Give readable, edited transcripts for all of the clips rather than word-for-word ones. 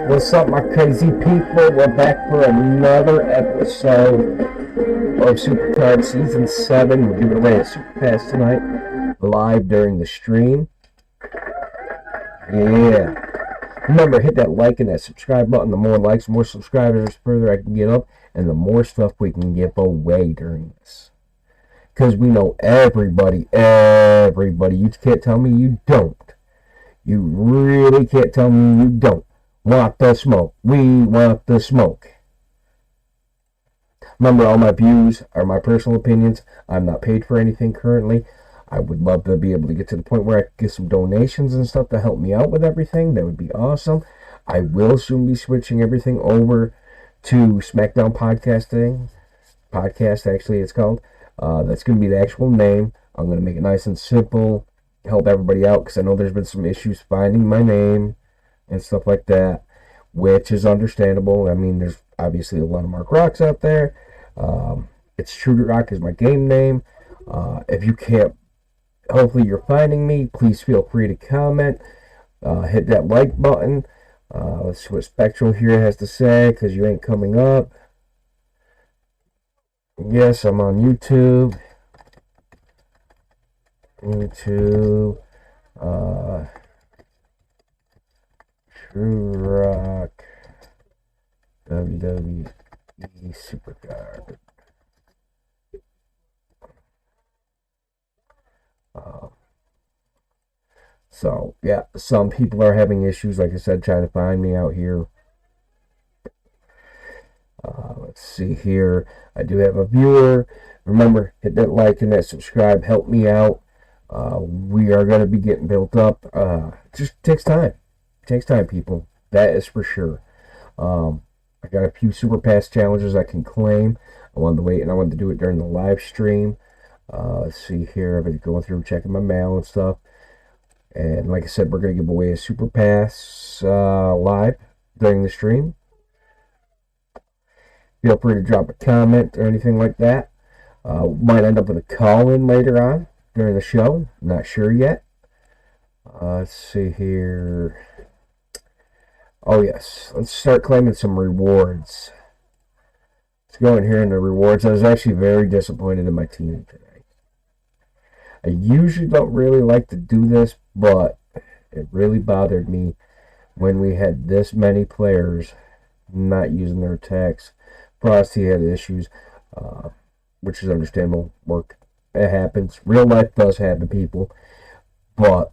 What's up, my crazy people? We're back for another episode of SuperCard Season 7. We're giving away a SuperPass tonight, live during the stream. Yeah. Remember, hit that like and that subscribe button. The more likes, the more subscribers, the further I can get up, and the more stuff we can give away during this. Because we know everybody, you can't tell me you don't. You really can't tell me you don't want the smoke. We want the smoke. Remember, all my views are my personal opinions. I'm not paid for anything currently. I would love to be able to get to the point where I can get some donations and stuff to help me out with everything. That would be awesome. I will soon be switching everything over to SmackDown Podcasting. Podcast, actually, it's called. That's going to be the actual name. I'm going to make it nice and simple. Help everybody out, because I know there's been some issues finding my name and stuff like that, which is understandable. I mean, there's obviously a lot of Mark Rocks out there. It's TrueRock is my game name. If you can't, hopefully you're finding me. Please feel free to comment. Hit that like button. Let's see what Spectral here has to say, because you ain't coming up. Yes, I'm on YouTube. TrueRock WWE SuperCard. So, yeah, some people are having issues, like I said, trying to find me out here. Let's see here. I do have a viewer. Remember, hit that like and that subscribe. Help me out. We are going to be getting built up. It just takes time. It takes time, people. That is for sure. I got a few SuperPass challenges I can claim. I wanted to wait, and I wanted to do it during the live stream. Let's see here. I've been going through checking my mail and stuff. And like I said, we're going to give away a SuperPass live during the stream. Feel free to drop a comment or anything like that. Might end up with a call-in later on during the show. Not sure yet. Let's see here. Oh, yes. Let's start claiming some rewards. Let's go in here in the rewards. I was actually very disappointed in my team today. I usually don't really like to do this, but it really bothered me when we had this many players not using their attacks. Frosty had issues, which is understandable. Work, it happens. Real life does happen, people. But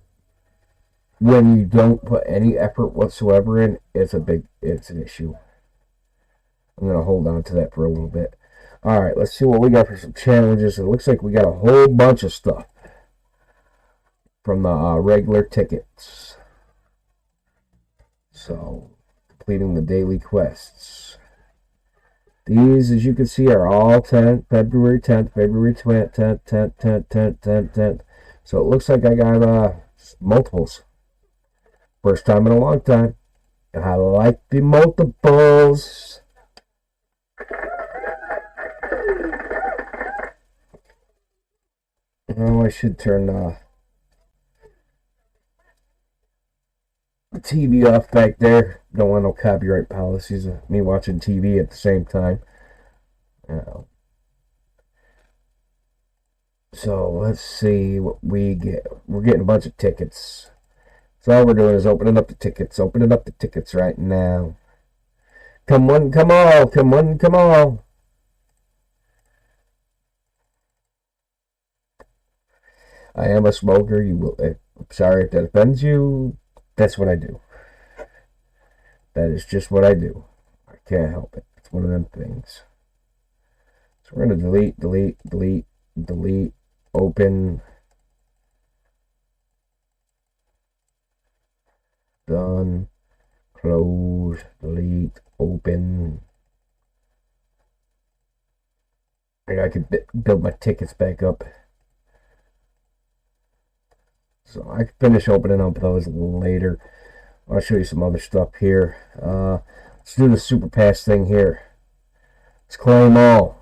when you don't put any effort whatsoever in, it's an issue. I'm going to hold on to that for a little bit. Alright, let's see what we got for some challenges. It looks like we got a whole bunch of stuff from the regular tickets. So, completing the daily quests. These, as you can see, are all February 10th, February 10th, 10th. So it looks like I got multiples. First time in a long time. And I like the multiples. Oh, I should turn the TV off back there. Don't want no copyright policies of me watching TV at the same time. So let's see what we get. We're getting a bunch of tickets. So all we're doing is opening up the tickets. Opening up the tickets right now. Come on, come on, come on, come on. I am a smoker. You will. I'm sorry if that offends you. That's what I do. That is just what I do. I can't help it. It's one of them things. So we're going to delete, open, done, close, delete, open. I can build my tickets back up. So I can finish opening up those a little later. I'll show you some other stuff here. Let's do the SuperPass thing here. Let's claim all.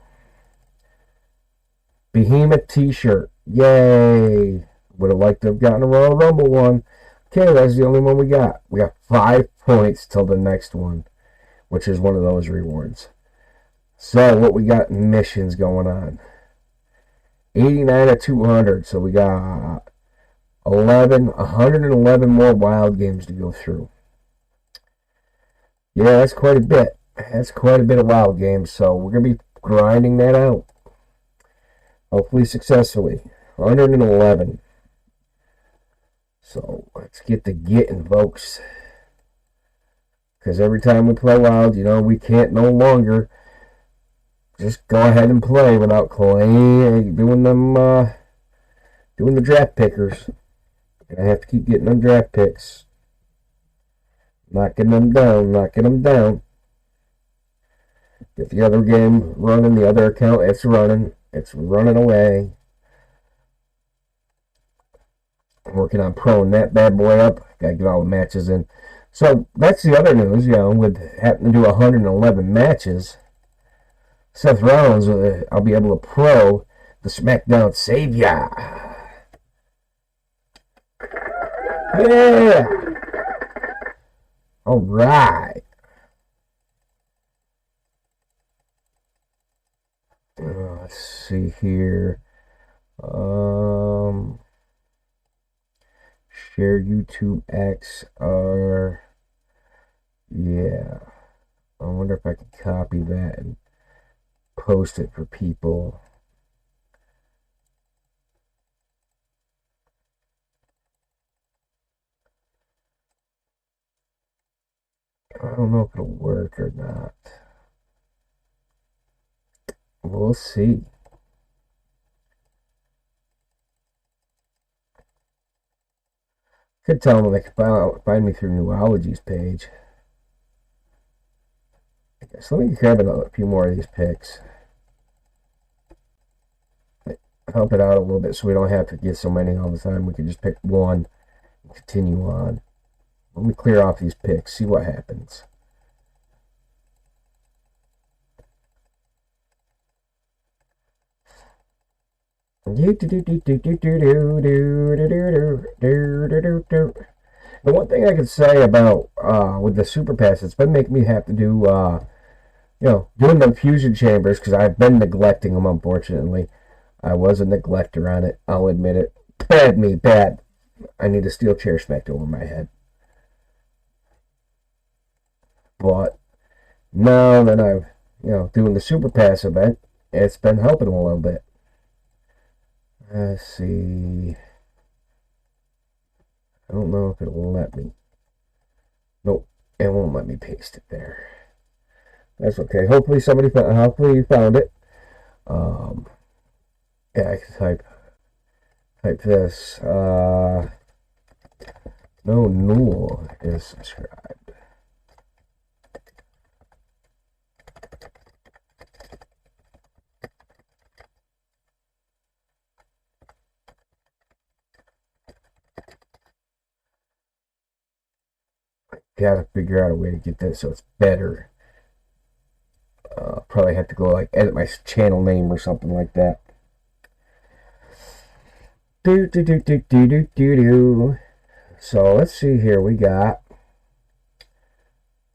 Behemoth t-shirt. Yay! Would have liked to have gotten a Royal Rumble one. Okay, that's the only one we got. We got 5 points till the next one, which is one of those rewards. So what we got missions going on. 89 of 200, so we got 111 more wild games to go through. Yeah, that's quite a bit. That's quite a bit of wild games, so we're going to be grinding that out. Hopefully successfully. 111. So let's get to getting, folks. Because every time we play wild, we can't no longer just go ahead and play without doing the draft pickers. I have to keep getting them draft picks. Knocking them down. Get the other game running, the other account, it's running away. I'm working on proing that bad boy up. Gotta get all the matches in. So that's the other news, with having to do 111 matches. Seth Rollins, I'll be able to pro the SmackDown Savior. Yeah! Alright. Let's see here. Share YouTube XR. Yeah. I wonder if I can copy that and post it for people. I don't know if it'll work or not. We'll see. Could tell them they can find me through Newology's page. So let me grab a few more of these picks. Help it out a little bit so we don't have to get so many all the time. We can just pick one and continue on. Let me clear off these picks, see what happens. The one thing I could say about with the SuperPass, it's been making me have to do doing the fusion chambers, because I've been neglecting them, unfortunately. I was a neglector on it, I'll admit it. Bad. I need a steel chair smacked over my head. But now that I'm doing the SuperPass event, it's been helping a little bit. Let's see. I don't know if it will let me. Nope, it won't let me paste it there. That's okay. Hopefully you found it. Yeah, I can type this. No Newell is subscribed. Gotta figure out a way to get this so it's better. Probably have to go edit my channel name or something like that. So let's see here. We got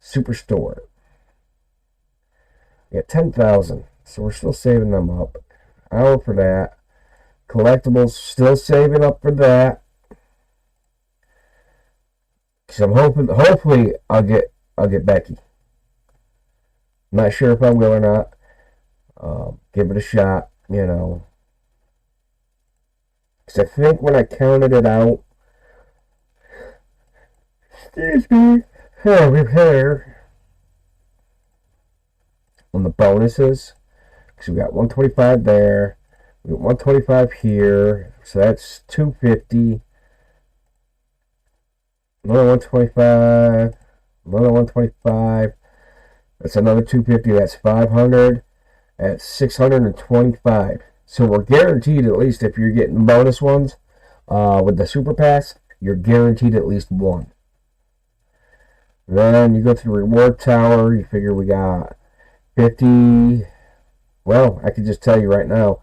Superstore. We got 10,000. So we're still saving them up. Hour for that. Collectibles, still saving up for that. Because I'm hopefully I'll get Becky. I'm not sure if I will or not. Give it a shot, Because I think when I counted it out, excuse me, repair on the bonuses, because we got 125 there, we got 125 here, so that's 250. Another 125, another 125. That's another 250. That's 500. That's 625. So we're guaranteed, at least if you're getting bonus ones with the SuperPass, you're guaranteed at least one. Then you go through Reward Tower. You figure we got 50. Well, I could just tell you right now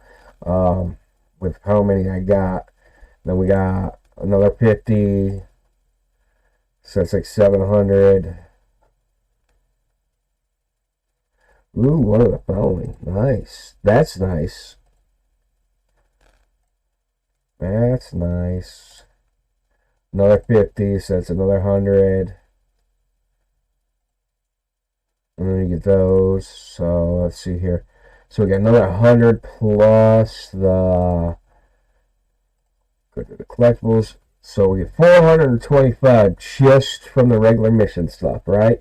with how many I got. Then we got another 50. So it's like 700. Ooh, one of the following. Nice. That's nice. That's nice. Another 50, so that's another 100. And then you get those. So let's see here. So we got another 100 plus the collectibles. So we get 425 just from the regular mission stuff, right?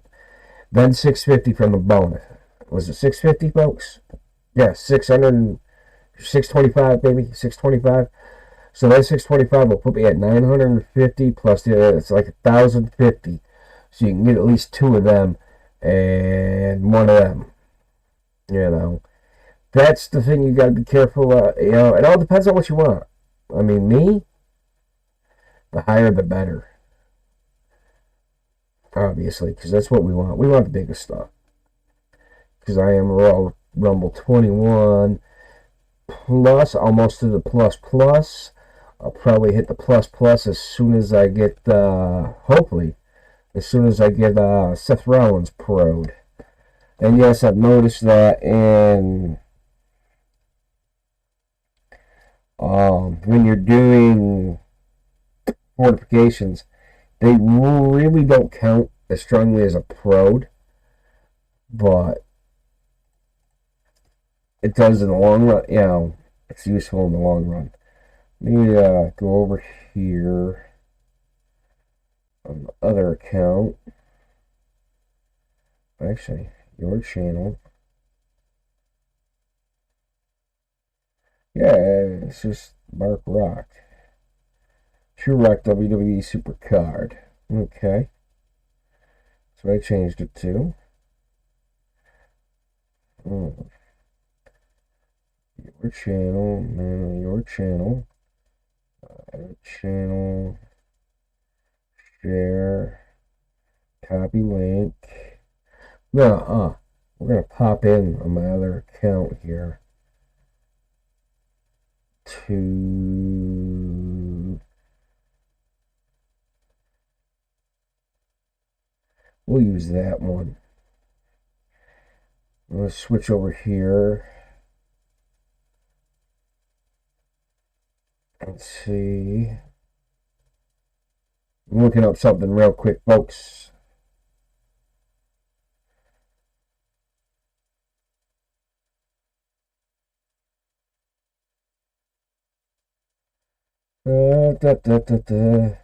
Then 650 from the bonus. Was it 650, folks? Yeah, 625, maybe 625. So that 625 will put me at 950 plus the other. It's like 1,050. So you can get at least two of them and one of them. You know, that's the thing you got to be careful. You know, it all depends on what you want. I mean, me, the higher the better. Obviously, because that's what we want. We want the biggest stuff. Because I am Royal Rumble 21 plus, almost to the plus plus. I'll probably hit the plus plus as soon as I get, hopefully, as soon as I get Seth Rollins pro'd. And yes, I've noticed that in when you're doing fortifications, they really don't count as strongly as a pro'd, but it does in the long run. You know, it's useful in the long run. Let me go over here on the other account. Actually, your channel. Yeah, it's just Mark Rock. TrueRock WWE SuperCard. Okay. So I changed it to. Your channel, man, your channel. Channel. Share. Copy link. No, we're going to pop in on my other account here to. We'll use that one. Let's switch over here. Let's see. I'm looking up something real quick, folks. Da, da, da, da.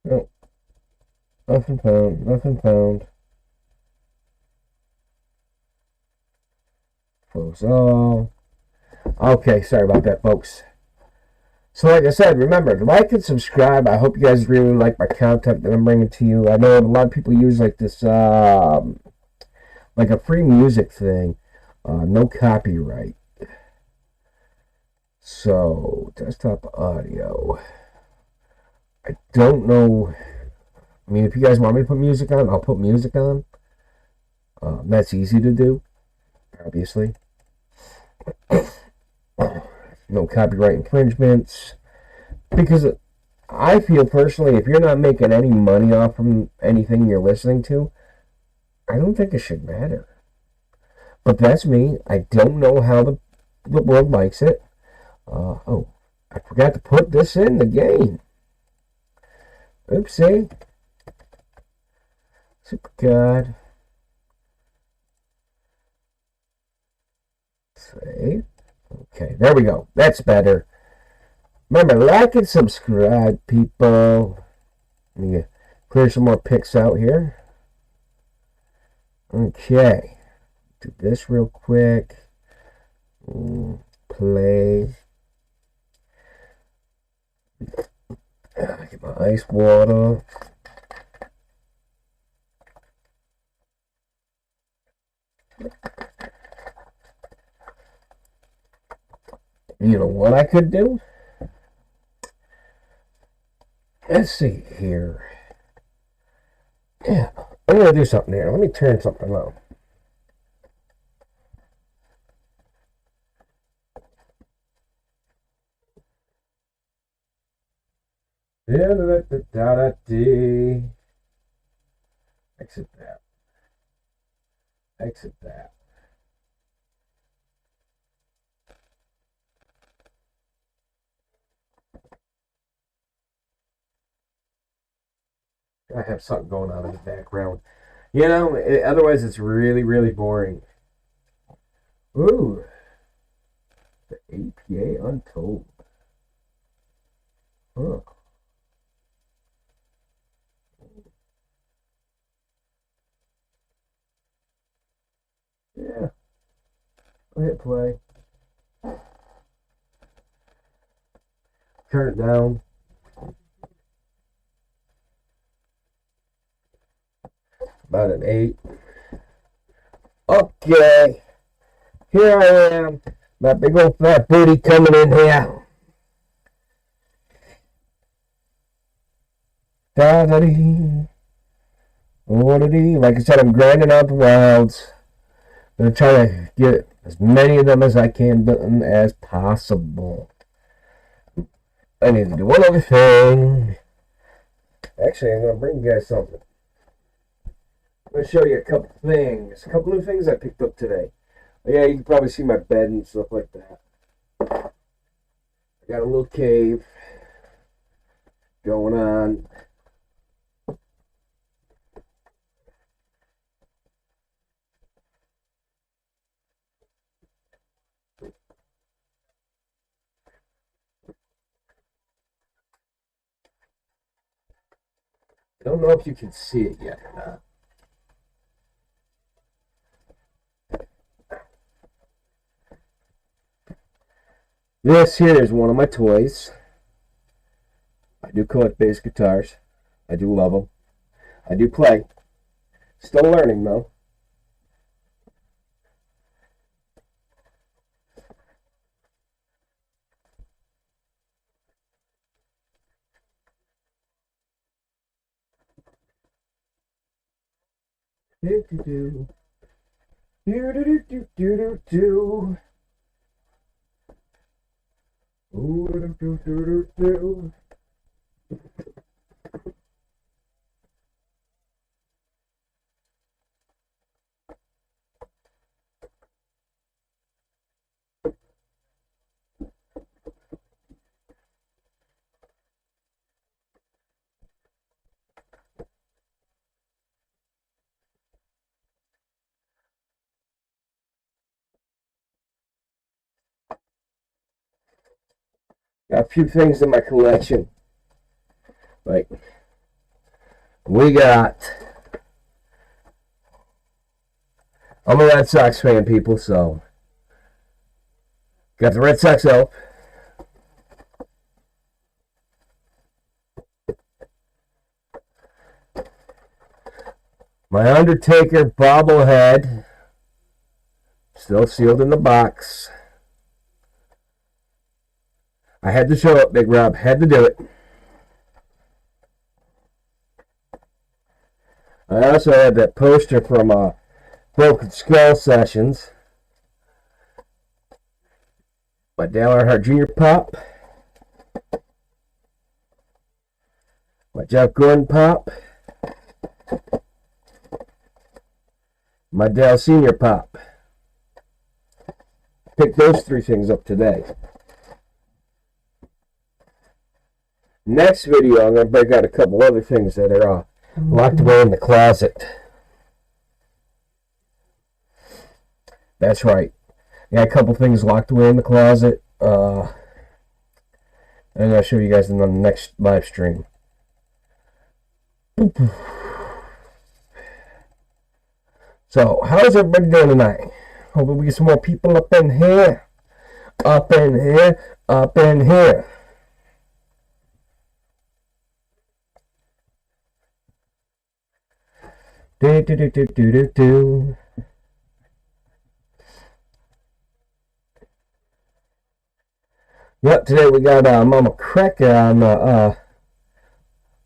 No. Nothing found. Nothing found. Close all. Okay, sorry about that, folks. So like I said, remember, like and subscribe. I hope you guys really like my content that I'm bringing to you. I know a lot of people use like this, like a free music thing. No copyright. So, desktop audio. I don't know. I mean, if you guys want me to put music on, I'll put music on. That's easy to do, obviously. No copyright infringements. Because I feel personally, if you're not making any money off from anything you're listening to, I don't think it should matter. But that's me. I don't know how the world likes it. Oh, I forgot to put this in the game. Oopsie. SuperCard. Save. Okay, there we go. That's better. Remember, like and subscribe, people. Let me clear some more pics out here. Okay. Do this real quick. Play. Get my ice water. You know what I could do? Let's see here. Yeah, I'm going to do something here. Let me turn something on. Da-da-da-da-da-dee. Exit that. Exit that. I have something going on in the background. You know, otherwise it's really, really boring. Ooh, the APA Untold. Huh. Yeah, I'll hit play. Turn it down. About an 8. Okay, here I am. My big old fat booty coming in here. Da-da-dee. What-a-dee. Like I said, I'm grinding out the wilds. I'm going to try to get as many of them as I can done as possible. I need to do one other thing. Actually, I'm going to bring you guys something. I'm going to show you a couple things. A couple new things I picked up today. Yeah, you can probably see my bed and stuff like that. I got a little cave going on. I don't know if you can see it yet or not. This here is one of my toys. I do collect bass guitars. I do love them. I do play. Still learning though. Do do do. Do do do do do do. Ooh, do do do do do. Got a few things in my collection. Like, we got. I'm a Red Sox fan, people, so. Got the Red Sox elf. My Undertaker bobblehead. Still sealed in the box. I had to show it, Big Rob. Had to do it. I also had that poster from Broken Skull Sessions. My Dale Earnhardt Jr. pop. My Jeff Gordon pop. My Dale Sr. pop. Picked those 3 things up today. Next video, I'm going to break out a couple other things that are locked away in the closet. That's right. Got a couple things locked away in the closet. And I'll show you guys in the next live stream. So, how's everybody doing tonight? Hoping we get some more people up in here. Up in here. Up in here. Do do do do do do do. Yep, today we got Mama Cracker on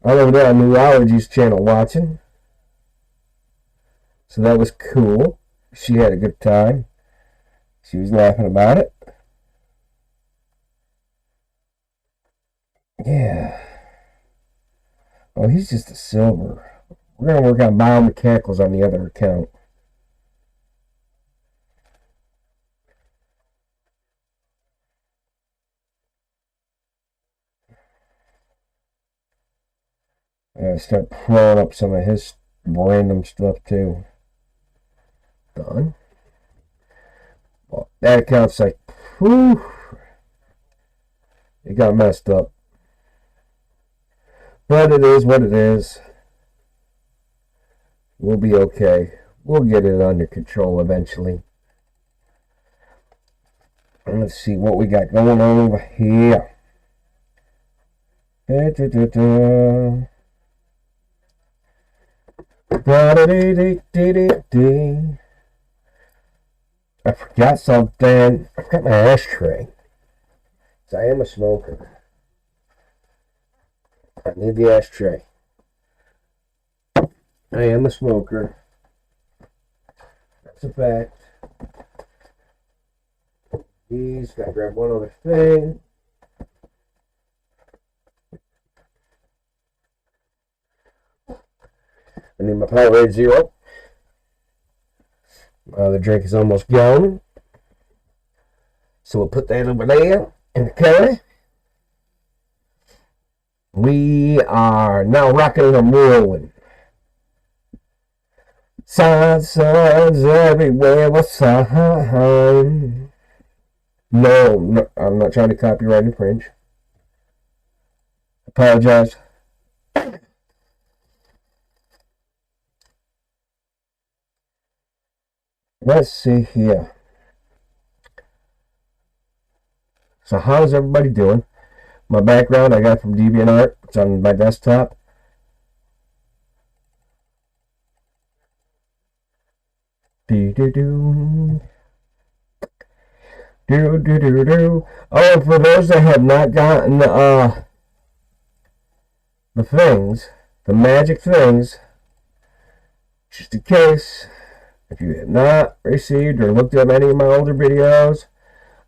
over there on Neurology's channel watching. So that was cool. She had a good time. She was laughing about it. Yeah. Oh, he's just a silver. We're going to work on biomechanicals on the other account. I gotta start pulling up some of his random stuff too. Done. Well, that account's like, whew, it got messed up. But it is what it is. We'll be okay. We'll get it under control eventually. And let's see what we got going on over here. Da, da, da, da. Da, da, da, da, da, da. I forgot something. I forgot my ashtray. So I am a smoker. I need the ashtray. I am a smoker. That's a fact. These, gotta grab one other thing. I need my Powerade Zero. The drink is almost gone. So we'll put that over there in the curry. We are now rocking and rolling. Signs everywhere. What's sign? No, I'm not trying to copyright infringe. Apologize. Let's see here. So how's everybody doing? My background I got from DeviantArt. It's on my desktop. Do-do-do. Do-do-do-do. Oh, for those that have not gotten the things, the magic things, just in case, if you have not received or looked at any of my older videos,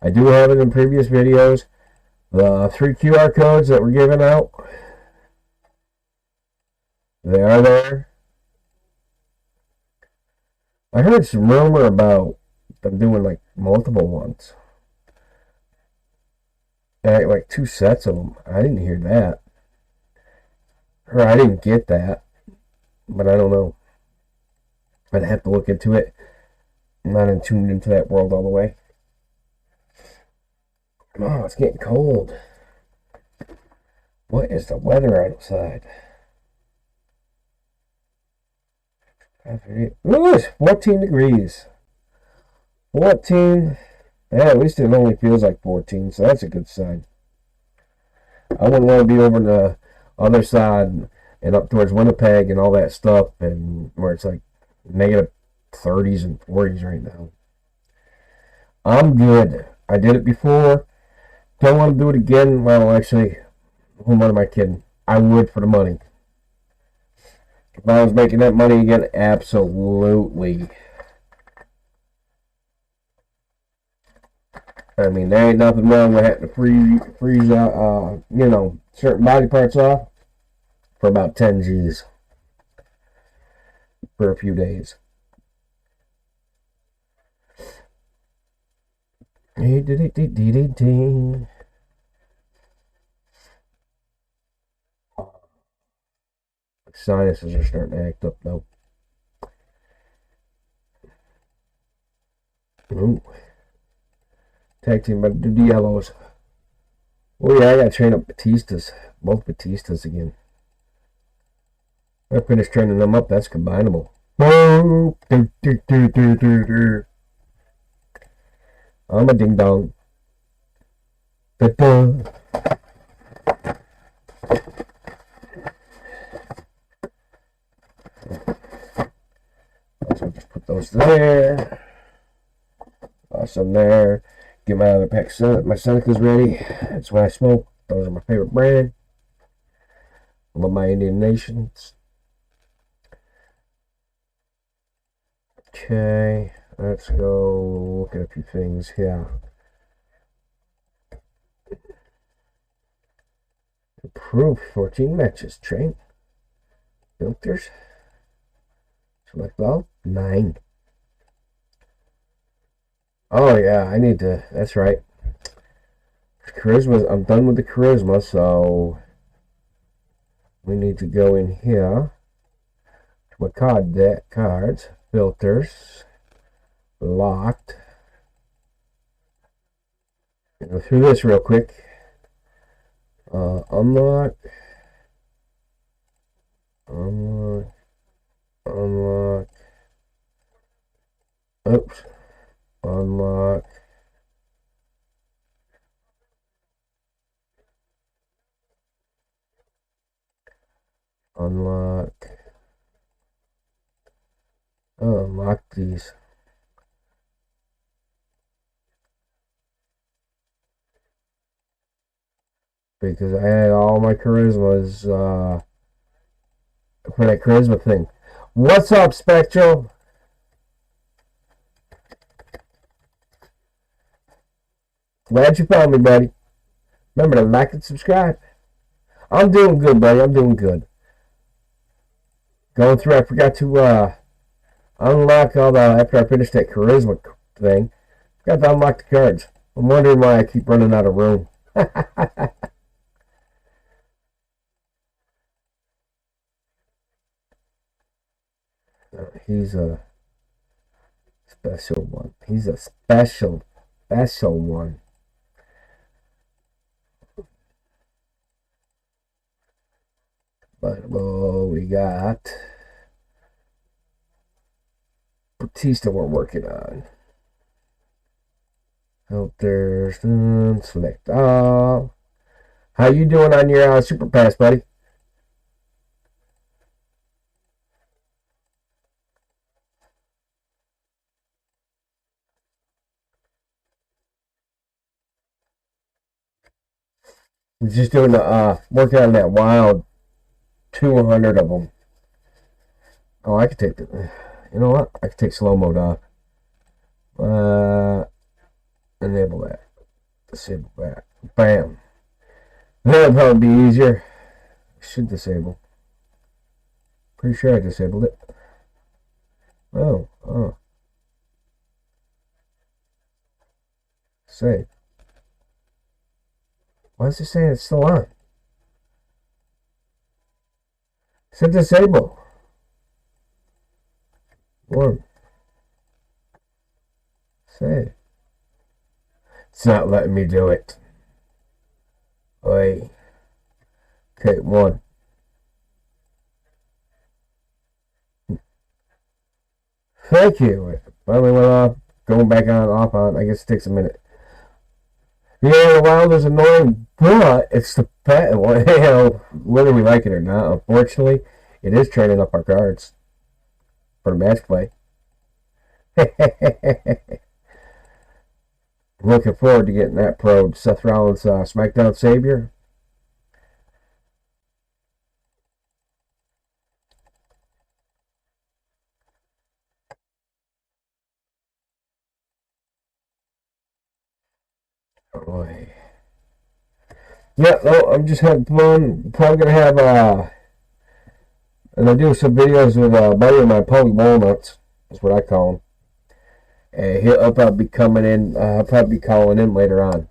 I do have it in previous videos. The 3 QR codes that were given out, they are there. I heard some rumor about them doing like multiple ones. Like 2 sets of them. I didn't hear that. Or I didn't get that. But I don't know. I'd have to look into it. I'm not tuned into that world all the way. Oh, it's getting cold. What is the weather outside? Ooh, it's 14 degrees. 14. Yeah, at least it only feels like 14, so that's a good sign. I wouldn't want to be over the other side and up towards Winnipeg and all that stuff, and where it's like negative 30s and 40s right now. I'm good. I did it before. Don't want to do it again. Well, actually, who am I kidding? I would for the money. If I was making that money again, absolutely. I mean, there ain't nothing wrong with having to freeze out, certain body parts off for about 10 G's for a few days. Sinuses are starting to act up though. Ooh. Tag team by the Yellows. Oh yeah, I gotta train up Batistas. Both Batistas again. I finished training them up, that's combinable. I'm a ding dong. Da-da. So just put those there. Awesome there. Get my other pack. My Senecas ready. That's what I smoke. Those are my favorite brand. I love my Indian Nations. Okay, let's go look at a few things here. Approved 14 matches, train. Filters. Select all. 9. Oh yeah, I need to. That's right. Charisma. I'm done with the charisma, so we need to go in here to my card deck. Cards. Filters. Locked. Go through this real quick. Unlock. Unlock. Unlock. Oops. Unlock. Unlock. Unlock these. Because I had all my charismas for that charisma thing. What's up, Spectral? Glad you found me, buddy. Remember to like and subscribe. I'm doing good, buddy. I'm doing good. Going through, I forgot to unlock all the, after I finished that charisma thing, forgot to unlock the cards. I'm wondering why I keep running out of room. He's a special one. He's a special one. But we got Batista we're working on. Filters, select all. How you doing on your SuperPass, buddy? We're just doing the working on that wild 200 of them. Oh, I could take the. You know what? I could take slow mode off. Enable that. Disable that. Bam. That'll probably be easier. Should disable. Pretty sure I disabled it. Oh. Save. Why is it saying it's still on? It said disable. 1. Save. It's not letting me do it. Wait. Okay, 1. Thank you. Finally went off. Going back on, off on. I guess it takes a minute. Yeah, the wild is annoying, but it's the pet. You know, whether we like it or not, unfortunately, it is training up our cards for match play. Looking forward to getting that probed. Seth Rollins, SmackDown Savior. Oh boy. Yeah, no, I'm just having fun. Probably gonna have and I do some videos with a buddy of mine, Paulie Walnuts. That's what I call him. And he'll probably be coming in. I'll probably be calling in later on.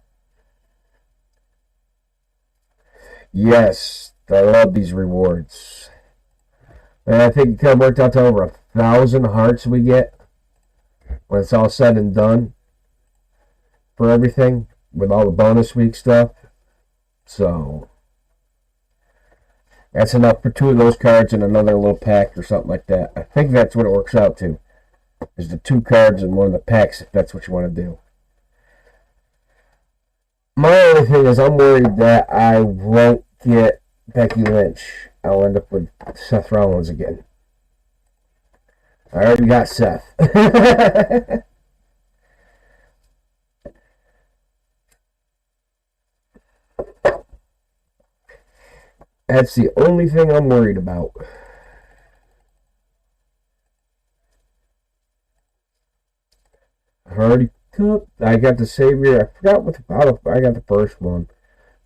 Yes, I love these rewards. And I think it kind of worked out to over 1,000 hearts we get when it's all said and done for everything with all the bonus week stuff. So that's enough for 2 of those cards and another little pack or something like that. I think that's what it works out to. Is the 2 cards and 1 of the packs, if that's what you want to do. My only thing is I'm worried that I won't get Becky Lynch. I'll end up with Seth Rollins again. I already got Seth. That's the only thing I'm worried about. I got the Savior. I forgot what I got the first one.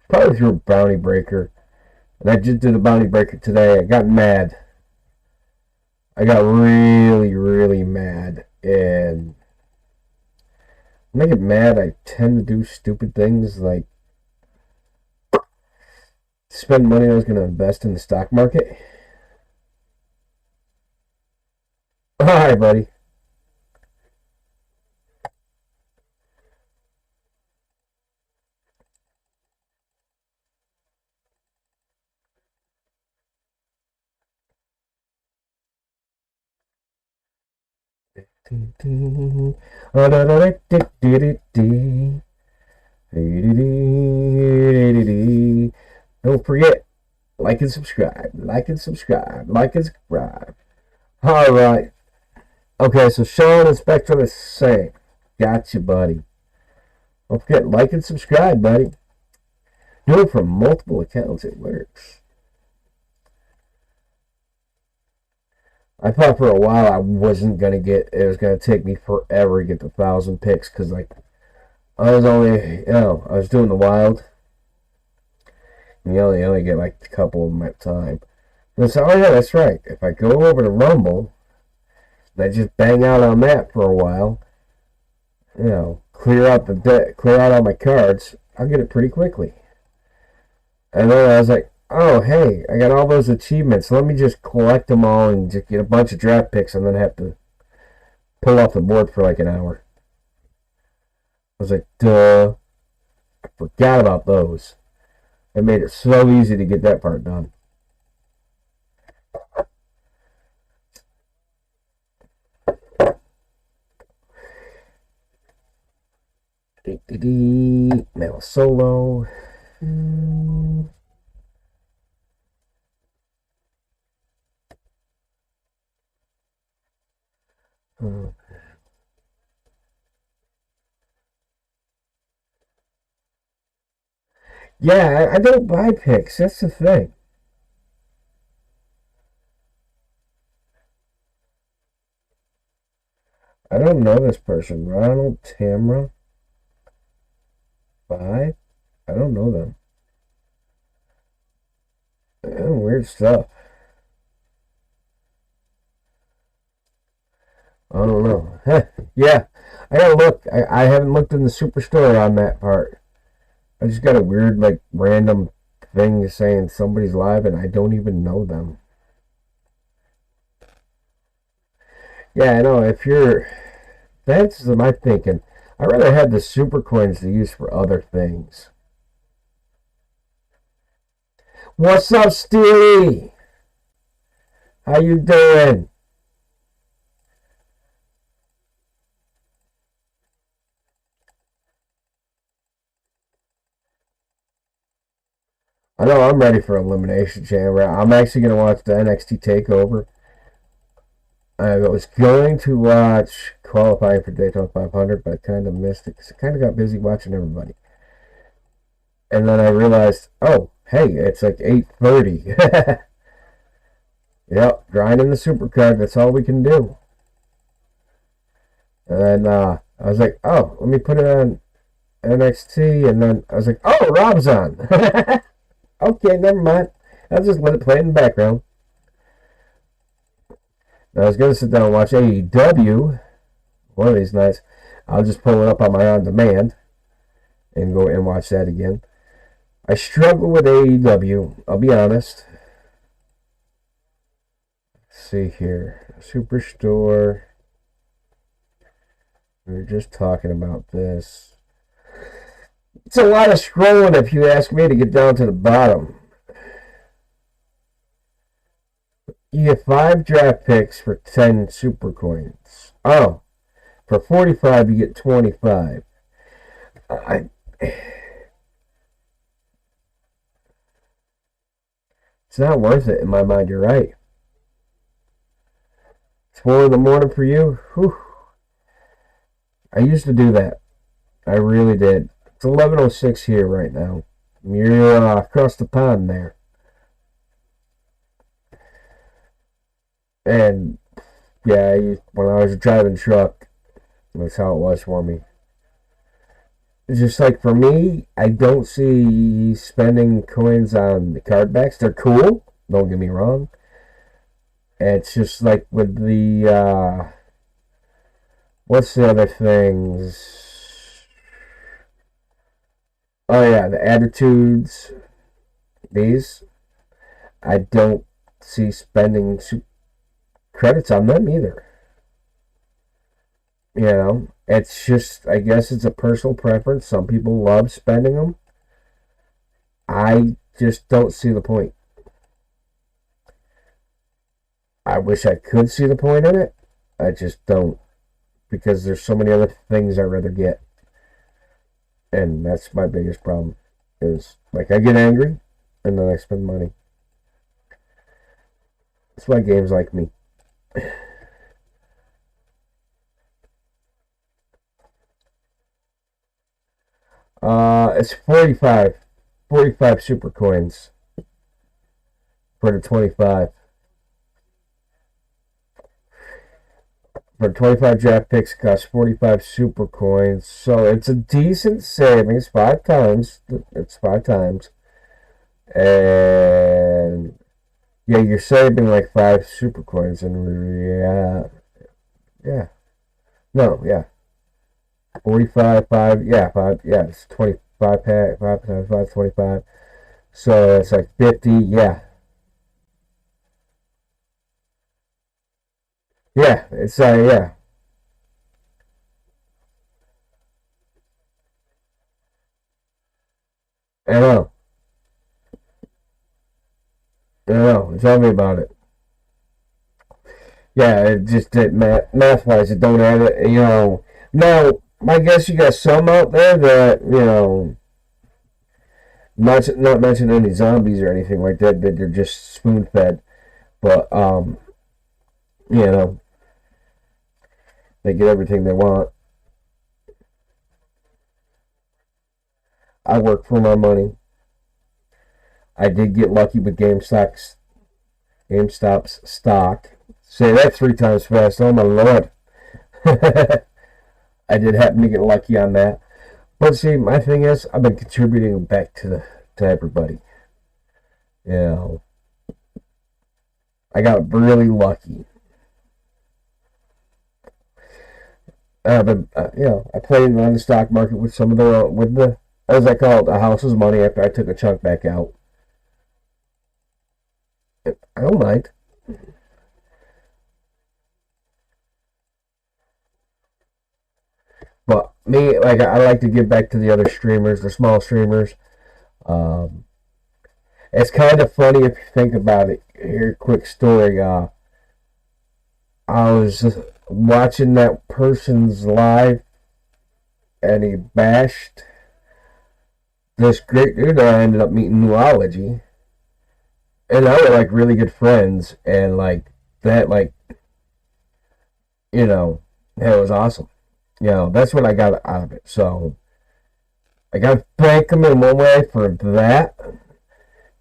Probably through a Bounty Breaker. And I just did a Bounty Breaker today. I got mad. I got really, really mad. And when I get mad, I tend to do stupid things like spend money I was going to invest in the stock market. Hi, buddy. Don't forget, like and subscribe, like and subscribe, like and subscribe. All right. Okay, so Sean and Spectrum is saying, gotcha, buddy. Don't forget, like and subscribe, buddy. Do it from multiple accounts. It works. I thought for a while I wasn't gonna get. It was gonna take me forever to get the 1,000 picks because like I was only, I was doing the wild. And you only get like a couple of them at a time. And I said, oh yeah, that's right. If I go over to Rumble, and I just bang out on that for a while, clear out clear out all my cards, I'll get it pretty quickly. And then I was like, oh, hey, I got all those achievements. Let me just collect them all and just get a bunch of draft picks and then have to pull off the board for like an hour. I was like, duh. I forgot about those. It made it so easy to get that part done. Now solo. Yeah, I don't buy picks. That's the thing. I don't know this person. Ronald Tamra 5? I don't know them. Weird stuff. I don't know. Yeah, I gotta look. I haven't looked in the Superstore on that part. I just got a weird, like, random thing saying somebody's live and I don't even know them. Yeah, I know. That's my thinking. I'd rather have the super coins to use for other things. What's up, Steely? How you doing? I know I'm ready for Elimination Chamber. I'm actually going to watch the NXT TakeOver. I was going to watch qualifying for Daytona 500, but I kind of missed it because I kind of got busy watching everybody. And then I realized, oh, hey, it's like 8:30. Yep, grinding the SuperCard. That's all we can do. And then I was like, oh, let me put it on NXT. And then I was like, oh, Rob's on. Okay, never mind. I'll just let it play in the background. Now, I was going to sit down and watch AEW one of these nights. I'll just pull it up on my on-demand and go and watch that again. I struggle with AEW, I'll be honest. Let's see here. Superstore. We were just talking about this. It's a lot of scrolling if you ask me to get down to the bottom. You get 5 draft picks for 10 super coins. Oh, for 45 you get 25. It's not worth it in my mind, you're right. It's 4 in the morning for you? Whew. I used to do that. I really did. It's 11:06 here right now. You're across the pond there. And yeah, when I was driving truck, that's how it was for me. It's just like for me, I don't see spending coins on the card backs. They're cool, don't get me wrong. It's just like with the what's the other things? Oh yeah, the attitudes. These I don't see spending credits on them either. You know, it's just, I guess it's a personal preference. Some people love spending them. I just don't see the point. I wish I could see the point in it. I just don't, because there's so many other things I'd rather get. And that's my biggest problem. Is like I get angry and then I spend money. That's why games like me. It's 45 super coins for the 25. For 25 draft picks, it costs 45 super coins. So it's a decent savings. 5 times. It's 5 times. And yeah, you're saving like 5 super coins. And yeah. No, yeah. 45, 5, yeah, 5, yeah, it's 25 pack, 5 times 5, 25. So it's like 50, yeah. Yeah, it's, yeah. I know. I know. Tell me about it. Yeah, it just did math wise, it don't add it, you know. Now, I guess you got some out there that, you know, not mention any zombies or anything like that, that they're just spoon fed. But, you know, they get everything they want. I work for my money. I did get lucky with GameStop's stock. Say that 3 times fast. Oh my lord. I did happen to get lucky on that. But see, my thing is, I've been contributing back to everybody. You know, I got really lucky. But you know, I played on the stock market with some of the as I call it, the house's money after I took a chunk back out. I don't mind. But me, like I like to give back to the other streamers, the small streamers. Um, it's kind of funny if you think about it. Here, quick story. I was watching that person's live, and he bashed this great dude that I ended up meeting Neurology, and I were like really good friends, and like that, like you know, it was awesome. You know, that's what I got out of it. So I got to thank him in one way for that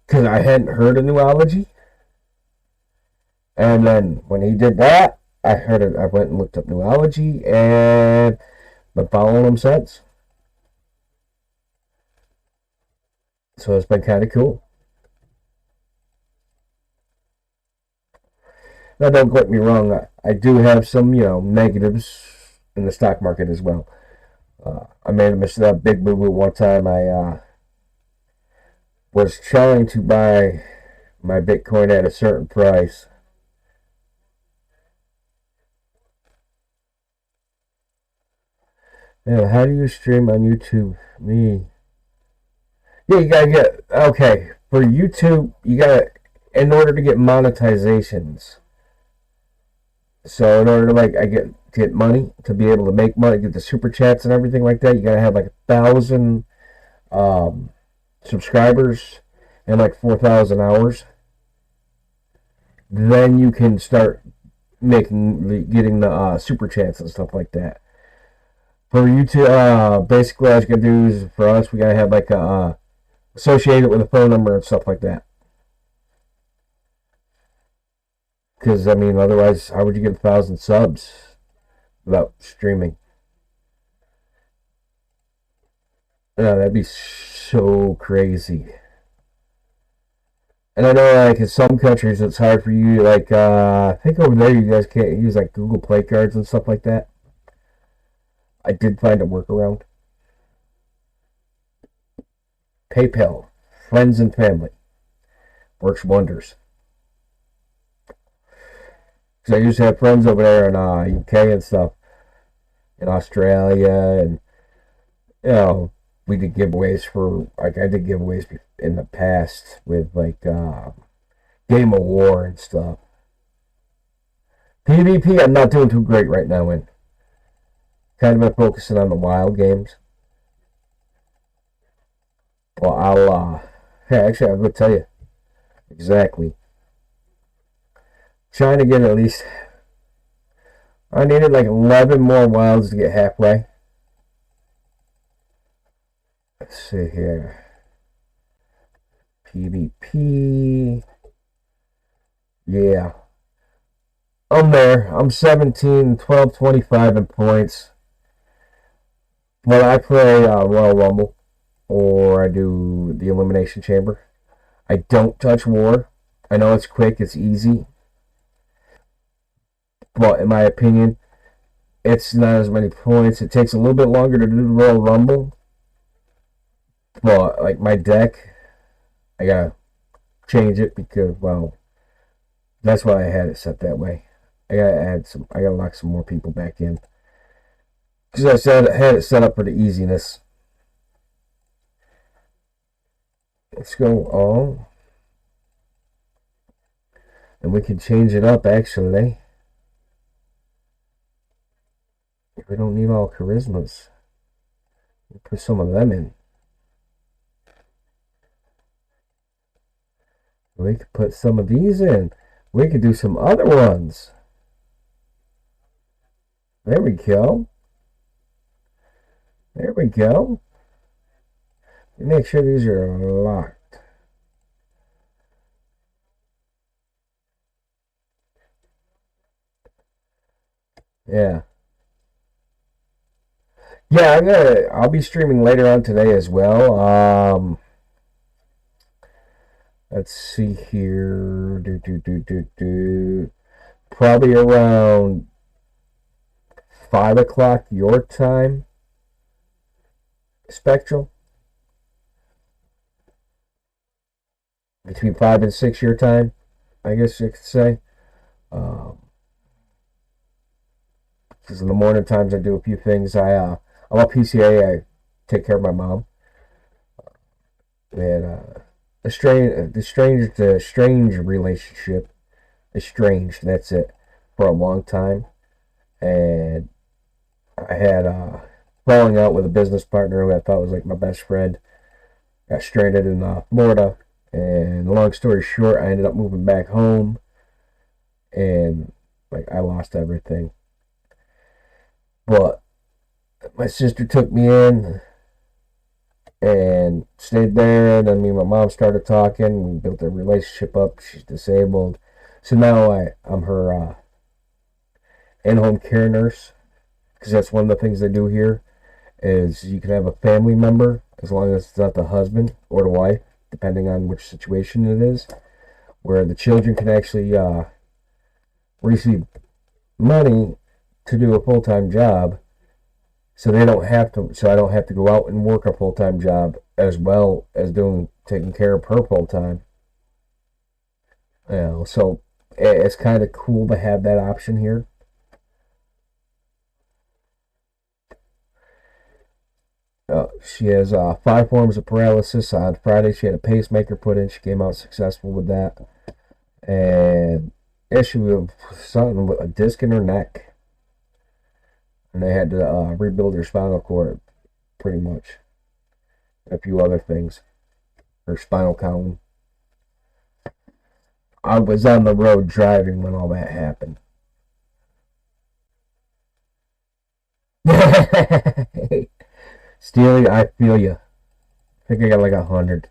because I hadn't heard of Neurology. And then when he did that, I heard it. I went and looked up Neurology and been following him since. So it's been kind of cool. Now, don't get me wrong. I do have some, you know, negatives in the stock market as well. I made a big boo boo one time. I was trying to buy my Bitcoin at a certain price. Yeah, how do you stream on YouTube? Me. Yeah, you gotta get okay for YouTube. You gotta in order to get monetizations. So in order to like I get money to be able to make money, get the super chats and everything like that, you gotta have like 1,000 um, subscribers and like 4,000 hours. Then you can start getting the super chats and stuff like that. For you to basically all you gotta do is for us we gotta have like a associate it with a phone number and stuff like that. Because I mean, otherwise, how would you get 1,000 subs without streaming? No, that'd be so crazy. And I know, like, in some countries, it's hard for you, like, I think over there you guys can't use, like, Google Play cards and stuff like that. I did find a workaround. PayPal, friends and family, works wonders. Because I used to have friends over there in UK and stuff, in Australia, and, you know, we did giveaways for, like, I did giveaways in the past with, like, Game of War and stuff. PvP, I'm not doing too great right now in. Kind of been focusing on the wild games. Well, actually, I'm going to tell you exactly. Trying to get at least, I needed like 11 more wilds to get halfway. Let's see here. PvP. Yeah. I'm there. I'm 17, 12, 25 in points. But I play Royal Rumble, or I do the Elimination Chamber. I don't touch War. I know it's quick, it's easy. But in my opinion, it's not as many points. It takes a little bit longer to do the Royal Rumble. But, like, my deck, I gotta change it because, well, that's why I had it set that way. I gotta lock some more people back in. Because I had it set up for the easiness. Let's go all. And we can change it up, actually. We don't need all charismas. We'll put some of them in. We could put some of these in. We could do some other ones. There we go. There we go. Make sure these are locked. Yeah. Yeah, I'll be streaming later on today as well. Let's see here. Probably around 5 o'clock your time. Spectral. Between 5 and 6 your time, I guess you could say. Because in the morning times I do a few things. I'm a PCA. I take care of my mom. And the strange relationship. Estranged, that's it. For a long time. And I had falling out with a business partner who I thought was like my best friend. Got stranded in Florida. And long story short, I ended up moving back home. And like I lost everything. But my sister took me in and stayed there. And then me and my mom started talking. We built a relationship up. She's disabled. So now I'm her in-home care nurse. Because that's one of the things they do here. Is you can have a family member as long as it's not the husband or the wife, depending on which situation it is, where the children can actually receive money to do a full-time job, so I don't have to go out and work a full-time job as well as taking care of her full-time. So it's kind of cool to have that option here. She has 5 forms of paralysis. On Friday, she had a pacemaker put in. She came out successful with that. And yeah, she was something with a disc in her neck. And they had to rebuild her spinal cord, pretty much. A few other things. Her spinal column. I was on the road driving when all that happened. Steely, I feel you. I think I got like 100.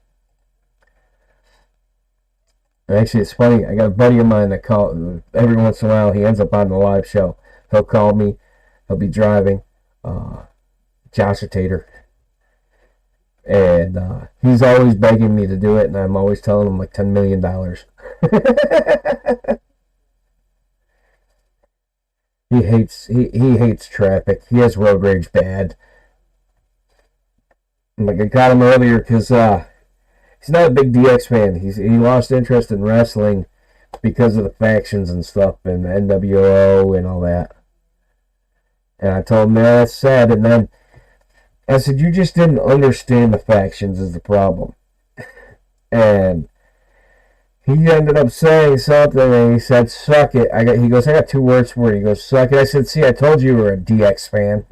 Actually, it's funny. I got a buddy of mine that call every once in a while. He ends up on the live show. He'll call me. He'll be driving. Josh Tater. And he's always begging me to do it, and I'm always telling him like $10 million. he hates traffic. He has road rage bad. Like I got him earlier because he's not a big DX fan. He lost interest in wrestling because of the factions and stuff and NWO and all that. And I told him, yeah, that's sad. And then I said, you just didn't understand the factions is the problem. And he ended up saying something, and he said, suck it. He goes, I got 2 words for you. He goes, suck it. I said, see, I told you were a DX fan.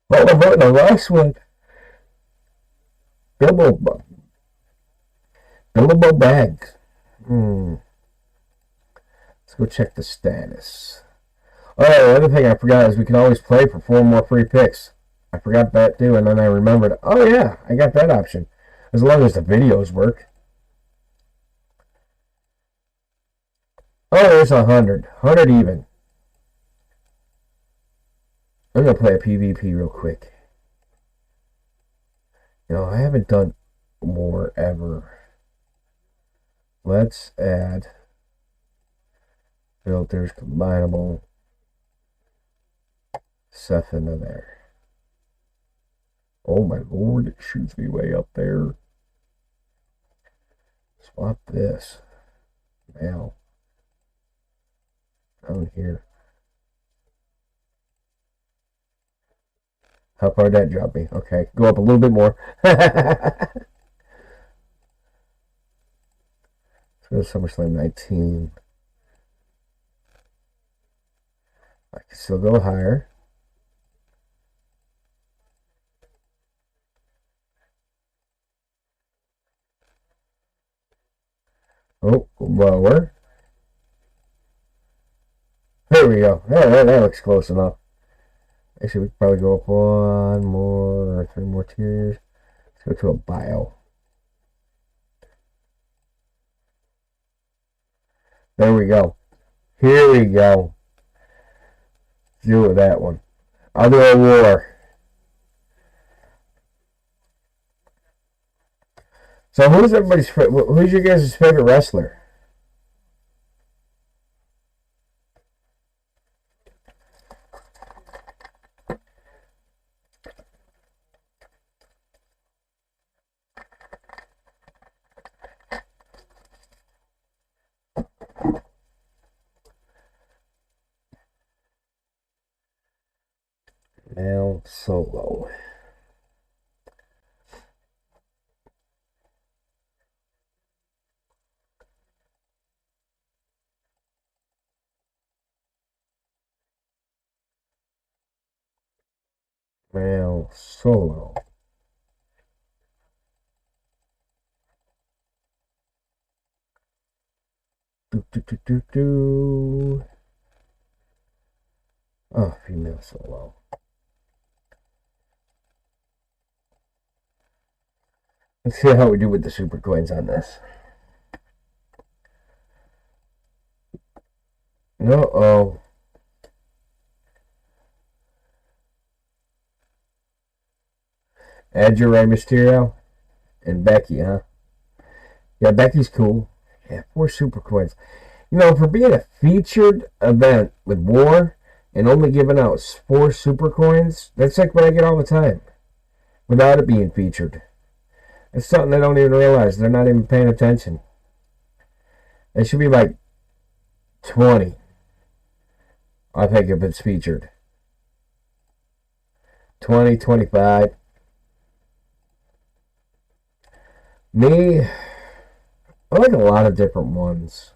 Well, the last one, billable bags. Let's go check the status. Oh, the other thing I forgot is we can always play for 4 more free picks. I forgot that too, and then I remembered, oh yeah, I got that option. As long as the videos work. Oh, there's 100. 100 even. I'm going to play a PvP real quick. You know, I haven't done more ever. Let's add filters, combinable, stuff into there. Oh my lord, it shoots me way up there. Swap this. Now. Down here. How far did that drop me? Okay, go up a little bit more. Let's go to SummerSlam 19. I can still go higher. Oh, lower. There we go. That looks close enough. Actually, we could probably go up 1 more or 3 more tiers. Let's go to a bio. There we go. Here we go. Let's do it with that one. I'll do a war. So who's your guys' favorite wrestler? Male Solo. Male Solo. Oh, female Solo. Let's see how we do with the super coins on this. Uh-oh. Add your Rey Mysterio and Becky, huh? Yeah, Becky's cool. Yeah, 4 super coins. You know, for being a featured event with War and only giving out 4 super coins, that's like what I get all the time without it being featured. It's something they don't even realize. They're not even paying attention. It should be like 20, I think, if it's featured. 20, 25. Me, I like a lot of different ones.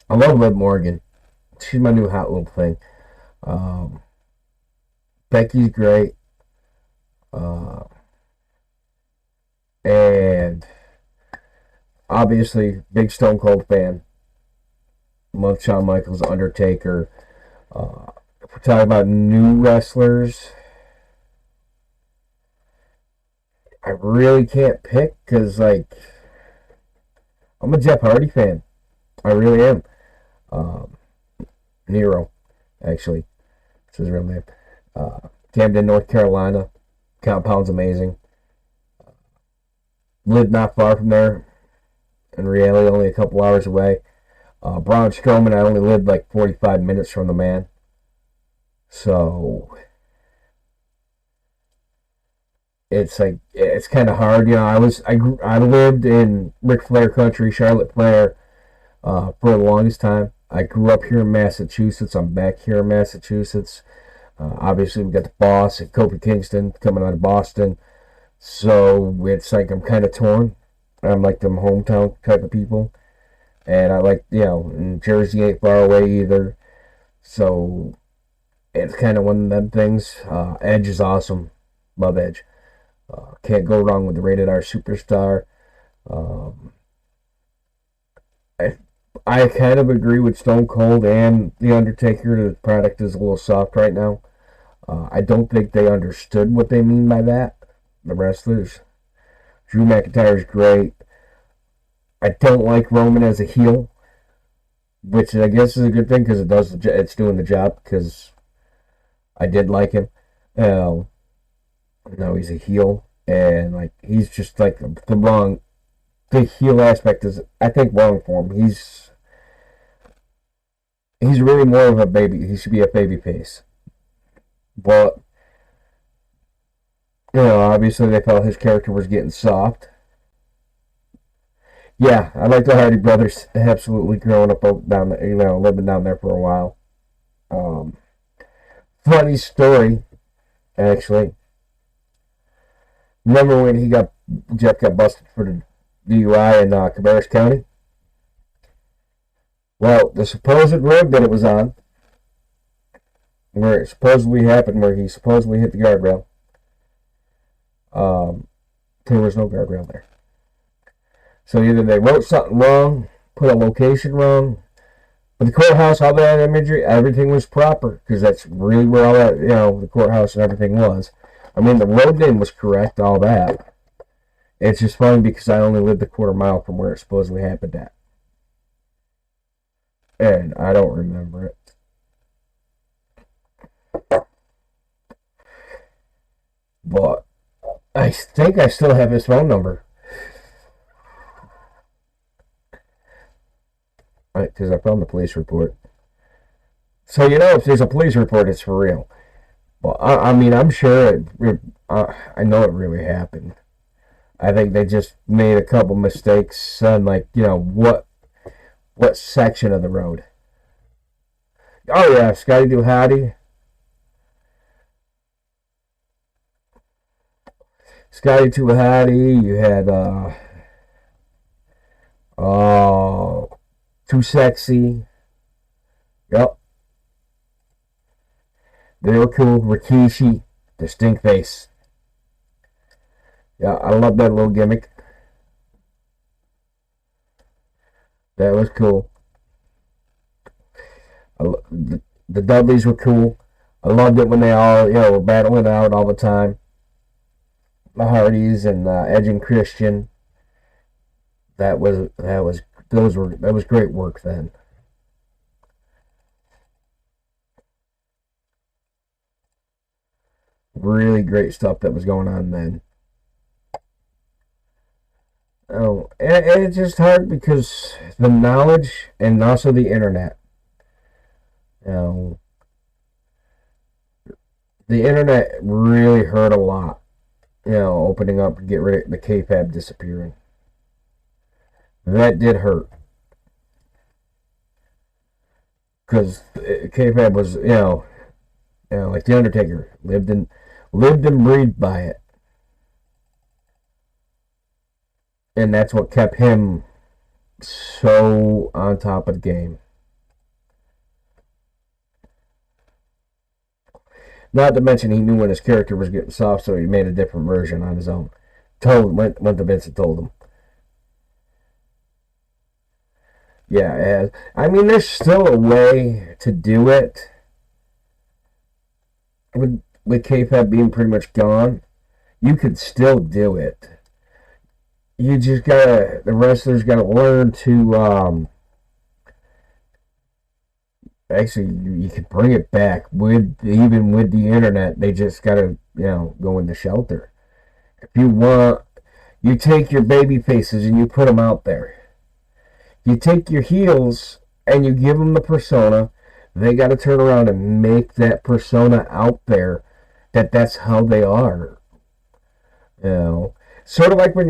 I love Liv Morgan. She's my new hot little thing. Becky's great. And obviously, big Stone Cold fan. Love Shawn Michaels, Undertaker. If we're talking about new wrestlers, I really can't pick because, like, I'm a Jeff Hardy fan. I really am. Um, Nero, actually. That's his real name. Camden, North Carolina. Compound's amazing. Lived not far from there. In reality, only a couple hours away. Braun Strowman, I only lived like 45 minutes from the man. So it's like it's kind of hard, you know. I lived in Ric Flair country, Charlotte Flair, for the longest time. I grew up here in Massachusetts. I'm back here in Massachusetts. Obviously, we got the boss at Kofi Kingston coming out of Boston, so it's like I'm kind of torn. I'm like them hometown type of people, and I like, you know, and Jersey ain't far away either, so it's kind of one of them things. Edge is awesome. Love Edge. Can't go wrong with the Rated R Superstar. Um, I, I kind of agree with Stone Cold and The Undertaker. The product is a little soft right now. I don't think they understood what they mean by that. The wrestlers. Drew McIntyre is great. I don't like Roman as a heel, which I guess is a good thing because it's doing the job. Because I did like him. Now he's a heel, and like he's just like the heel aspect is, I think, wrong for him. He's really more of a baby. He should be a baby face. But, you know, obviously they felt his character was getting soft. Yeah, I like the Hardy brothers. Absolutely, growing up down there, you know, living down there for a while. Um, Funny story, actually. Remember when Jeff got busted for the DUI in Cabarrus County? Well, the supposed road that it was on, where it supposedly happened, where he supposedly hit the guardrail, there was no guardrail there. So either they wrote something wrong, put a location wrong, but the courthouse, all that imagery, everything was proper, because that's really where all that, you know, the courthouse and everything was. I mean, the road name was correct, all that. It's just funny because I only lived a quarter mile from where it supposedly happened at. And I don't remember it. But I think I still have his phone number. Because I found the police report. So, you know, if there's a police report, it's for real. Well, I mean, I'm sure I know it really happened. I think they just made a couple mistakes on, like, you know, what section of the road. Oh yeah, Scotty Duhati. Scotty Duhati. You had oh, Too Sexy. Yep. They were cool. Rikishi, the stink face. Yeah, I love that little gimmick. That was cool. The Dudleys were cool. I loved it when they all, you know, were battling out all the time. The Hardys and Edge and Christian. That was great work then. Really great stuff that was going on then. Oh, and it's just hard because the knowledge and also the internet. You know, the internet really hurt a lot. You know, opening up and get rid of the kayfabe disappearing. That did hurt. Because kayfabe was, like the Undertaker lived and breathed by it, and that's what kept him so on top of the game. Not to mention, he knew when his character was getting soft, so he made a different version on his own. Went to Vince and told him. Yeah, I mean, there's still a way to do it with kayfabe being pretty much gone. You could still do it. you just gotta, the wrestlers gotta learn to, actually, you can bring it back even with the internet. They just gotta, go in the shelter. If you want, you take your baby faces and you put them out there. You take your heels and you give them the persona. They got to turn around and make that persona out there that's how they are. Sort of like when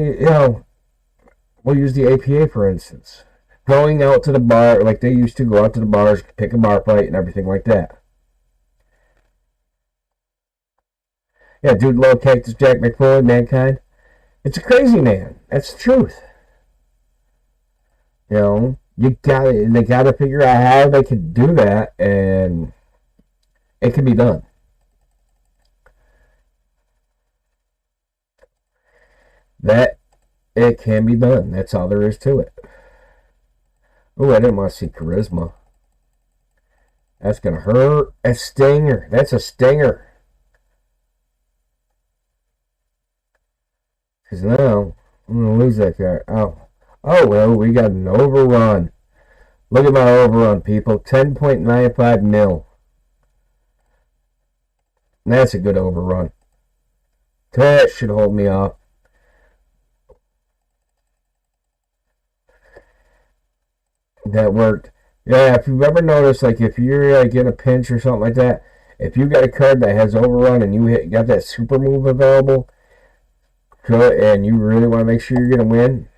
we'll use the APA for instance. Going out to the bar, like they used to go out to the bars, pick a bar fight and everything like that. Yeah, Dude Low, Cactus Jack, McFloyd, Mankind. It's a crazy man. That's the truth. They gotta figure out how they can do that, and it can be done. That it can be done. That's all there is to it. Oh, I didn't want to see charisma. That's gonna hurt. A stinger. That's a stinger. Because now I'm gonna lose that card. Oh well, we got an overrun. Look at my overrun, people. 10.95 mil. That's a good overrun. That should hold me off. That worked. Yeah, if you've ever noticed, like if you're like in a pinch or something like that, if you got a card that has overrun and you got that super move available, and you really want to make sure you're going to win,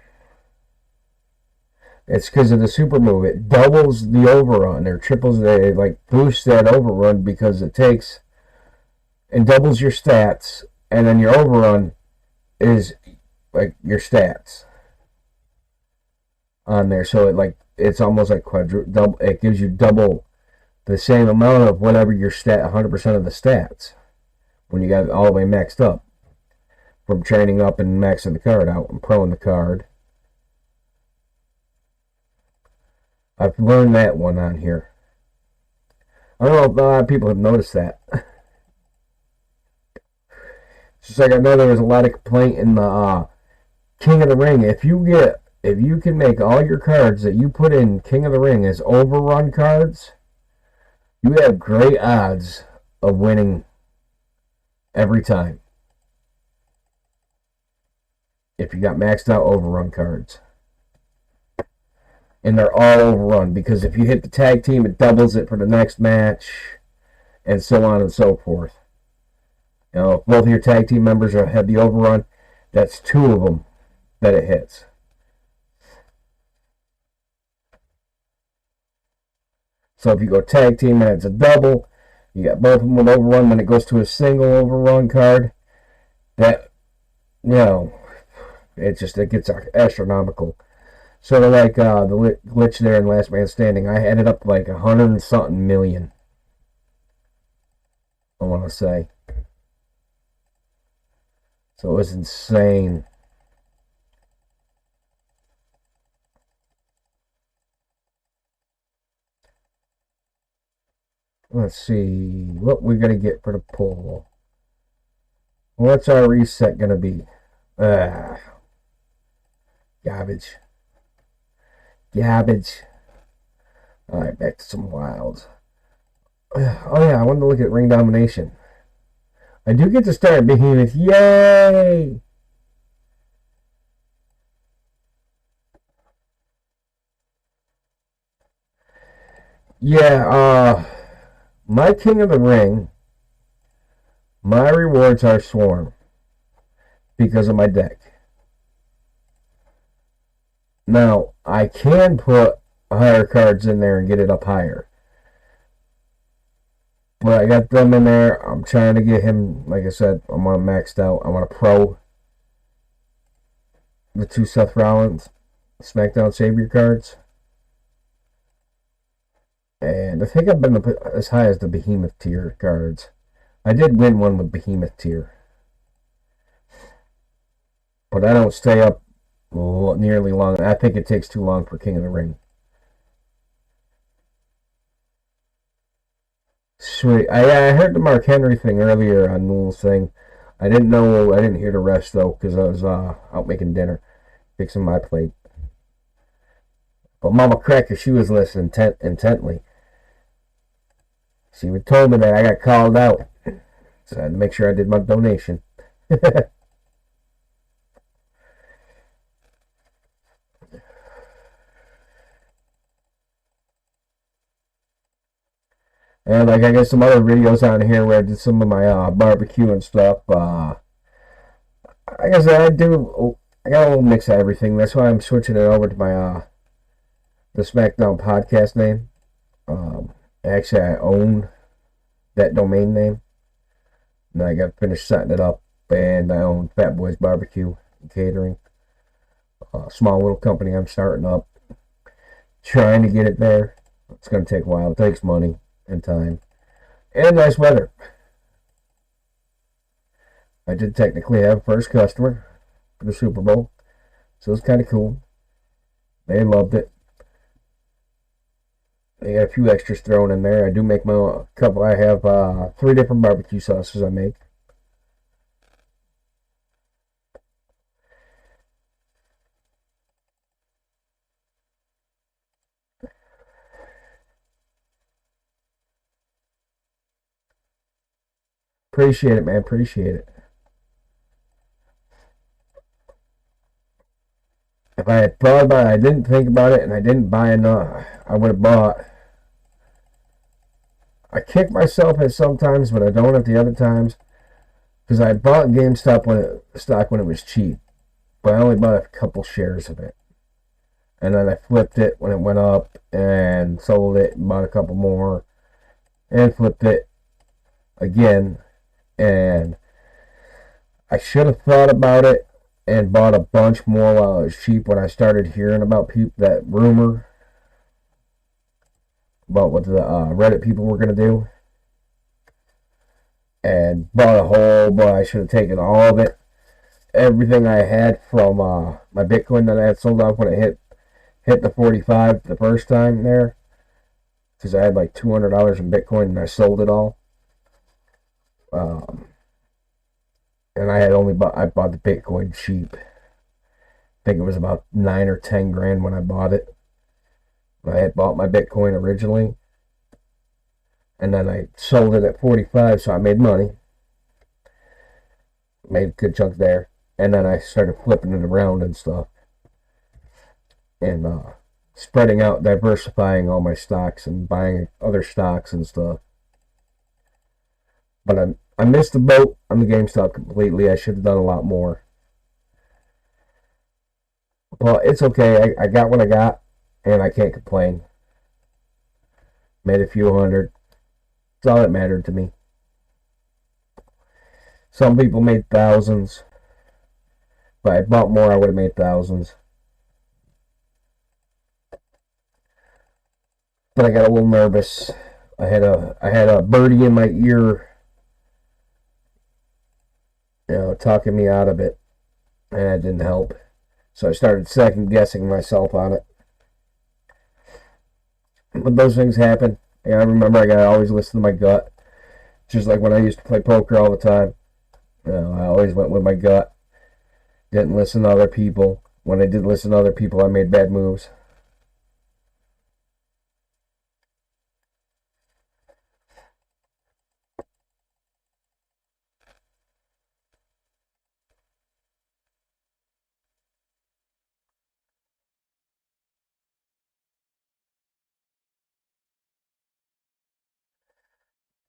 it's because of the super move. It doubles the overrun or triples, it like boosts that overrun because it takes and doubles your stats, and then your overrun is like your stats on there. So it's almost like double. It gives you double the same amount of whatever your 100% of the stats when you got it all the way maxed up from training up and maxing the card out and proing the card. I've learned that one on here. I don't know if a lot of people have noticed that. It's just like I know there was a lot of complaint in the King of the Ring. If you can make all your cards that you put in King of the Ring as overrun cards, you have great odds of winning every time. If you got maxed out overrun cards. And they're all overrun, because if you hit the tag team, it doubles it for the next match, and so on and so forth. If both of your tag team members have the overrun, that's 2 of them that it hits. So if you go tag team and it's a double, you got both of them with overrun. When it goes to a single overrun card, that, it gets astronomical. Sort of like the glitch there in Last Man Standing. I ended up like 100 and something million, I want to say. So it was insane. Let's see what we're going to get for the pull. What's our reset going to be? Garbage. Alright, back to some wilds. Oh yeah, I wanted to look at ring domination. I do get to start Behemoth. Yay! Yeah, my King of the Ring, my rewards are Swarm because of my deck. Now, I can put higher cards in there and get it up higher. But I got them in there. I'm trying to get him, like I said, I want him maxed out. I want to pro the 2 Seth Rollins SmackDown Savior cards. And I think I've been as high as the Behemoth tier cards. I did win one with Behemoth tier. But I don't stay up nearly long. I think it takes too long for King of the Ring. Sweet. I heard the Mark Henry thing earlier on Newell's thing. I didn't hear the rest though because I was out making dinner. fixing my plate. But Mama Cracker, she was listening intently. She told me that I got called out. So I had to make sure I did my donation. And like I got some other videos on here where I did some of my barbecue and stuff. I guess I got a little mix of everything. That's why I'm switching it over to my the SmackDown podcast name. Actually, I own that domain name. And I got to finish setting it up. And I own Fat Boys Barbecue and Catering. Small little company I'm starting up. Trying to get it there. It's going to take a while. It takes money and time. And nice weather. I did technically have first customer for the Super Bowl. So it's kind of cool. They loved it. They got a few extras thrown in there. I do make my own couple. I have 3 different barbecue sauces I make. Appreciate it, man. Appreciate it. If I had thought about it, I didn't think about it, and I didn't buy enough, I would have bought. I kick myself at sometimes, but I don't at the other times. Because I bought GameStop stock when it was cheap. But I only bought a couple shares of it. And then I flipped it when it went up and sold it and bought a couple more. And flipped it again. And I should have thought about it and bought a bunch more while it was cheap when I started hearing about that rumor about what the Reddit people were going to do. And bought a whole bunch. I should have taken all of it. Everything I had from my Bitcoin that I had sold off when it hit the 45 the first time there. Because I had like $200 in Bitcoin and I sold it all. And I bought the Bitcoin cheap. I think it was about 9 or 10 grand when I bought it. I had bought my Bitcoin originally. And then I sold it at 45, so I made money. Made a good chunk there. And then I started flipping it around and stuff. And spreading out, diversifying all my stocks and buying other stocks and stuff. But I missed the boat on the GameStop completely. I should have done a lot more. But it's okay. I got what I got, and I can't complain. Made a few hundred. That's all that mattered to me. Some people made thousands. If I had bought more, I would have made thousands. But I got a little nervous. I had a birdie in my ear, talking me out of it, and it didn't help. So I started second guessing myself on it. But those things happen. And I remember I gotta always listen to my gut. Just like when I used to play poker all the time. I always went with my gut. Didn't listen to other people. When I did listen to other people, I made bad moves.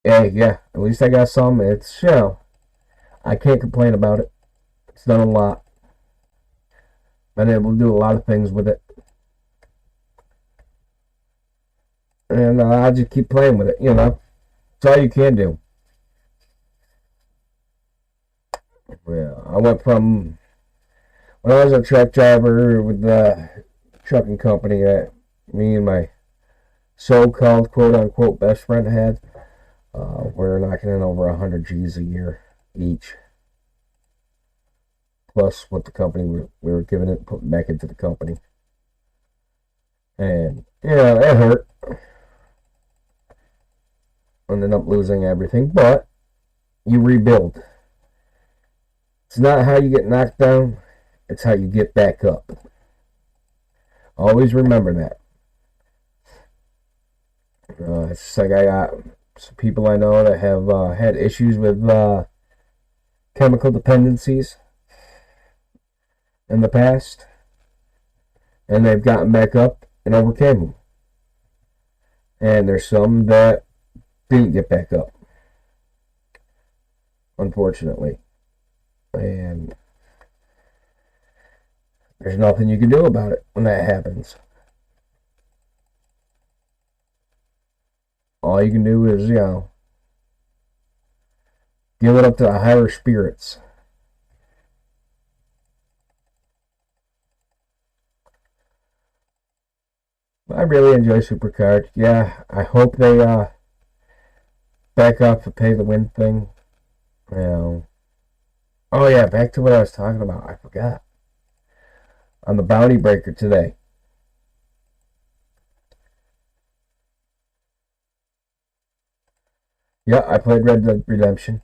Yeah, at least I got some. It's, I can't complain about it. It's done a lot. Been able to do a lot of things with it. And I just keep playing with it, It's all you can do. Yeah, I went from when I was a truck driver with the trucking company that me and my so-called quote-unquote best friend had. We're knocking in over 100 G's a year each. Plus what the company we were giving it, putting back into the company. And, it hurt. Ended up losing everything, but you rebuild. It's not how you get knocked down, It's how you get back up. Always remember that. It's just like I got some people I know that have had issues with chemical dependencies in the past, and they've gotten back up and overcame them. And there's some that didn't get back up, unfortunately. And there's nothing you can do about it when that happens. All you can do is, give it up to the higher spirits. I really enjoy SuperCard. Yeah, I hope they back off the pay the win thing. Oh yeah, back to what I was talking about. I forgot. On the Bounty Breaker today. Yeah, I played Red Dead Redemption.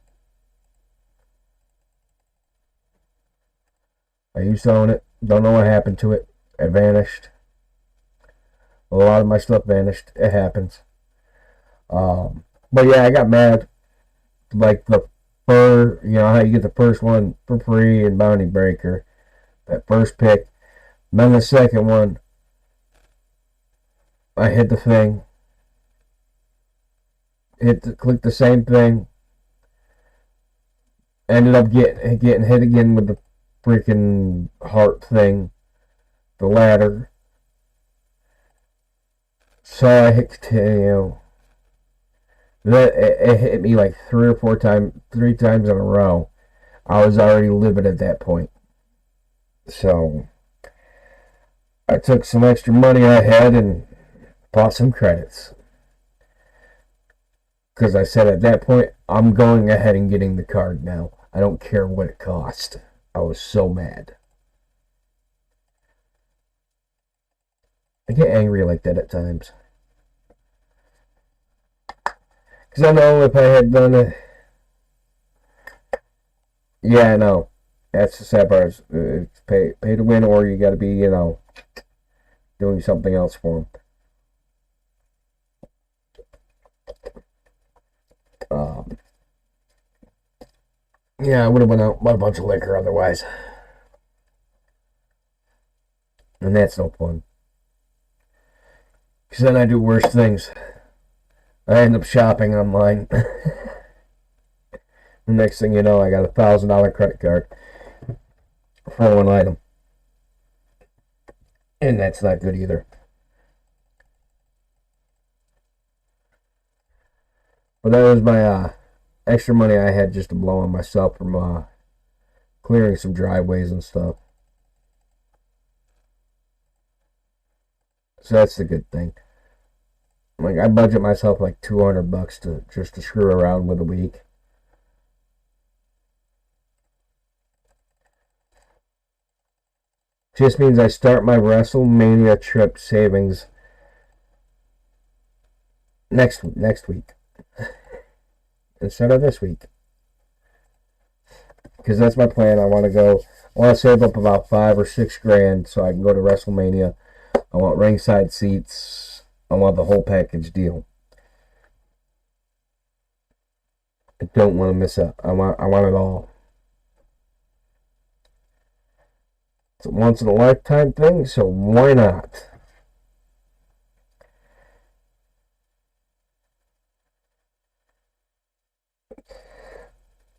I used to own it. Don't know what happened to it. It vanished. A lot of my stuff vanished. It happens. But yeah, I got mad. Like how you get the first one for free in Bounty Breaker. That first pick. And then the second one, I hit the thing. Clicked the same thing. Ended up getting hit again with the freaking heart thing. The ladder. So I hit continue. It hit me like three times in a row. I was already livid at that point. So I took some extra money I had and bought some credits. Because I said at that point, I'm going ahead and getting the card now. I don't care what it cost. I was so mad. I get angry like that at times. Because I know if I had done it... Yeah, I know. That's the sad part. It's pay to win, or you got to be, doing something else for them. Yeah, I would have went out and bought a bunch of liquor otherwise. And that's no fun. Because then I do worse things. I end up shopping online. The next thing you know, I got a $1,000 credit card for one item. And that's not good either. But that was my extra money I had just to blow on myself from clearing some driveways and stuff. So that's the good thing. Like, I budget myself like $200 to screw around with a week. Just means I start my WrestleMania trip savings next week instead of this week, because that's my plan. I want to save up about $5 or $6 grand so I can go to WrestleMania. I want ringside seats. I want the whole package deal. I don't want to miss out. I want it all. It's a once in a lifetime thing, so why not?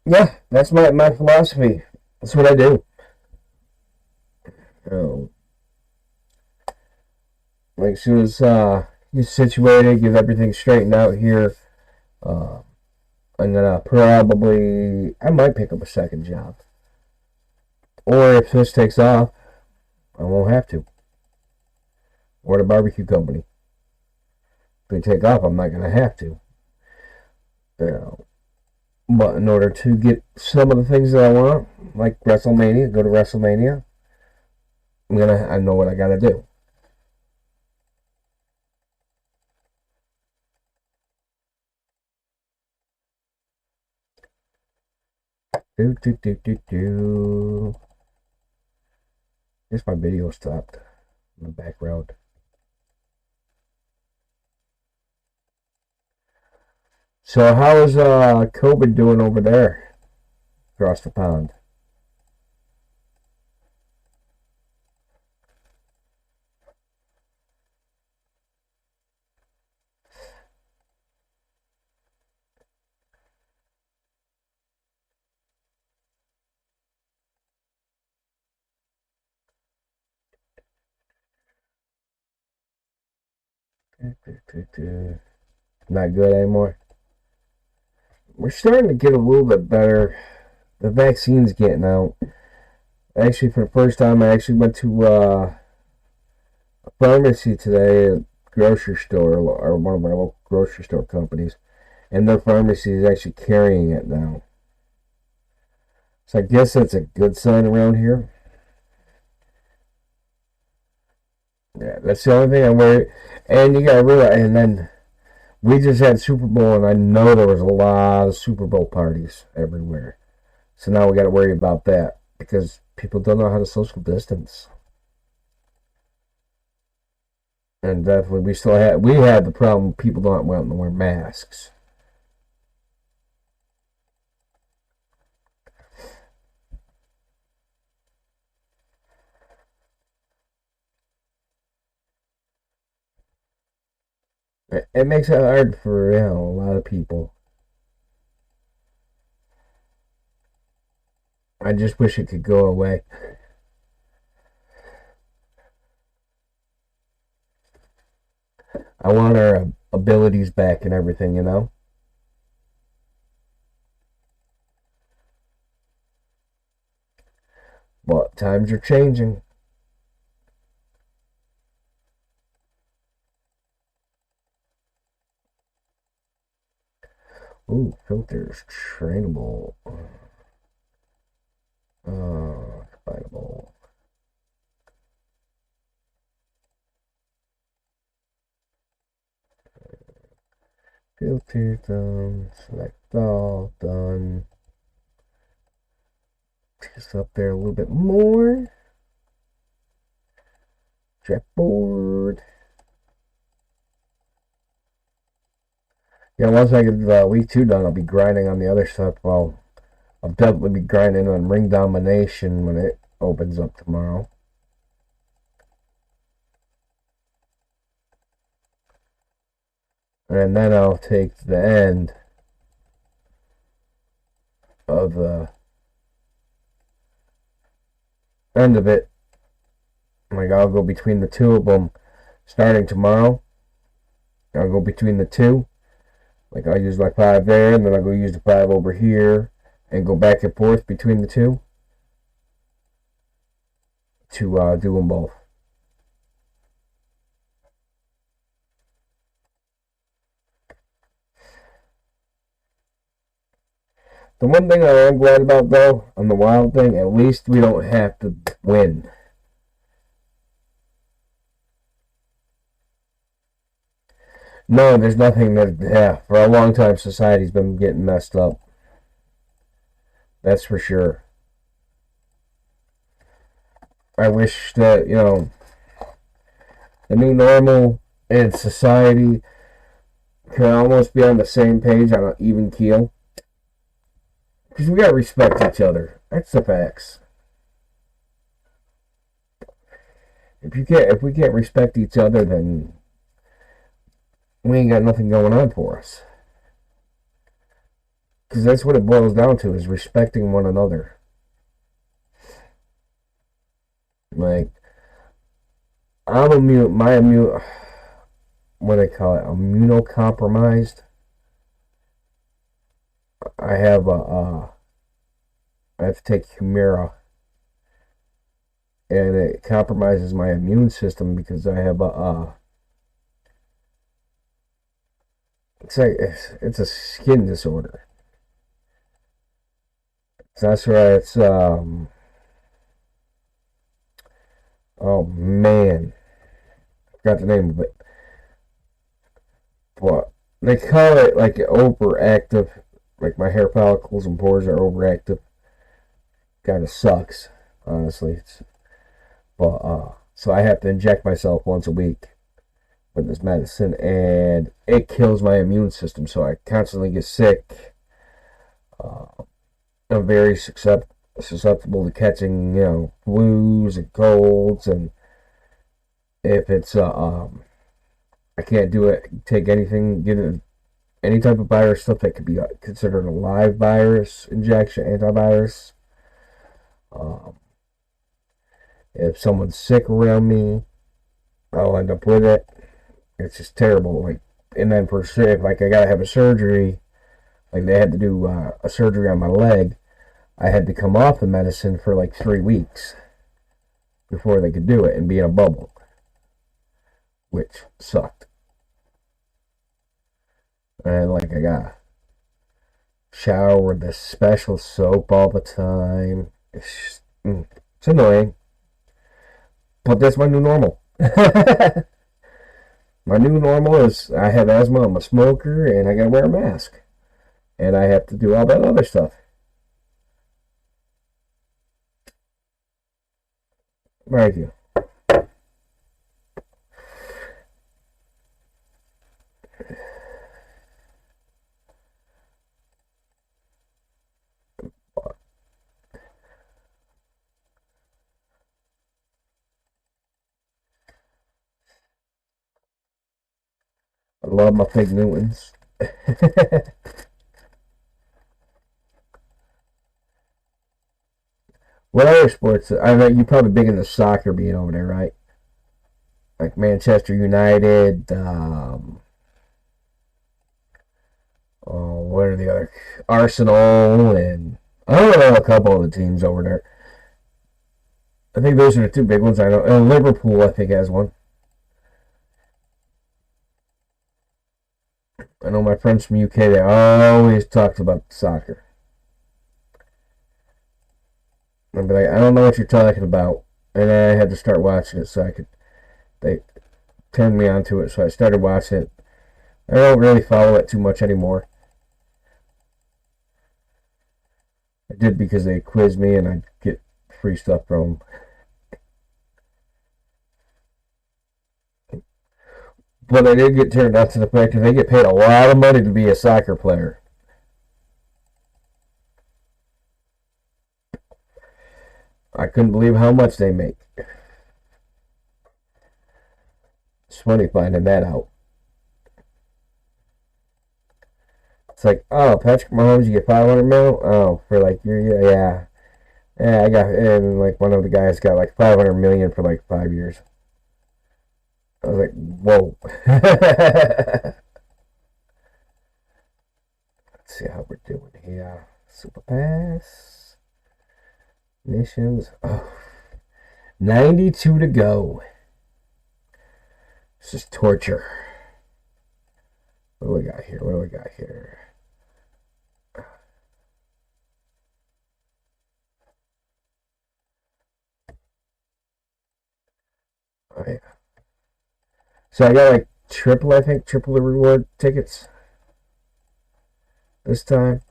Yeah, that's my philosophy. That's what I do. Like, as soon as you're situated, get everything straightened out here, I'm gonna I might pick up a second job. Or if this takes off, I won't have to. Or the barbecue company. If they take off, I'm not gonna have to. But in order to get some of the things that I want, like WrestleMania, go to WrestleMania, I know what I gotta do. Guess my video stopped in the background. So how is COVID doing over there across the pond? Not good anymore. We're starting to get a little bit better. The vaccine's getting out. Actually, for the first time, I actually went to a pharmacy today, a grocery store, or one of our local grocery store companies, and their pharmacy is actually carrying it now. So I guess that's a good sign around here. Yeah, that's the only thing I'm worried. And you gotta realize, and then we just had Super Bowl, and I know there was a lot of Super Bowl parties everywhere. So now we got to worry about that because people don't know how to social distance. And definitely, we had the problem people don't want to wear masks. It makes it hard for a lot of people. I just wish it could go away. I want our abilities back and everything, you know? But times are changing. Ooh, filters, trainable. Findable. Filter done. Select all done. Just up there a little bit more. Trapboard. Yeah, once I get week 2 done, I'll be grinding on the other stuff. Well, I'll definitely be grinding on Ring Domination when it opens up tomorrow. And then I'll take the end of it. Like, I'll go between the two of them starting tomorrow. I'll go between the two. Like, I'll use my 5 there, and then I'll go use the 5 over here, and go back and forth between the two to do them both. The one thing I am glad about, though, on the wild thing, at least we don't have to win. No, there's nothing that, for a long time, society's been getting messed up. That's for sure. I wish that, the new normal and society can almost be on the same page, on an even keel. Because we gotta respect each other. That's the facts. If we can't respect each other, then we ain't got nothing going on for us. Because that's what it boils down to, is respecting one another. Like, what do they call it? Immunocompromised. I have I have to take Humira, and it compromises my immune system because I have it's a skin disorder. That's right. It's oh man, I forgot the name of it. But they call it like overactive. Like, my hair follicles and pores are overactive. Kind of sucks, honestly. But so I have to inject myself once a week with this medicine, and it kills my immune system. So I constantly get sick. I'm very susceptible to catching, flus and colds, and if it's I can't take anything, get any type of virus stuff that could be considered a live virus injection, antivirus. If someone's sick around me, I'll end up with it. It's just terrible. And then for sure, if I gotta have a surgery, like they had to do a surgery on my leg, I had to come off the medicine for 3 weeks before they could do it and be in a bubble, which sucked. And I gotta shower with this special soap all the time. It's annoying, but that's my new normal. My new normal is I have asthma, I'm a smoker, and I gotta wear a mask, and I have to do all that other stuff. Thank you. I love my Fig Newtons. What other sports? I know you're probably big into soccer being over there, right? Like Manchester United. What are the other? Arsenal, and I don't know a couple of the teams over there. I think those are the two big ones. I know. Liverpool, I think, has one. I know my friends from UK, they always talked about soccer. I'd be like, I don't know what you're talking about. And I had to start watching it they turned me onto it, so I started watching it. I don't really follow it too much anymore. I did because they quizzed me and I get free stuff from them. But I did get turned on to the fact that they get paid a lot of money to be a soccer player. I couldn't believe how much they make. It's funny finding that out. It's like, oh, Patrick Mahomes, you get 500 mil? Oh, for yeah. Yeah, I got, and one of the guys got 500 million for 5 years. I was like, whoa. Let's see how we're doing here. SuperPass. Missions. Oh, 92 to go. This is torture. What do we got here? Oh, yeah. So I got triple the reward tickets this time.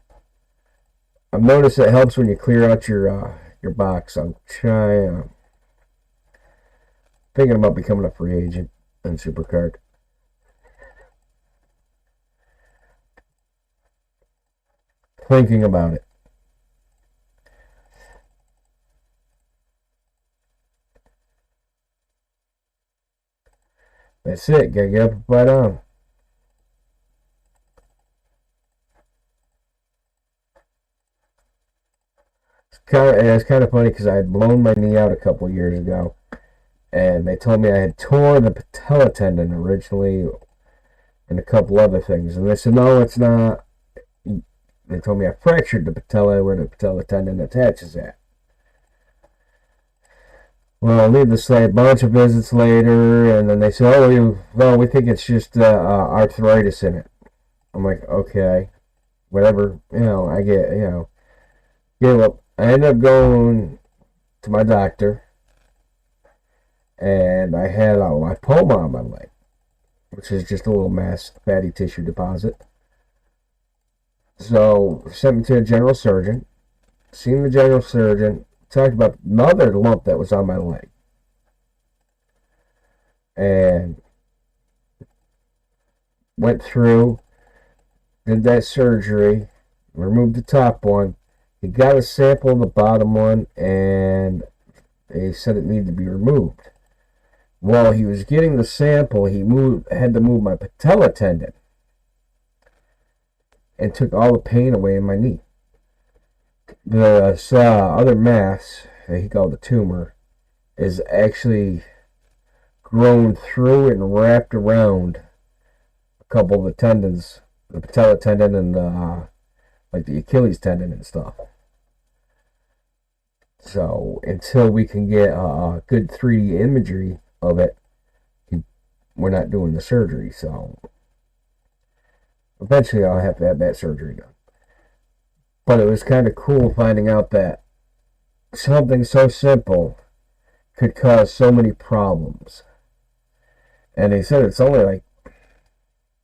I've noticed it helps when you clear out your box. I'm thinking about becoming a free agent in SuperCard. Thinking about it. That's it. Gotta get up and fight on. It's kind of funny because I had blown my knee out a couple years ago, and they told me I had torn the patella tendon originally, and a couple other things. And they said, no, it's not. They told me I fractured the patella where the patella tendon attaches at. Well, needless to say, a bunch of visits later, and then they said, oh, we think it's just arthritis in it. I'm like, okay, whatever, I get, gave up. I ended up going to my doctor, and I had a lipoma on my leg, which is just a little mass fatty tissue deposit. So, sent me to a general surgeon, seen the general surgeon, talked about another lump that was on my leg. and went through, did that surgery, removed the top one. He got a sample of the bottom one, and they said it needed to be removed. While he was getting the sample, had to move my patella tendon and took all the pain away in my knee. The other mass that he called a tumor is actually grown through and wrapped around a couple of the tendons, the patella tendon and like the Achilles tendon and stuff. So until we can get good 3D imagery of it, we're not doing the surgery. So eventually I'll have to have that surgery done. But it was kind of cool finding out that something so simple could cause so many problems. And they said it's only like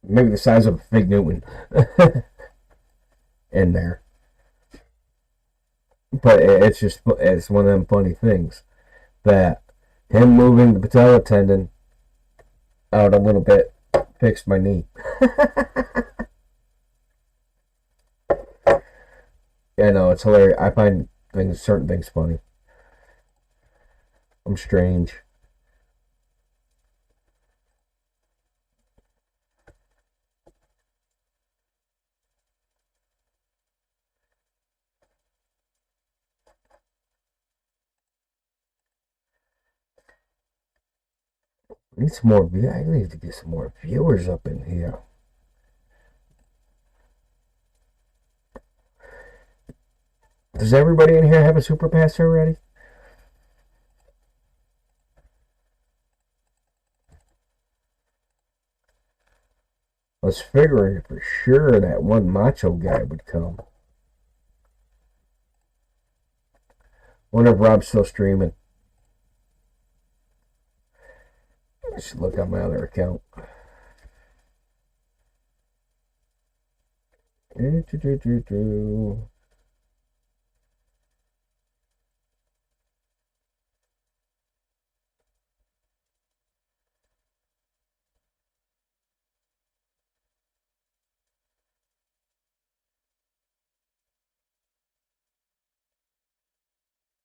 maybe the size of a fig Newton in there. But it's one of them funny things that him moving the patella tendon out a little bit fixed my knee. Yeah, no, it's hilarious. I find certain things funny. I'm strange. I need to get some more viewers up in here. Does everybody in here have a SuperPass already? I was figuring for sure that one macho guy would come. Wonder if Rob's still streaming. I should look on my other account.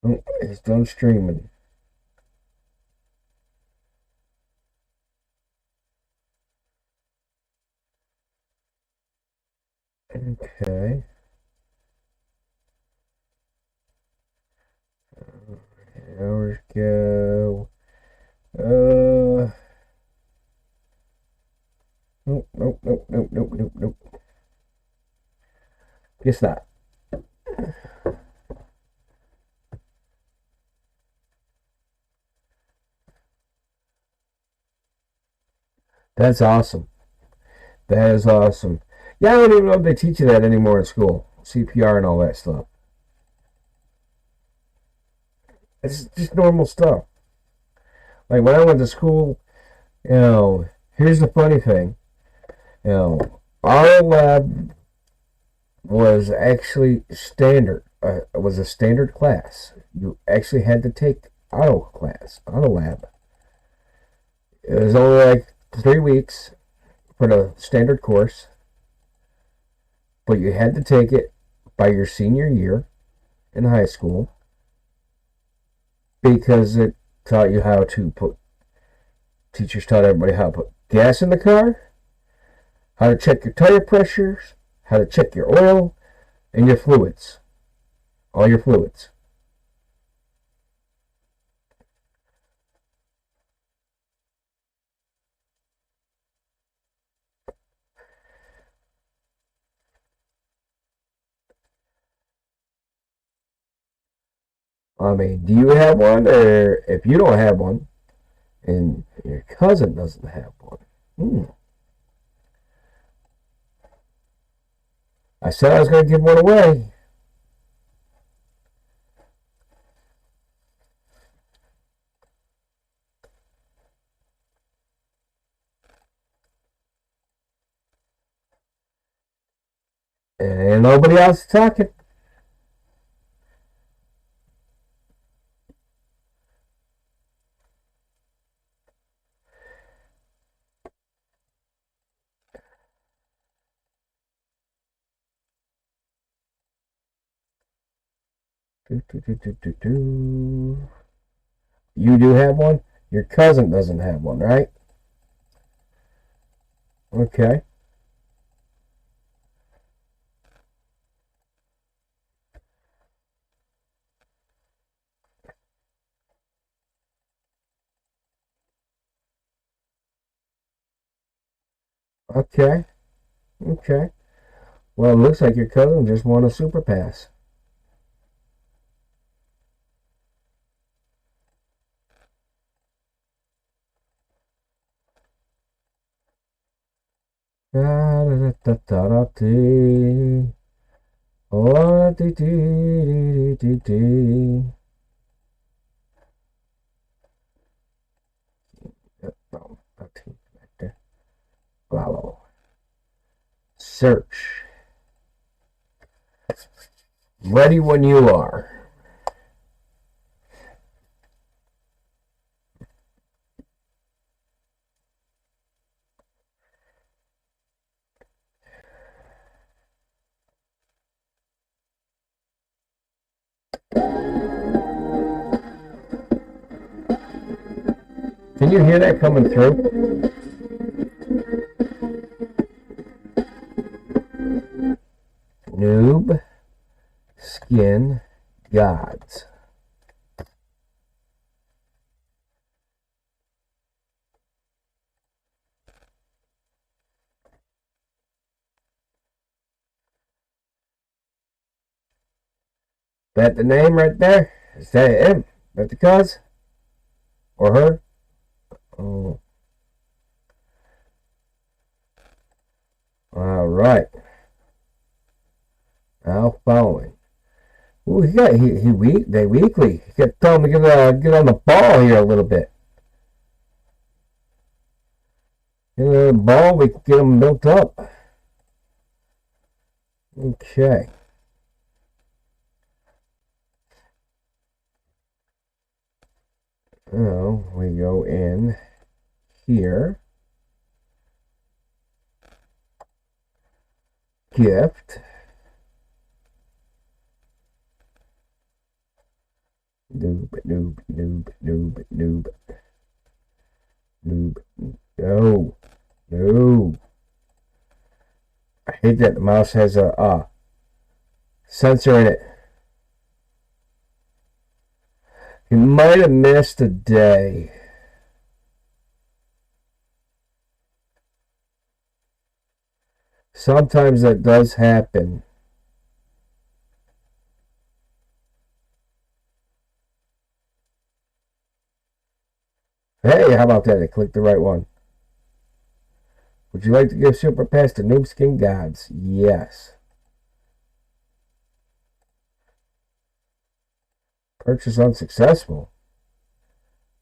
Oh, it's done streaming. Okay. Hours go. Nope. Guess not. That's awesome. That is awesome. Yeah, I don't even know if they teach you that anymore in school. CPR and all that stuff. It's just normal stuff. Like when I went to school, here's the funny thing. Our lab was actually standard. It was a standard class. You actually had to take auto lab. It was only like 3 weeks for the standard course, but you had to take it by your senior year in high school because it taught you how to teachers taught everybody how to put gas in the car, how to check your tire pressures, how to check your oil, and your fluids. All your fluids. I mean, do you have one? Or if you don't have one, and your cousin doesn't have one. I said I was going to give one away. And nobody else is talking. You do have one? Your cousin doesn't have one, right? Okay. Okay. Okay. Well, it looks like your cousin just won a SuperPass. Da da da da da dee. Oh, dee dee dee dee dee. Yep, oh, okay, right there. Follow. Search. Ready when you are. Can you hear that coming through? Noob Skin Gods. That the name right there? Is that him? Is that the cuz? Or her? Oh. Alright. Now following. Ooh, they weekly. You got to tell him to get on the ball here a little bit. Get on the ball, we can get them built up. Okay. Now we go in here. Gift. Noob, noob, noob, noob, noob. Noob. No. No. I hate that the mouse has a sensor in it. You might have missed a day. Sometimes that does happen. Hey, how about that? I clicked the right one. Would you like to give SuperPass to Noob Skin Gods? Yes. Purchase unsuccessful.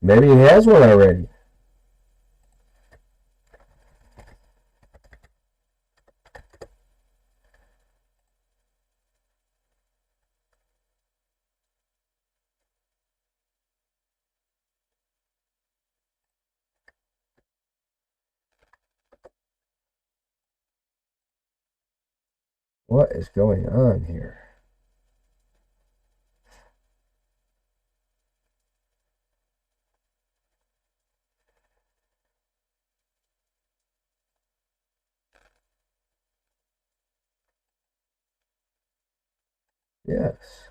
Maybe he has one already. What is going on here? Yes.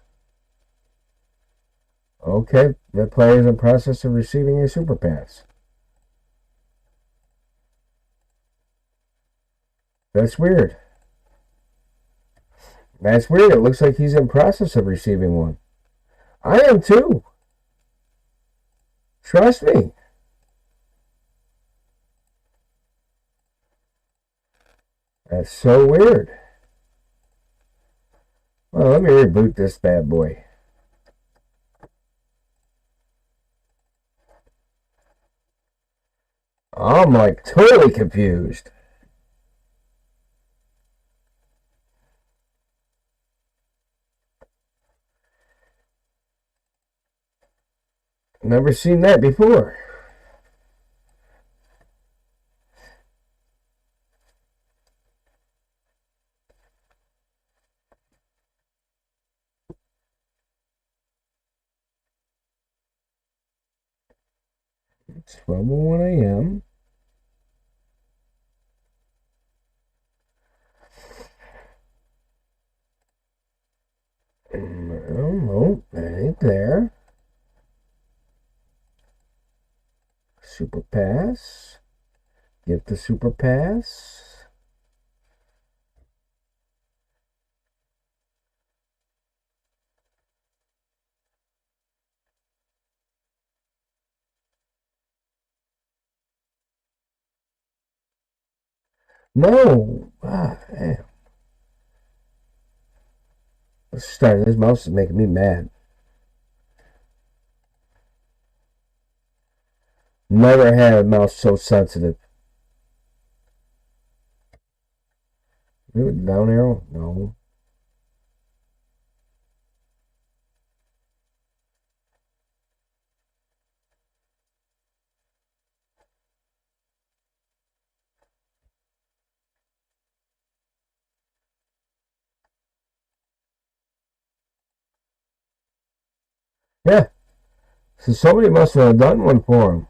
Okay, the player is in process of receiving a SuperPass. That's weird. That's weird. It looks like he's in process of receiving one. I am too. Trust me. That's so weird. Well, let me reboot this bad boy. I'm like totally confused. Never seen that before. It's 12:01 a.m. No, that ain't there. SuperPass. Give the SuperPass. No! Ah, damn. Let's start. This mouse is making me mad. Never had a mouse so sensitive. Really? Down arrow? No. Yeah. So somebody must have done one for him.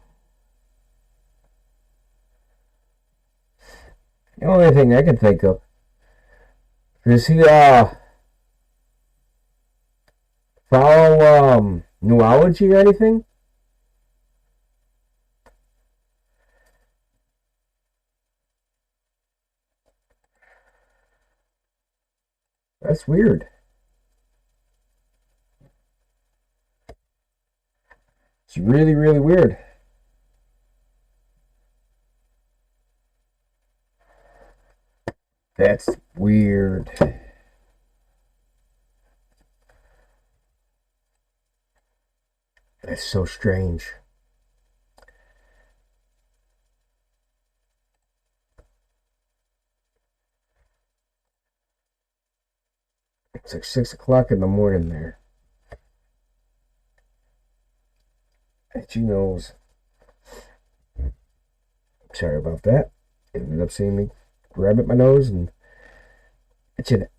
The only thing I can think of. Does he follow neurology or anything? That's weird. It's really, really weird. That's weird. That's so strange. It's like 6 o'clock in the morning there. She knows. Sorry about that. Ended up seeing me grab at my nose and itching it.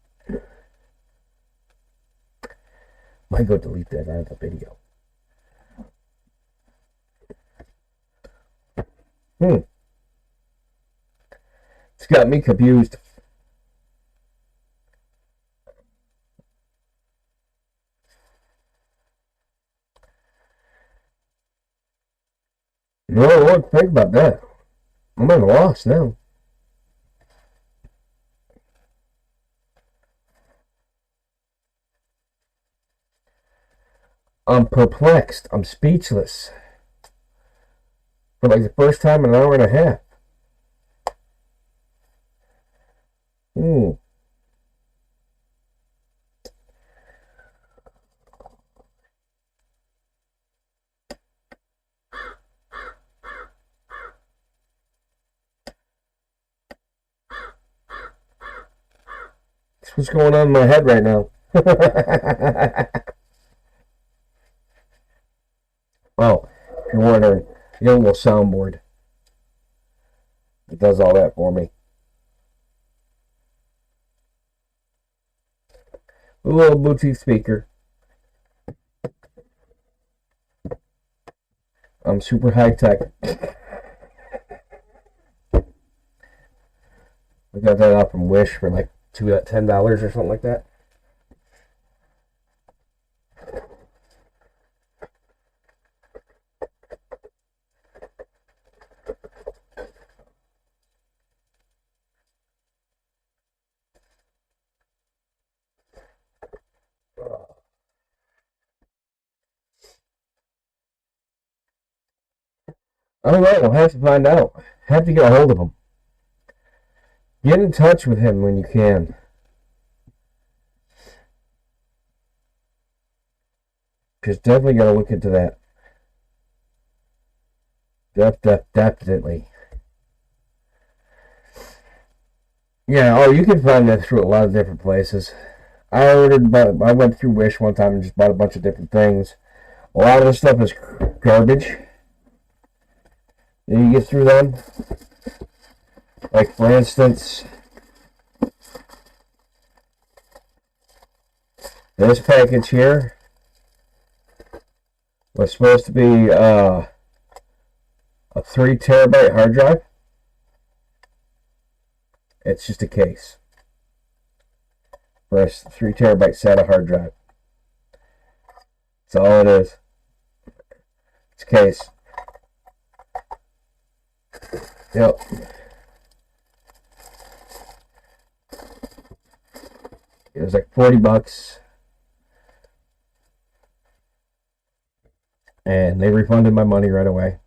Might go delete that out of the video. It's got me confused. No, I won't think about that. I'm at a loss now. I'm perplexed. I'm speechless. For like the first time in an hour and a half. That's what's going on in my head right now. Oh, if you're wondering, I got a little soundboard. It does all that for me. A little Bluetooth speaker. I'm super high tech. We got that out from Wish for like $10 or something like that. I don't know. I'll have to find out. Have to get a hold of him. Get in touch with him when you can. Because definitely got to look into that. Definitely. Yeah, oh, you can find that through a lot of different places. I went through Wish one time and just bought a bunch of different things. A lot of this stuff is garbage. You get through them. Like, for instance, this package here was supposed to be a 3 terabyte hard drive. It's just a case for a 3 terabyte SATA hard drive. That's all it is. It's a case. Yep. It was like $40, and they refunded my money right away.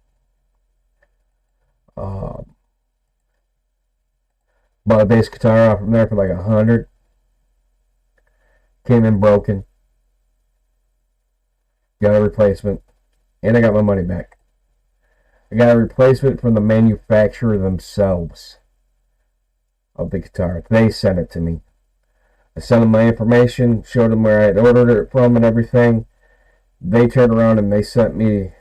Bought a bass guitar off from there for like $100. Came in broken. Got a replacement, and I got my money back. I got a replacement from the manufacturer themselves of the guitar. They sent it to me. I sent them my information, showed them where I had ordered it from and everything. They turned around and they sent me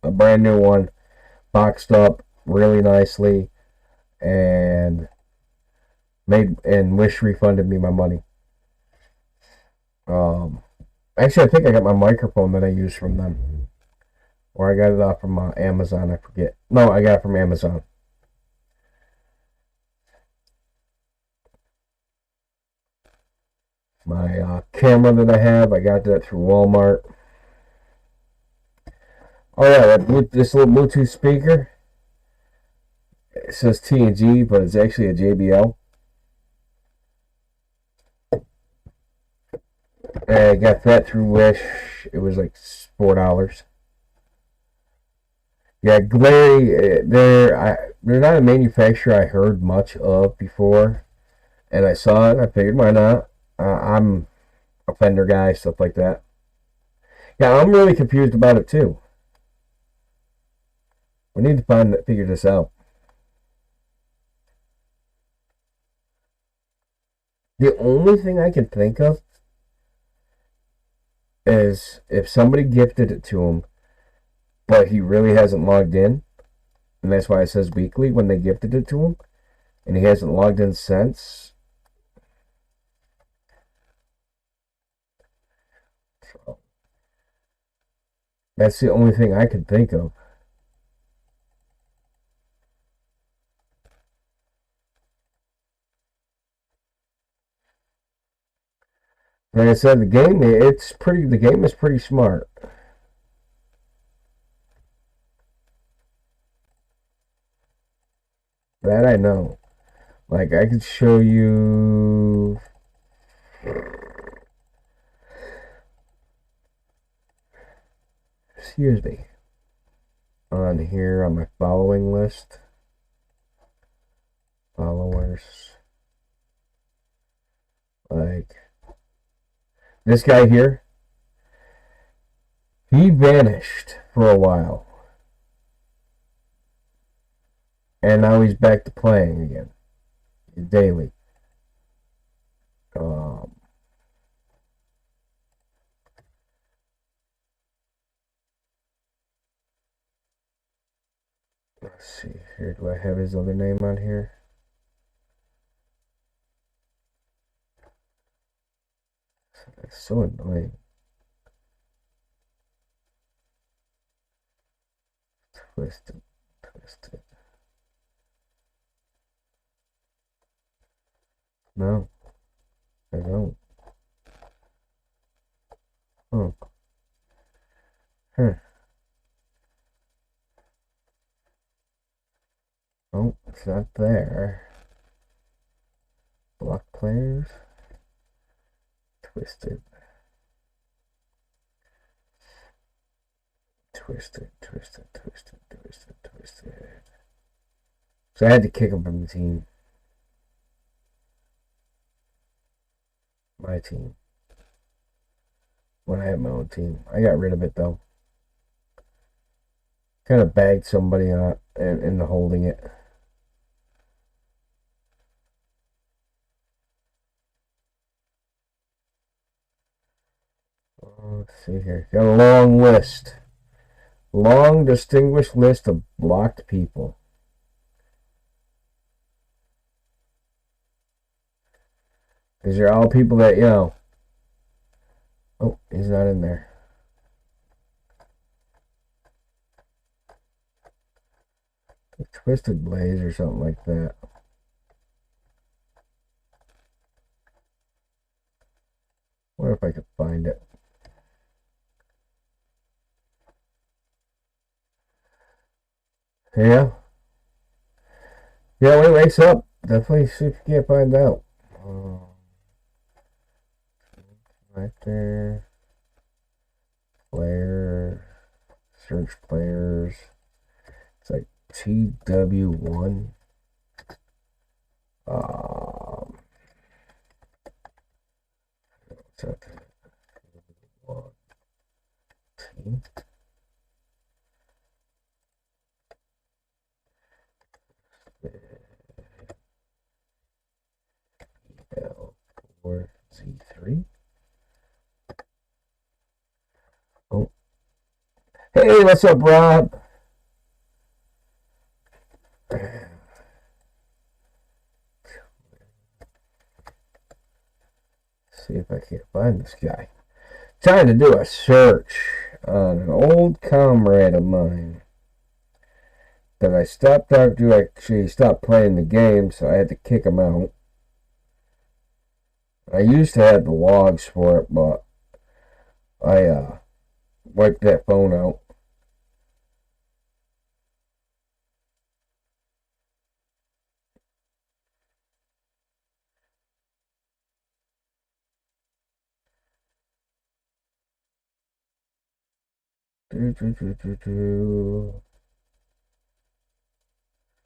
a brand new one, boxed up really nicely, and Wish refunded me my money. Actually, I think I got my microphone that I used from them, or I got it off from Amazon. I forget. No, I got it from Amazon. My camera that I have, I got that through Walmart. Oh yeah, this little Bluetooth speaker. It says T&G, but it's actually a JBL. And I got that through Wish. It was like $4. Yeah, Glary, they're not a manufacturer I heard much of before, and I saw it. I figured, why not? I'm a Fender guy, stuff like that. Yeah, I'm really confused about it too. We need to figure this out. The only thing I can think of is if somebody gifted it to him, but he really hasn't logged in, and that's why it says weekly when they gifted it to him, and he hasn't logged in since. So that's the only thing I can think of. Like I said, the game is pretty smart. That I know. Like, I could show you. Excuse me. On here on my following list. Followers. Like, this guy here. He vanished for a while. And now he's back to playing again. Daily. Let's see here. Do I have his other name on here? That's so annoying. Twisted. No, I don't. Oh. Huh. Oh, it's not there. Block players. Twisted. So I had to kick him from the team. My team. When I had my own team. I got rid of it though. Kind of bagged somebody on into holding it. Let's see here. Got a long list. Long, distinguished list of blocked people. These are all people that, you know. Oh, he's not in there. Twisted Blaze or something like that. Wonder if I could find it. Yeah. Yeah, when it wakes up, definitely see if you can't find out. Right there. Player. Search players. It's like TW1. What's that? One, T. L4Z3. Oh. Hey, what's up, Rob? See if I can't find this guy. Trying to do a search on an old comrade of mine that I stopped talking to. Actually, stopped playing the game, so I had to kick him out. I used to have the logs for it, but I wiped that phone out.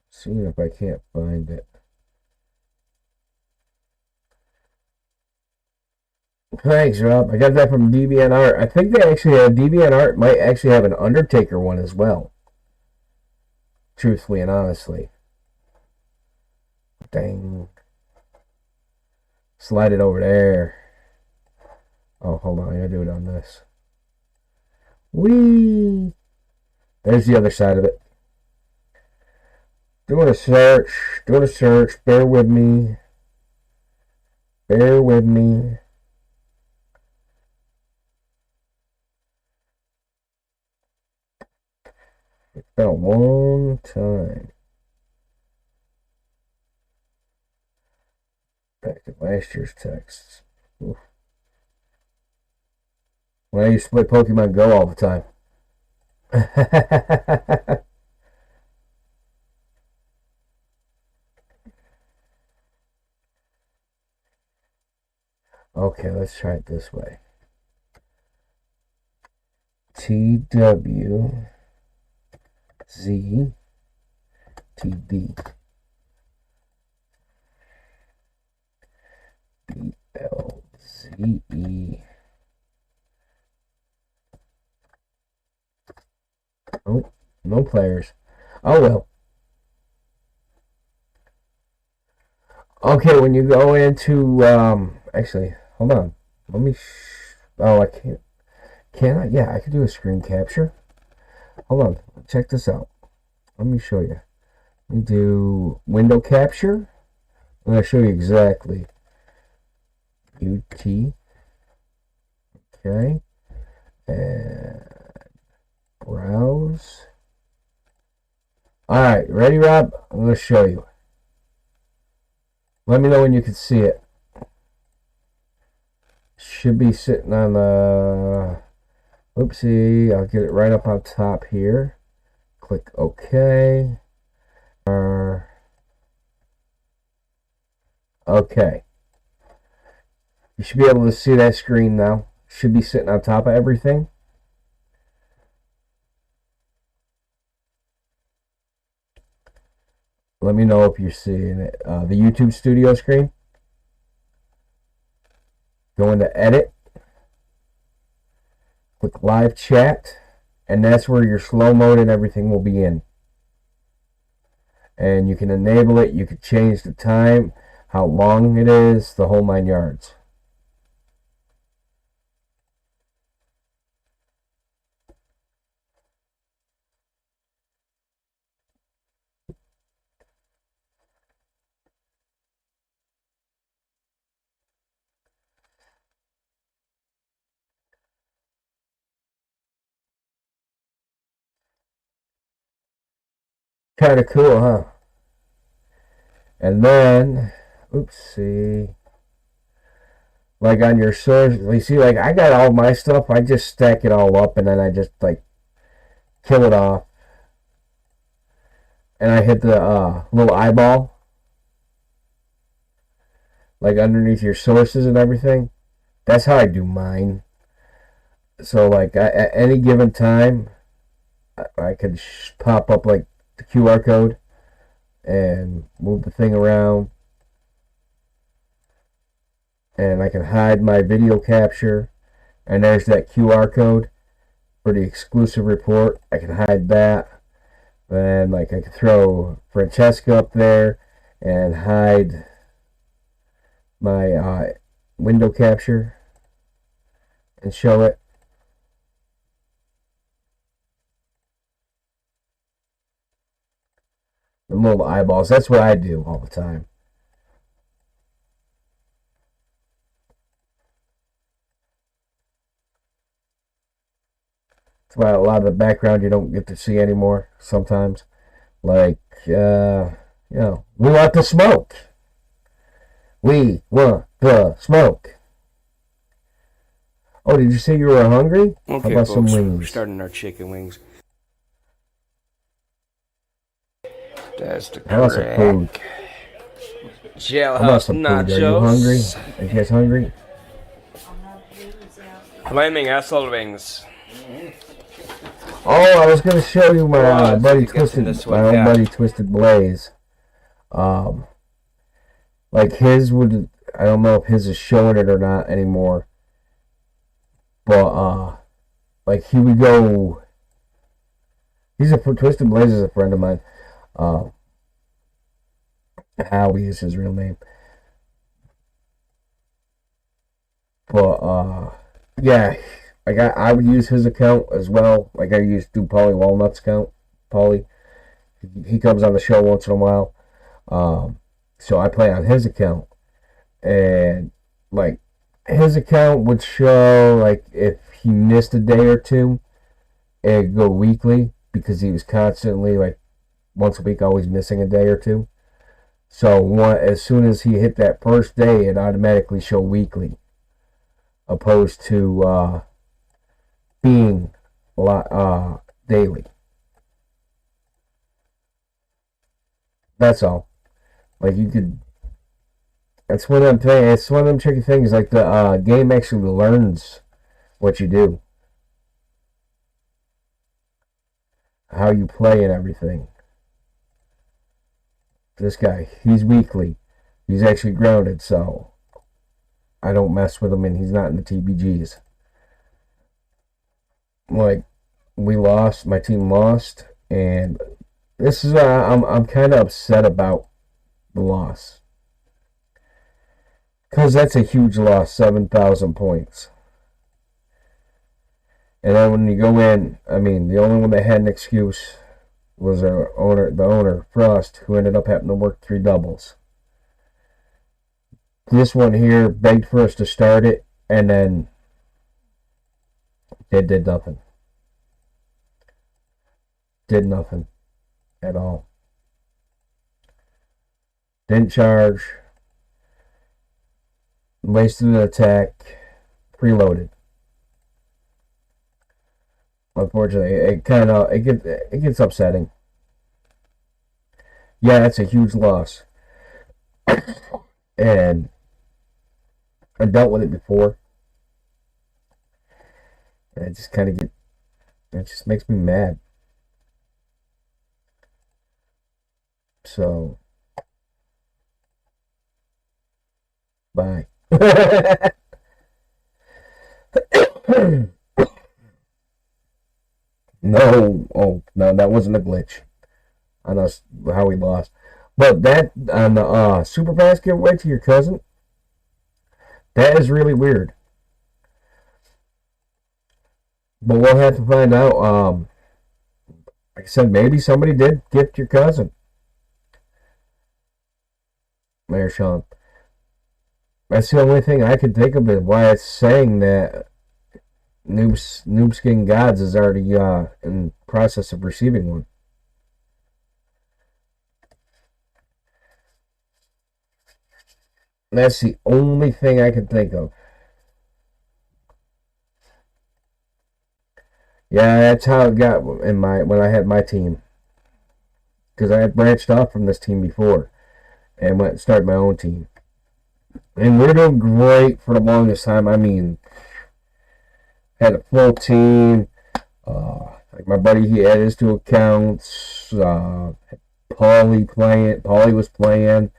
Seeing if I can't find it. Thanks, Rob. I got that from DeviantArt. I think they actually have DeviantArt might actually have an Undertaker one as well. Truthfully and honestly. Dang. Slide it over there. Oh, hold on. I gotta do it on this. Whee! There's the other side of it. Doing a search. Doing a search. Bear with me. Bear with me. It's been a long time. Back to last year's texts. Oof. When I used to play Pokemon Go all the time. Okay, let's try it this way. TW Z T D B L Z E. Oh, no players. Oh well. Okay, when you go into actually, hold on. Let me. Oh, I can't. Can I? Yeah, I could do a screen capture. Hold on. Check this out. Let me show you. Let me do window capture. I'm going to show you exactly. UT. Okay. And browse. Alright, ready, Rob? I'm going to show you. Let me know when you can see it. Should be sitting on the... Oopsie, I'll get it right up on top here. Click OK. Okay. You should be able to see that screen now. Should be sitting on top of everything. Let me know if you're seeing it. The YouTube Studio screen. Go into Edit. Click Live Chat. And that's where your slow mode and everything will be in. And you can enable it. You can change the time, how long it is, the whole 9 yards. Kind of cool, huh? And then, oopsie. Like on your source, you see, like I got all my stuff. I just stack it all up, and then I just like kill it off, and I hit the little eyeball, like underneath your sources and everything. That's how I do mine. So like at any given time, I could pop up like the QR code and move the thing around, and I can hide my video capture, and there's that QR code for the exclusive report. I can hide that. Then like I can throw Francesca up there and hide my window capture and show it. The little eyeballs. That's what I do all the time. That's why a lot of the background you don't get to see anymore sometimes. Like, we want the smoke. We want the smoke. Oh, did you say you were hungry? Okay, how about folks, some wings? We're starting our chicken wings. That's the How about some food? Jailhouse nachos. Are you hungry? Are you guys hungry? Flaming asshole wings. Oh, I was gonna show you my buddy Twisted Blaze. Like his would, I don't know if his is showing it or not anymore. But like he would go. Twisted Blaze is a friend of mine. Howie is his real name. But yeah, like I would use his account as well. Like I used to do Paulie Walnut's account. Paulie, he comes on the show once in a while. So I play on his account, and like his account would show like if he missed a day or two, it'd go weekly because he was constantly like once a week always missing a day or two. So as soon as he hit that first day, it automatically show weekly, opposed to being daily. That's all. Like you could. It's one of them things. It's one of them tricky things. Like the game actually learns what you do, how you play, and everything. This guy, he's weekly. He's actually grounded, so I don't mess with him, and he's not in the TBGs. Like we lost, my team lost, and this is I'm kind of upset about the loss. Because that's a huge loss, 7,000 points. And then when you go in, I mean, the only one that had an excuse was the owner, Frost, who ended up having to work 3 doubles. This one here begged for us to start it, and then it did nothing. Did nothing at all. Didn't charge. Wasted an attack. Preloaded. Unfortunately, it gets upsetting. Yeah, that's a huge loss. And I dealt with it before. And it just makes me mad. So bye. No, that wasn't a glitch on us, how we lost. But that on the SuperPass giveaway to your cousin, that is really weird. But we'll have to find out. Like I said, maybe somebody did gift your cousin, Mayor Sean. That's the only thing I could think of it why it's saying that Noobskin Gods is already in process of receiving one. That's the only thing I can think of. Yeah, that's how it got in when I had my team. Because I had branched off from this team before and went and started my own team. And we're doing great for the longest time. I mean, had a full team. Like my buddy, he had his 2 accounts. Paulie was playing.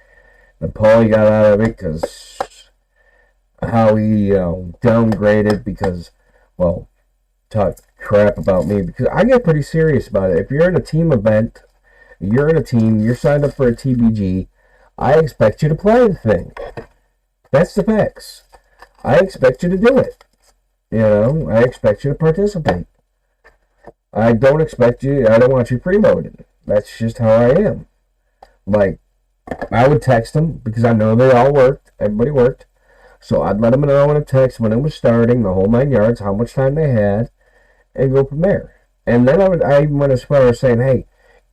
And Paulie got out of it because how he downgraded because, well, talked crap about me. Because I get pretty serious about it. If you're in a team event, you're in a team, you're signed up for a TBG, I expect you to play the thing. That's the facts. I expect you to do it. I expect you to participate. I don't want you preloaded. That's just how I am. Like, I would text them because I know they all worked. Everybody worked. So I'd let them know in a text when it was starting, the whole 9 yards, how much time they had, and go from there. And then I went as far as saying, hey,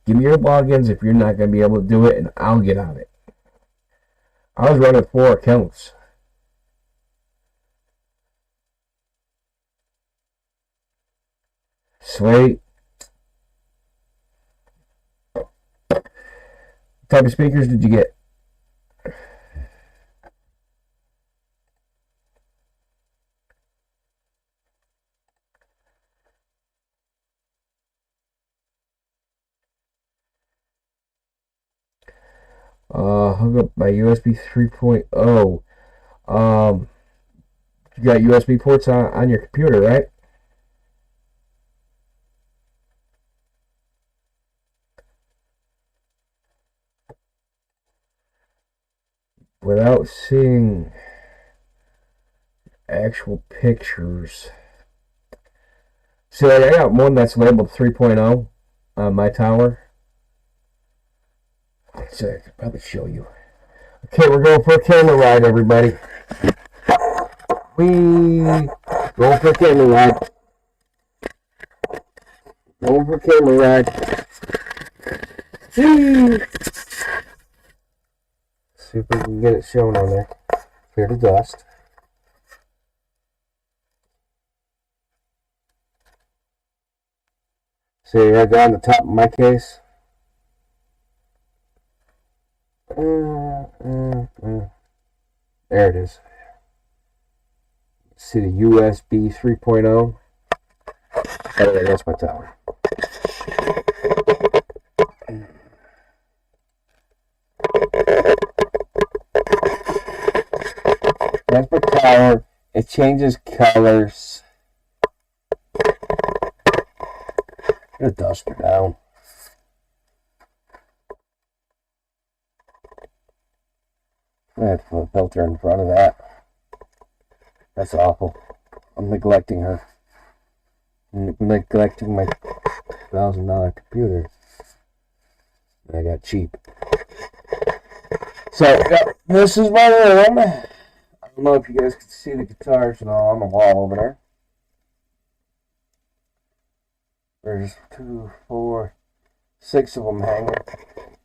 give me your logins if you're not going to be able to do it, and I'll get on it. I was running 4 accounts. Sweet. What type of speakers did you get? Hook up my USB 3.0. You got USB ports on your computer, right? Without seeing actual pictures. See, I got one that's labeled 3.0 on my tower. So I could probably show you. Okay, we're going for a camera ride, everybody. Going for a camera ride. Going for a camera ride. Whee! See if we can get it shown on there. Clear the dust. See right there on the top of my case. There it is. See the USB 3.0. Anyway, that's my tower. That's my tower. It changes colors. Get a duster down. I have to put a filter in front of that. That's awful. I'm neglecting her. I'm neglecting my $1,000 computer. I got cheap. So, this is my room. I don't know if you guys can see the guitars and all on the wall over there. There's 2, 4, 6 of them hanging.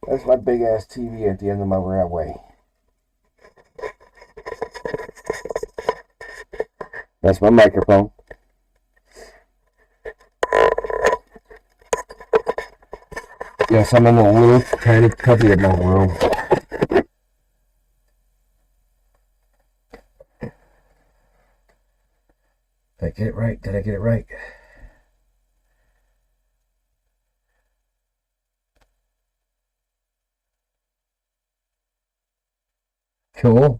That's my big ass TV at the end of my railway. That's my microphone. Yes, I'm in a little tiny cubby in my room. Did I get it right? Did I get it right? Cool.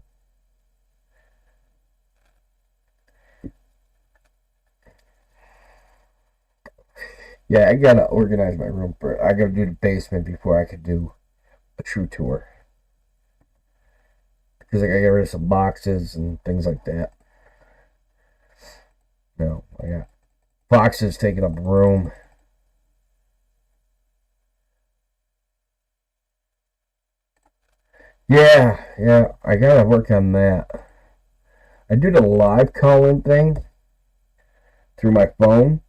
Yeah, I gotta organize my room. I gotta do the basement before I could do a true tour. Because I gotta get rid of some boxes and things like that. No, I got boxes taking up room. Yeah, I gotta work on that. I do the live call-in thing through my phone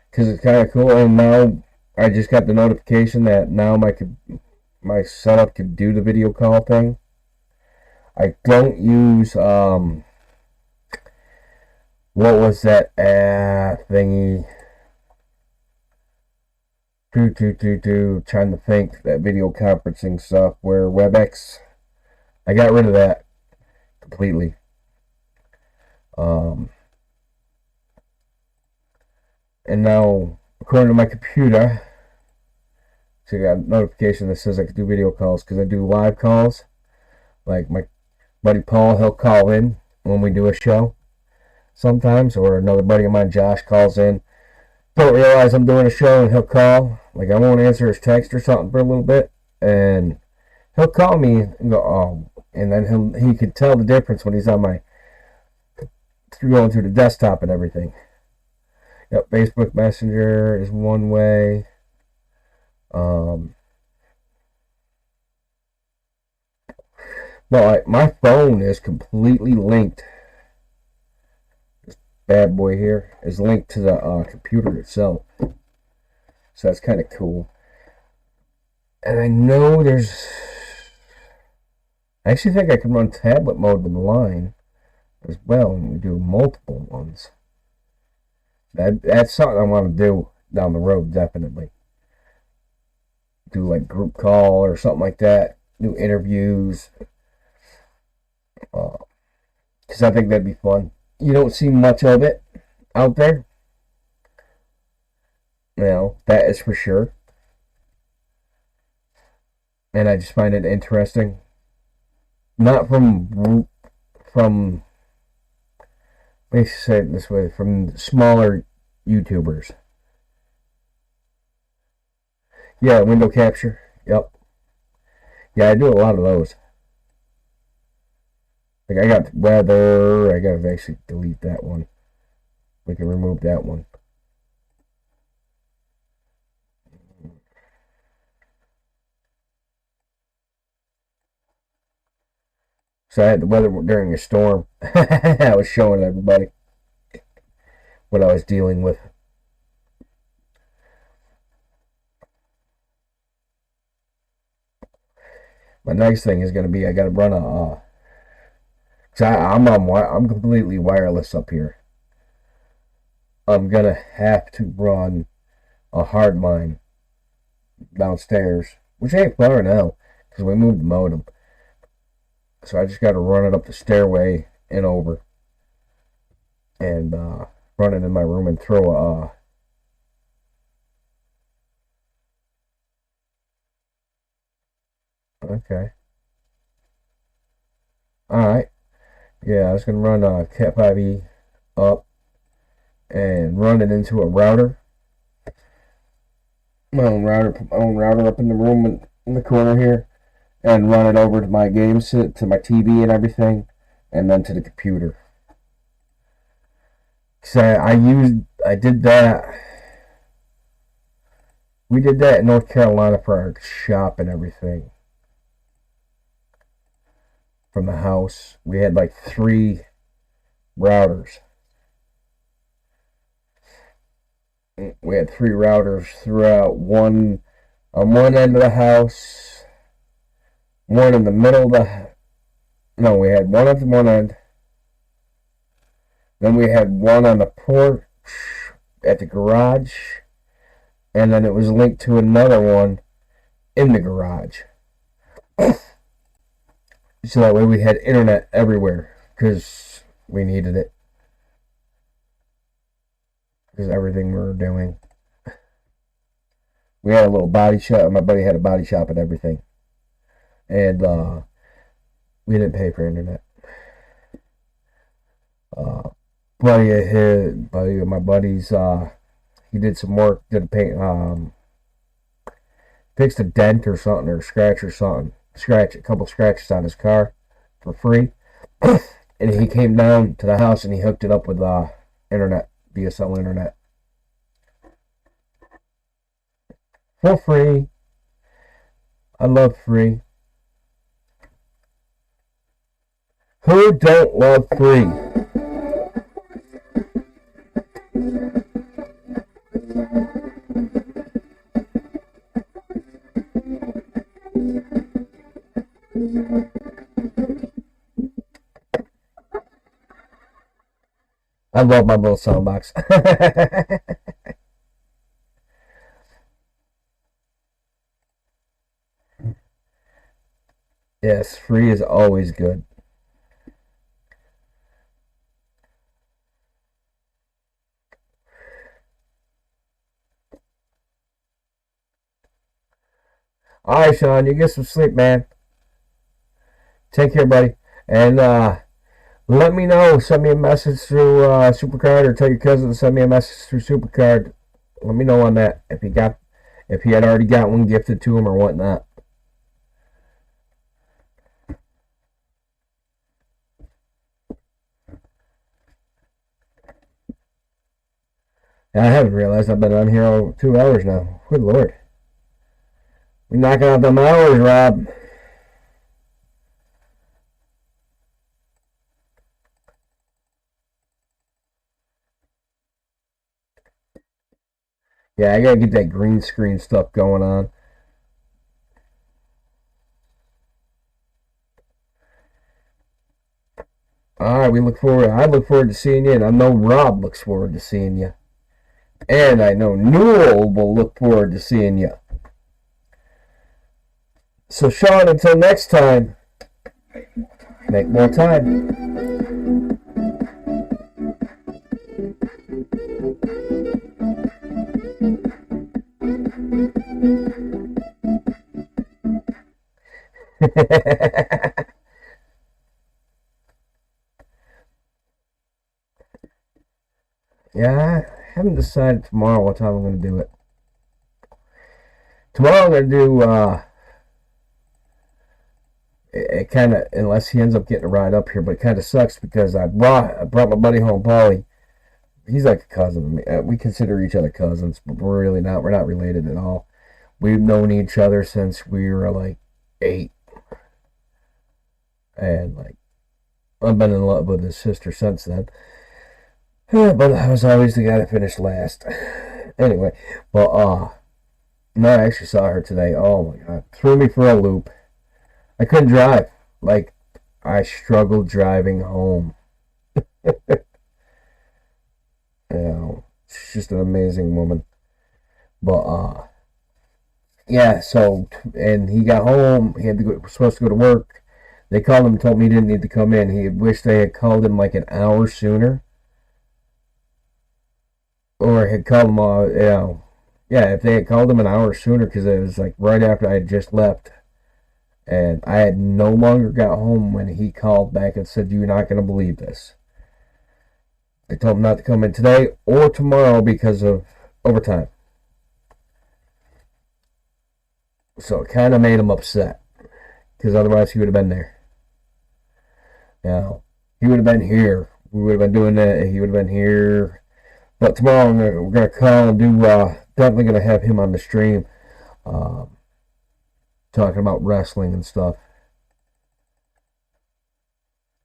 because it's kind of cool. And now I just got the notification that now my setup can do the video call thing. I don't use what was that thingy? Trying to think, that video conferencing software, WebEx. I got rid of that completely. And now, according to my computer, so I got a notification that says I can do video calls because I do live calls. Like my buddy Paul, he'll call in when we do a show sometimes, or another buddy of mine, Josh, calls in. Don't realize I'm doing a show and he'll call. Like, I won't answer his text or something for a little bit, and he'll call me and go, oh, and then he could tell the difference when he's on my going through the desktop and everything. Yep, Facebook Messenger is one way. But my phone is completely linked. This bad boy here is linked to the computer itself. So that's kind of cool. And I know I actually think I can run tablet mode with the line as well, and we do multiple ones. That's something I want to do down the road, definitely. Do like group call or something like that. Do interviews. Because I think that'd be fun. You don't see much of it out there. That is for sure. And I just find it interesting. Not from let me say it this way, from smaller YouTubers. Yeah, window capture. Yep. Yeah, I do a lot of those. Like, I got weather. I gotta actually delete that one. We can remove that one. So I had the weather during a storm. I was showing everybody what I was dealing with. My next thing is going to be, I got to run a I'm completely wireless up here. I'm going to have to run a hard line downstairs, which ain't far now because we moved the modem. So I just got to run it up the stairway and over, and run it in my room and throw a okay. Alright. Yeah, I was going to run a Cat 5e up and run it into a router. My own router up in the room in the corner here, and run it over to my game set, to my TV and everything, and then to the computer. So I did that. We did that in North Carolina for our shop and everything. From the house, we had like 3 routers. We had 3 routers throughout, one on one end of the house, one in the middle of the... No, we had one at one end. Then we had one on the porch at the garage. And then it was linked to another one in the garage. So that way we had internet everywhere. Because we needed it. Because everything we were doing. We had a little body shop. My buddy had a body shop and everything. And we didn't pay for internet. Buddy of my buddy's, he did some work, did a paint, fixed a dent or something, or a scratch or something. A couple scratches on his car for free. And he came down to the house and he hooked it up with internet, DSL internet. For free. I love free. Who don't love free? I love my little sound box. Yes, free is always good. All right, Sean, you get some sleep, man. Take care, buddy. And let me know. Send me a message through SuperCard, or tell your cousin to send me a message through SuperCard. Let me know on that if he had already got one gifted to him or whatnot. I haven't realized I've been on here over 2 hours now. Good Lord. We're knocking out them hours, Rob. Yeah, I gotta get that green screen stuff going on. All right, I look forward to seeing you, and I know Rob looks forward to seeing you. And I know Newell will look forward to seeing you. So, Sean, until next time, make more time. Yeah, I haven't decided tomorrow what time I'm going to do it. Tomorrow I'm going to do, it kind of, unless he ends up getting a ride up here, but it kind of sucks because I brought my buddy home, Paulie. He's like a cousin to me. We consider each other cousins, but we're really not. We're not related at all. We've known each other since we were like 8. And like, I've been in love with his sister since then. But I was always the guy that finished last. Anyway, but no, I actually saw her today. Oh my god, threw me for a loop. I couldn't drive. Like, I struggled driving home. She's just an amazing woman. But yeah. So, and he got home. He had to go. Was supposed to go to work. They called him and told me he didn't need to come in. He wished they had called him like an hour sooner. Or had called him, yeah, if they had called him an hour sooner, because it was like right after I had just left. And I had no longer got home when he called back and said, "You're not going to believe this." They told him not to come in today or tomorrow because of overtime. So it kind of made him upset, because otherwise he would have been there. He would have been here. We would have been doing that. He would have been here. But tomorrow we're going to call and do, definitely going to have him on the stream, talking about wrestling and stuff.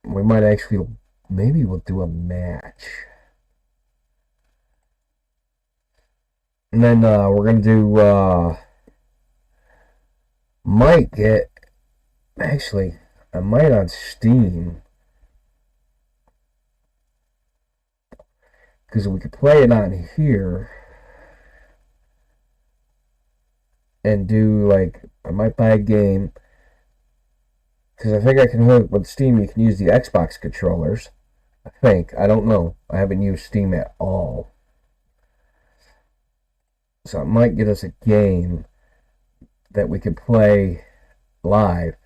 We might actually, maybe we'll do a match. And then we're going to do, might get, actually, I might on Steam. Because we could play it on here and do, like, I might buy a game. Because I think I can hook with Steam. You can use the Xbox controllers. I think. I don't know. I haven't used Steam at all. So it might get us a game that we could play live.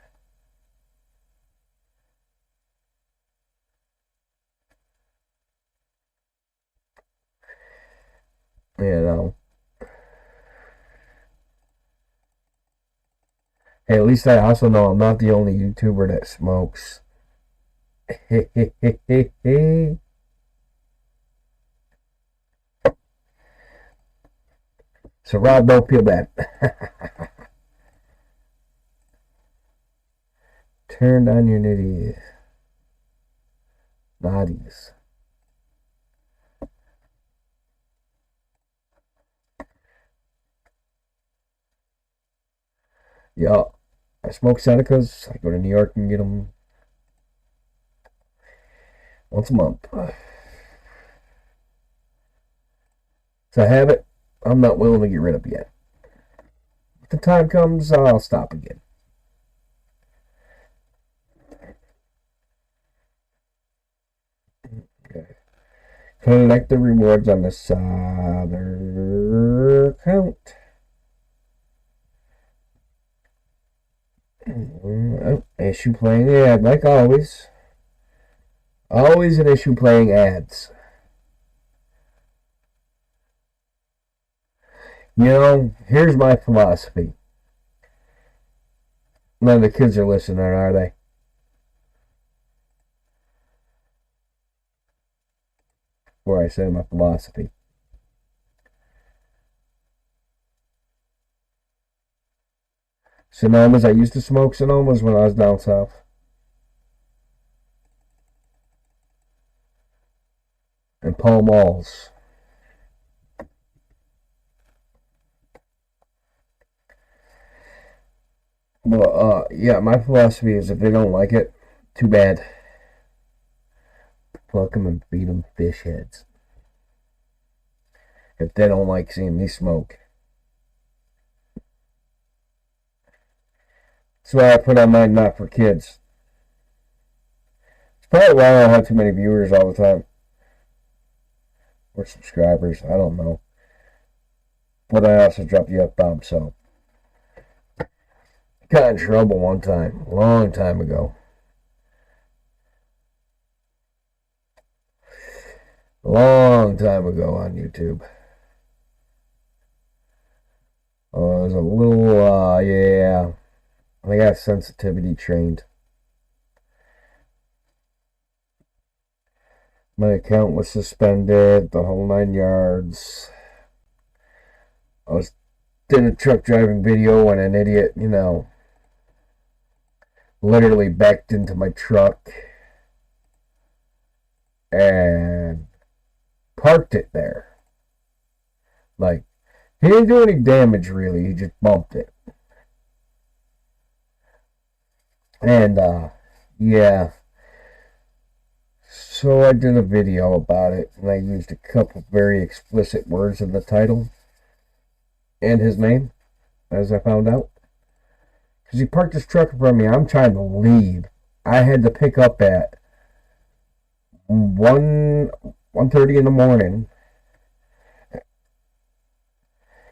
You know. Hey, at least I also know I'm not the only YouTuber that smokes. So Rob, don't feel bad. Turn on your nitties. Naughties. Yeah, I smoke Senecas. I go to New York and get them once a month. a habit I'm not willing to get rid of yet. If the time comes, I'll stop again. Okay. Collect the rewards on this other account. Oh, issue playing ad, like always. Always an issue playing ads. You know, here's my philosophy. None of the kids are listening, are they? Where I say my philosophy. Sonomas, I used to smoke Sonomas when I was down south. And Pall Malls. Well, yeah, my philosophy is if they don't like it, too bad. Pluck them and feed them fish heads. If they don't like seeing me smoke. That's why I put on mine not for kids. It's probably why I don't have too many viewers all the time. Or subscribers, I don't know. But I also dropped the F-bomb, so. Got in trouble one time, a long time ago. A long time ago on YouTube. Oh, it was a little, yeah. I got sensitivity trained. My account was suspended, the whole 9 yards. I was in a truck driving video when an idiot, literally backed into my truck and parked it there. Like, he didn't do any damage really, he just bumped it. And, yeah. So I did a video about it, and I used a couple very explicit words in the title. And his name, as I found out. Because he parked his truck in front of me. I'm trying to leave. I had to pick up at 1:30 in the morning.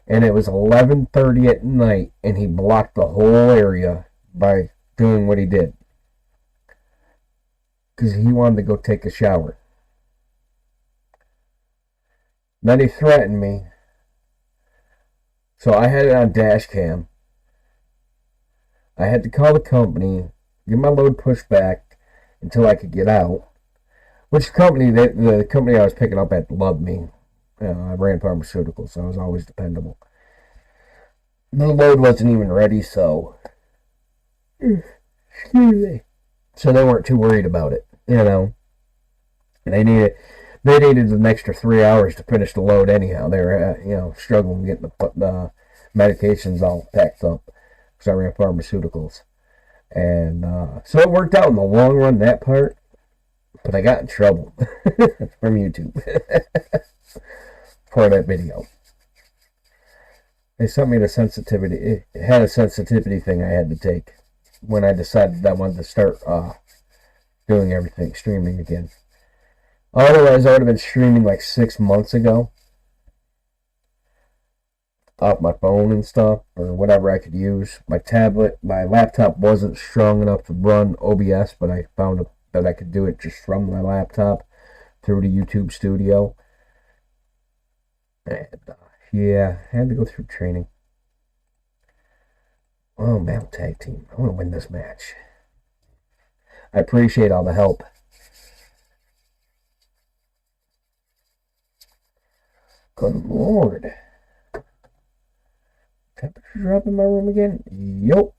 And it was 11:30 at night, and he blocked the whole area by doing what he did. Because he wanted to go take a shower. Then he threatened me. So I had it on dash cam. I had to call the company, get my load pushed back until I could get out. Which company, the company I was picking up at loved me. I ran pharmaceuticals, so I was always dependable. The load wasn't even ready, so. Excuse me. So they weren't too worried about it, And they needed an extra 3 hours to finish the load anyhow. They were, struggling getting the medications all packed up because I ran pharmaceuticals. And so it worked out in the long run, that part. But I got in trouble from YouTube for that video. They sent me the sensitivity. It had a sensitivity thing I had to take when I decided I wanted to start doing everything, streaming again. Otherwise, I would have been streaming like 6 months ago. Off my phone and stuff, or whatever I could use. My laptop wasn't strong enough to run OBS, but I found that I could do it just from my laptop through the YouTube studio. And, yeah, I had to go through training. Oh, Mount Tag Team. I want to win this match. I appreciate all the help. Good Lord. Temperature drop in my room again? Yup.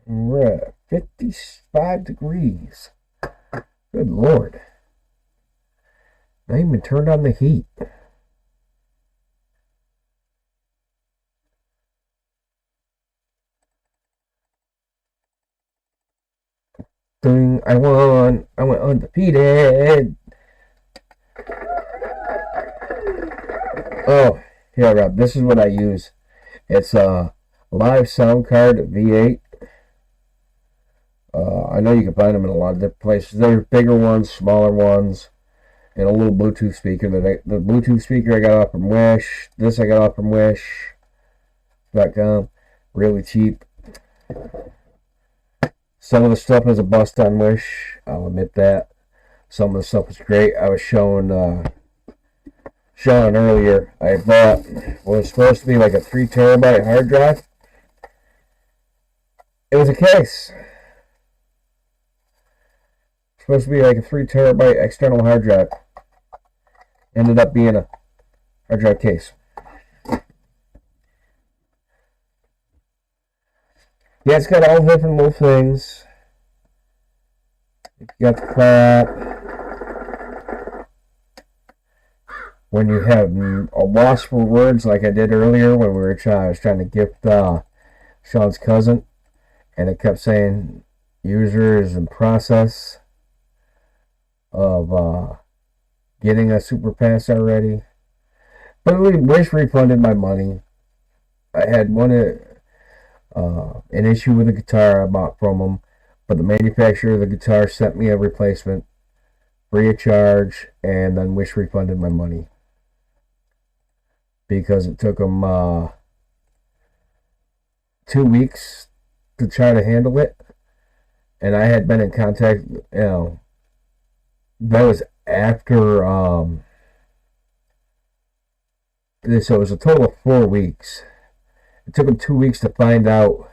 We're at 55 degrees. Good Lord. I even turned on the heat. I went undefeated. Oh, yeah, Rob, this is what I use. It's a live sound card V8. I know you can find them in a lot of different places. There's bigger ones, smaller ones, and a little Bluetooth speaker. The Bluetooth speaker I got off from Wish. This I got off from Wish.com. Really cheap. Some of the stuff is a bust on Wish. I'll admit that. Some of the stuff was great. I was showing Sean earlier. I bought what was supposed to be like a 3 terabyte hard drive. It was a case. Supposed to be like a 3 terabyte external hard drive. Ended up being a hard drive case. Yeah, it's got all different little things. You got the clap. When you have a loss for words like I did earlier when I was trying to gift Sean's cousin, and it kept saying user is in process of getting a SuperPass already. But Wish refunded my money. I had an issue with the guitar I bought from them, but the manufacturer of the guitar sent me a replacement free of charge, and then Wish refunded my money because it took them 2 weeks to try to handle it, and I had been in contact. That was after so it was a total of 4 weeks. It took them 2 weeks to find out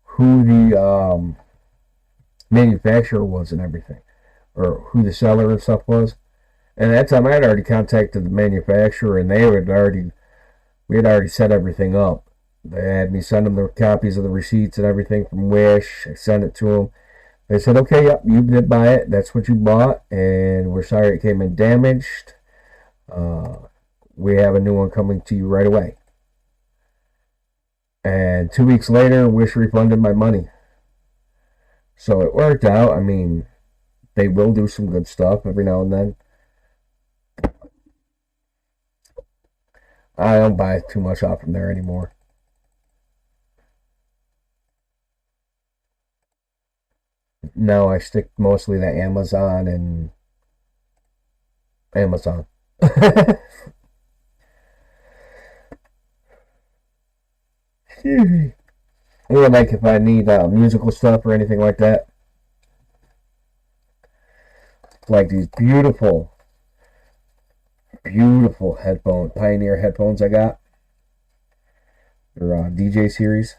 who the manufacturer was and everything, or who the seller and stuff was. And at that time, I had already contacted the manufacturer, and we had already set everything up. They had me send them the copies of the receipts and everything from Wish. I sent it to them. They said, okay, yep, you did buy it. That's what you bought, and we're sorry it came in damaged. We have a new one coming to you right away. And 2 weeks later, Wish refunded my money. So it worked out. I mean, they will do some good stuff every now and then. I don't buy too much off from there anymore. No, I stick mostly to Amazon and Amazon. Excuse me. Or like if I need musical stuff or anything like that. Like these beautiful headphones, Pioneer headphones I got. They're DJ series.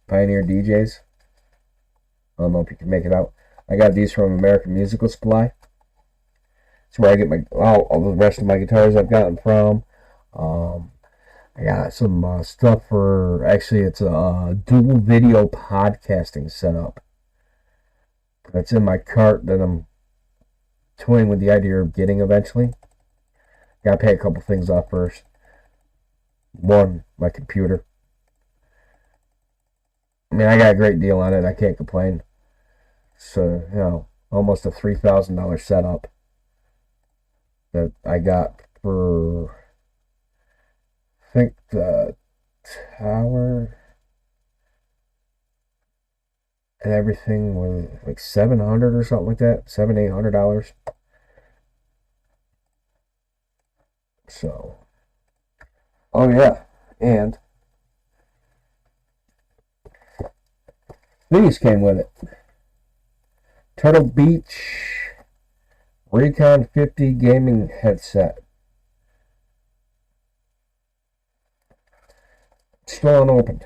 Pioneer DJs. I don't know if you can make it out. I got these from American Musical Supply. That's where I get all the rest of my guitars I've gotten from. I got some stuff for, actually it's a dual video podcasting setup. That's in my cart that I'm toying with the idea of getting eventually. Gotta pay a couple things off first. One, my computer. I mean, I got a great deal on it. I can't complain. So, almost a $3,000 setup that I got for, I think the tower and everything was like $700 or something like that. $800. So, oh yeah, and these came with it. Turtle Beach Recon 50 gaming headset. Still unopened.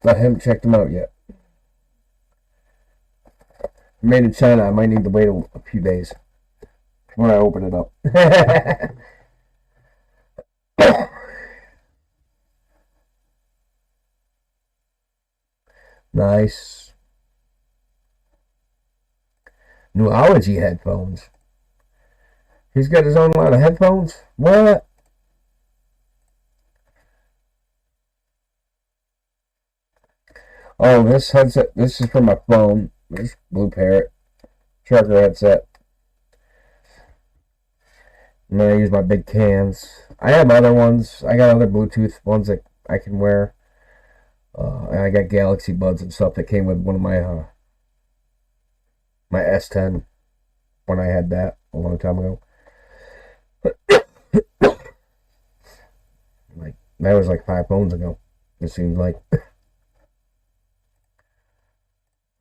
I haven't checked them out yet. Made in China. I might need to wait a few days when I open it up. Nice. Neurology headphones. He's got his own line of headphones? What? Oh, this headset, this is for my phone. This Blue Parrot Trucker headset. And then I use my big cans. I have other ones. I got other Bluetooth ones that I can wear. And I got Galaxy Buds and stuff that came with one of my my S10 when I had that a long time ago. Like that was like 5 phones ago. It seems like.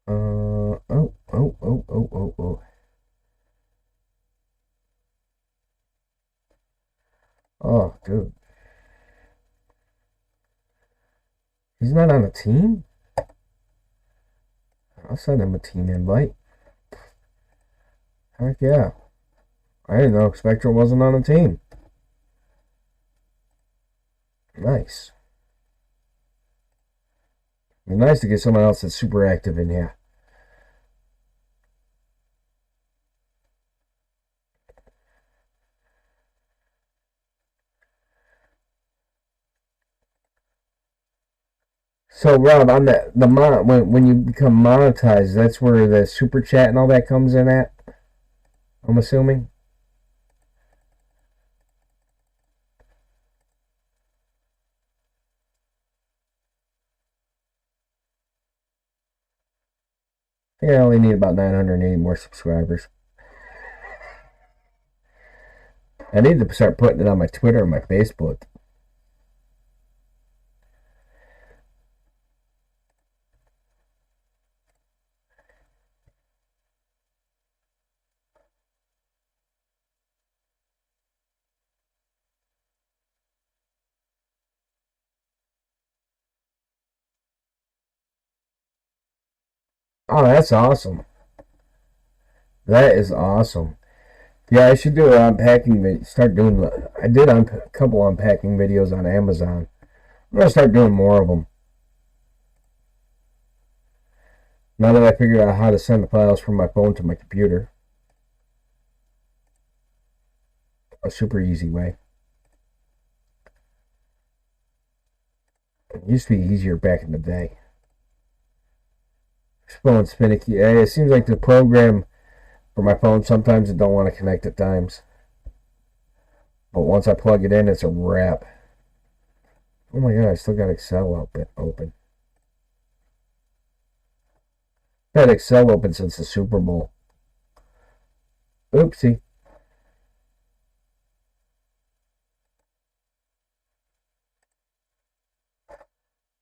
Oh. Oh, dude. He's not on a team? I'll send him a team invite. Heck yeah. I didn't know Spectral wasn't on a team. Nice. It's nice to get someone else that's super active in here. So Rob, on when you become monetized, that's where the super chat and all that comes in at. I'm assuming. I think I only need about 980 more subscribers. I need to start putting it on my Twitter and my Facebook. Oh, that's awesome. That is awesome. Yeah, I should do an unpacking video. Start doing. I did a couple unpacking videos on Amazon. I'm gonna start doing more of them. Now that I figured out how to send the files from my phone to my computer. A super easy way. It used to be easier back in the day. Phone's finicky. It seems like the program for my phone, sometimes it don't want to connect at times. But once I plug it in, it's a wrap. Oh my god, I still got Excel open. I've had Excel open since the Super Bowl. Oopsie.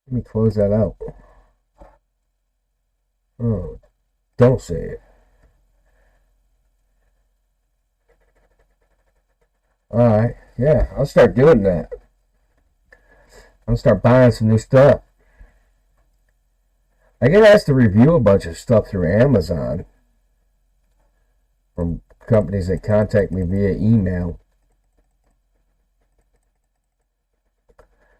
Let me close that out. Oh, don't say it. Alright, yeah, I'll start doing that. I'll start buying some new stuff. I get asked to review a bunch of stuff through Amazon from companies that contact me via email.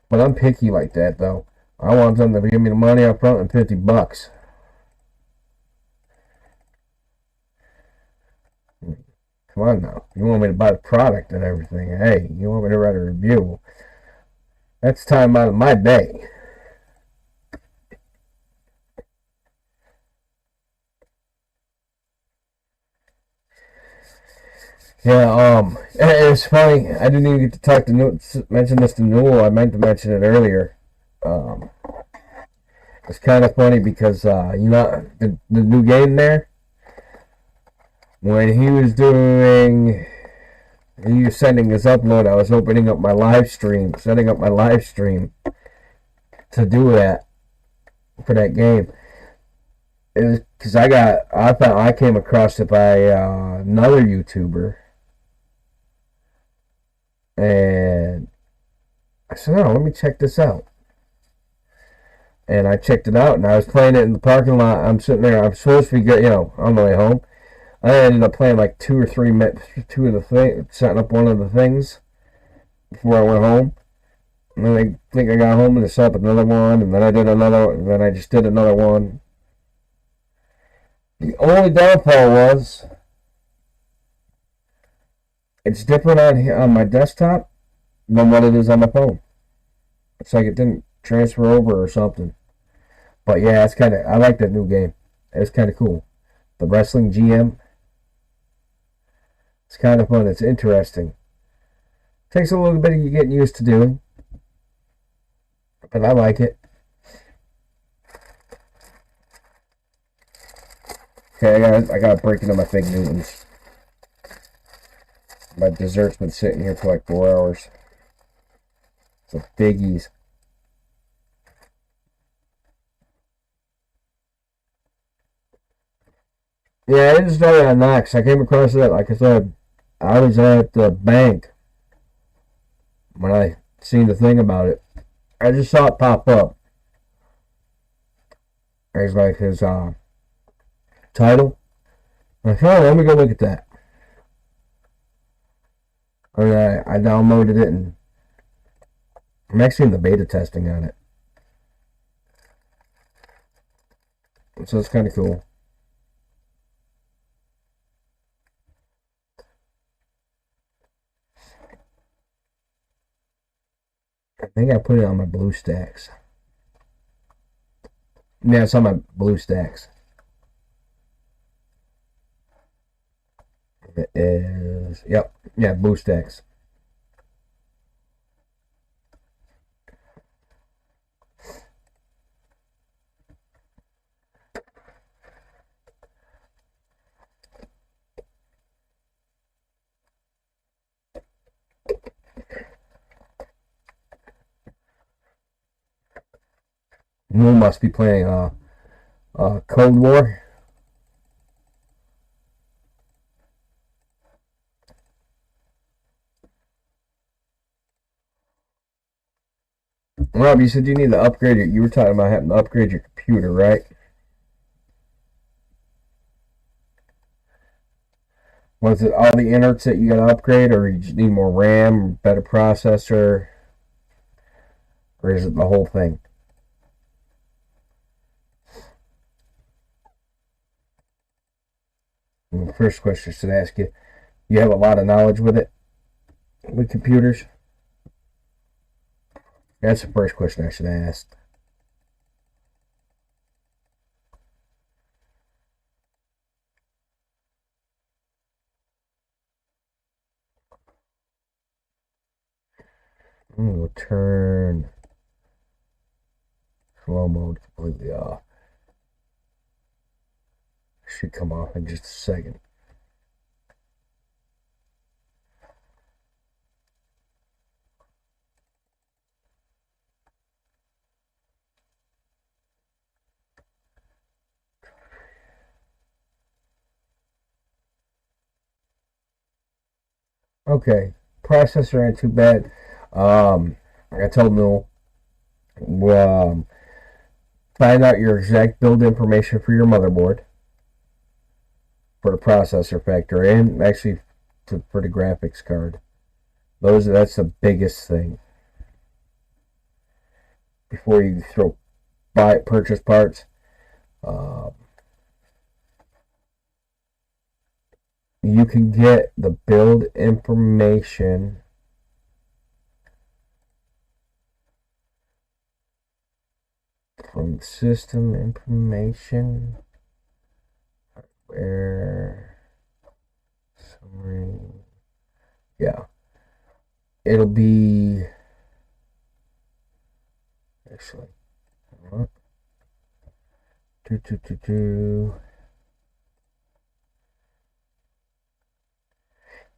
But I'm picky like that, though. I want them to give me the money up front and $50. Come on now. You want me to buy the product and everything. Hey, you want me to write a review. That's time out of my day. Yeah, it's funny. I didn't even get to talk to mention this to Newell. I meant to mention it earlier. It's kind of funny because, you know, the new game there, when he was sending his upload, I was opening up my live stream, setting up my live stream to do that for that game. It was because I came across it by another YouTuber, and I said, "Oh, let me check this out." And I checked it out, and I was playing it in the parking lot. I'm sitting there. I'm supposed to be good, on the way home. I ended up playing like two of the things, setting up one of the things before I went home. And then I think I got home and I set up another one, and then I did another, and then I just did another one. The only downfall was it's different on my desktop than what it is on my phone. It's like it didn't transfer over or something. But yeah, I like that new game. It's kind of cool. The Wrestling GM. It's kind of fun. It's interesting. Takes a little bit of getting used to doing, but I like it. Okay, I got a break into my Fig Newtons. My dessert's been sitting here for like 4 hours. So biggies. Yeah, I didn't start on Knox. I came across that, like I said, I was at the bank when I seen the thing about it. I just saw it pop up. It's like his title. I thought, oh, let me go look at that. And I downloaded it, and I'm actually in the beta testing on it. So it's kind of cool. I think I put it on my BlueStacks. Yeah, it's on my BlueStacks. It is, yep, yeah, BlueStacks. You must be playing Cold War. Rob, you said you need to upgrade your. You were talking about having to upgrade your computer, right? Was it all the innards that you got to upgrade, or you just need more RAM, better processor, or is it the whole thing? And the first question I should ask you: you have a lot of knowledge with it, with computers? That's the first question I should ask. We'll turn slow mode completely off. Should come off in just a second. Okay, processor ain't too bad. I told Newell, find out your exact build information for your motherboard, for the processor factor, and actually for the graphics card. That's the biggest thing before you purchase parts. You can get the build information from system information, hardware summary. Yeah, it'll be actually what?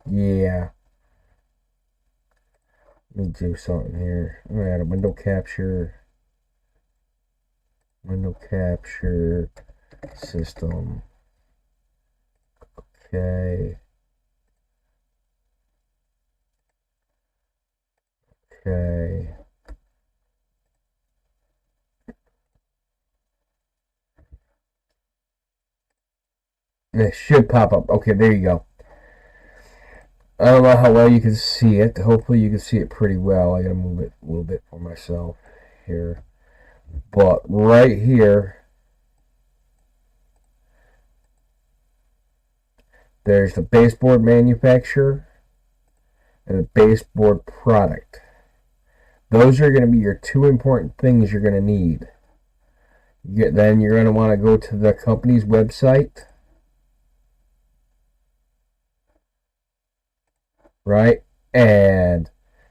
Yeah. Let me do something here. I'm gonna add a window capture system. Okay. And it should pop up. Okay, there you go. I don't know how well you can see it. Hopefully you can see it pretty well. I gotta move it a little bit for myself here. But right here, there's the baseboard manufacturer and the baseboard product. Those are going to be your two important things you're going to need. Then you're going to want to go to the company's website, right? And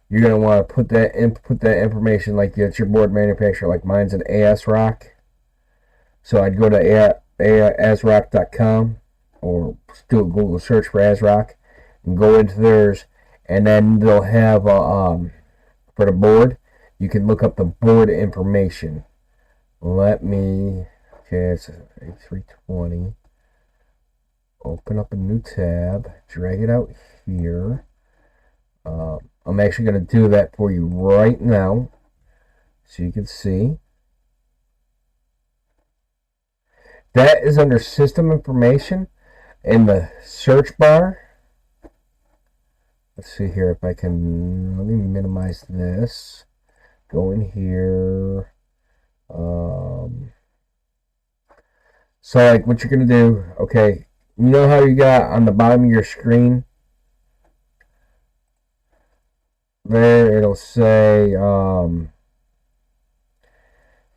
you're going to want to put that information, like it's your board manufacturer. Like mine's an ASRock. So I'd go to asrock.com or do a Google search for ASRock and go into theirs, and then they'll have for the board, you can look up the board information. Okay, it's 320. Open up a new tab, drag it out here. I'm actually going to do that for you right now so you can see. That is under system information in the search bar. Let's see here if I can, let me minimize this. Go in here. So like what you're going to do, okay, you know how you got on the bottom of your screen? There, it'll say,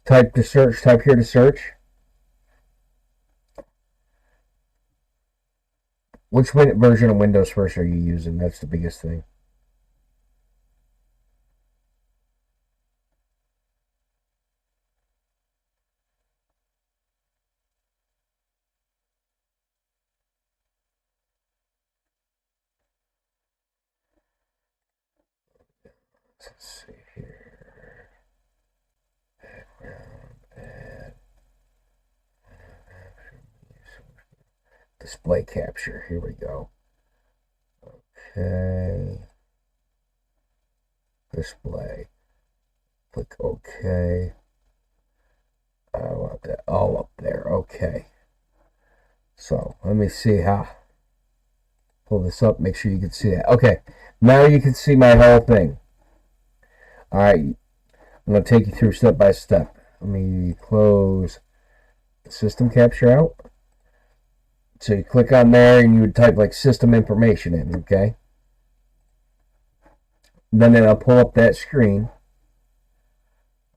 type here to search. Which version of Windows first are you using? That's the biggest thing. Let's see here. Display capture. Here we go. Okay. Display. Click OK. I want that all up there. Okay. So let me see how. Pull this up. Make sure you can see that. Okay. Now you can see my whole thing. All right. I'm going to take you through step by step. Let me close the system capture out. So you click on there and you would type like system information in, okay? Then it'll pull up that screen.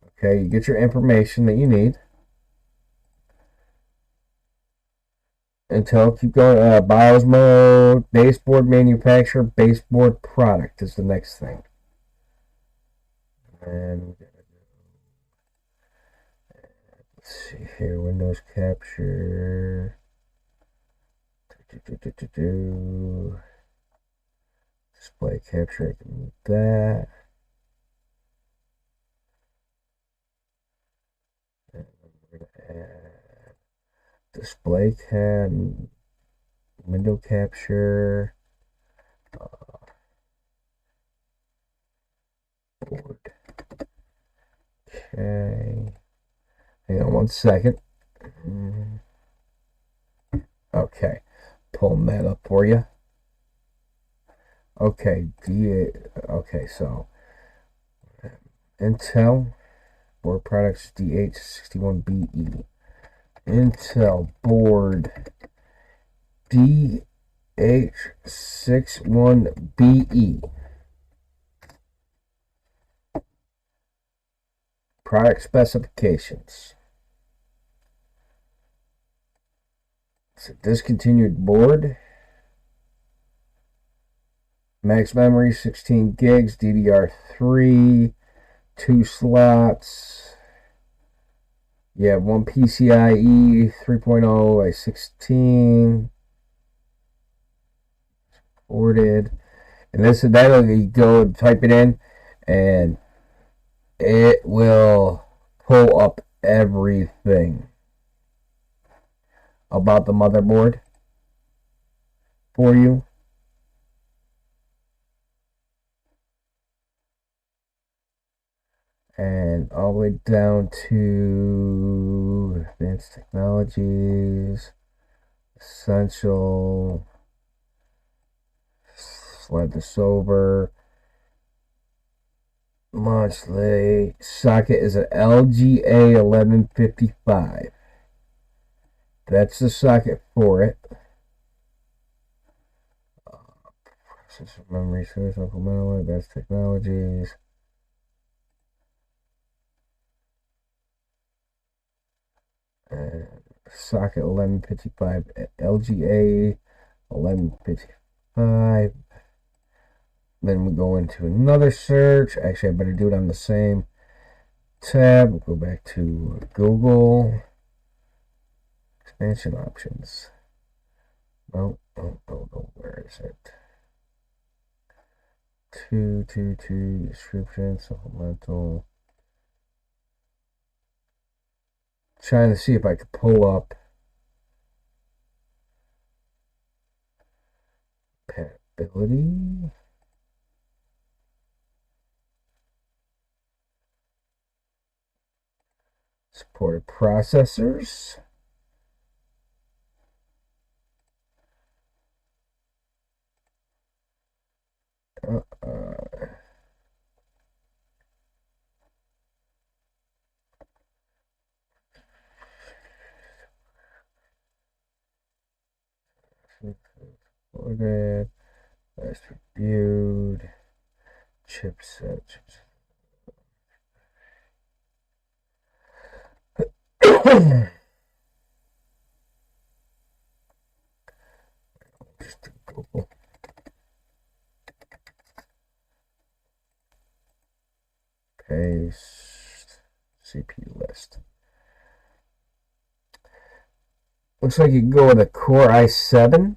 Okay, you get your information that you need. Until keep going. BIOS mode, baseboard manufacturer, baseboard product is the next thing. And let's see here, Windows capture. Display capture, I can move that. And I'm going to add display cam, window capture, board. Okay. Hang on one second. Okay. Pulling that up for you. Okay, okay, so Intel board products DH61BE. Intel board DH61BE. Product specifications. It's a discontinued board. Max memory 16 gigs, DDR3, 2 slots. You have one PCIe 3.0 by 16. Ported. And that'll you go type it in and it will pull up everything about the motherboard for you. And all the way down to advanced technologies, essential, slide this over. Monthly socket is an LGA 1155. That's the socket for it. Processor memory source, supplemental, advanced technologies. Socket 1155, LGA 1155. Then we go into another search. Actually, I better do it on the same tab. We'll go back to Google. Expansion options. No, where is it? 222 description, supplemental. Trying to see if I could pull up compatibility. Supported processors. Supported, last reviewed, chipset. Just Google. Paste CPU list. Looks like you can go with a Core i7.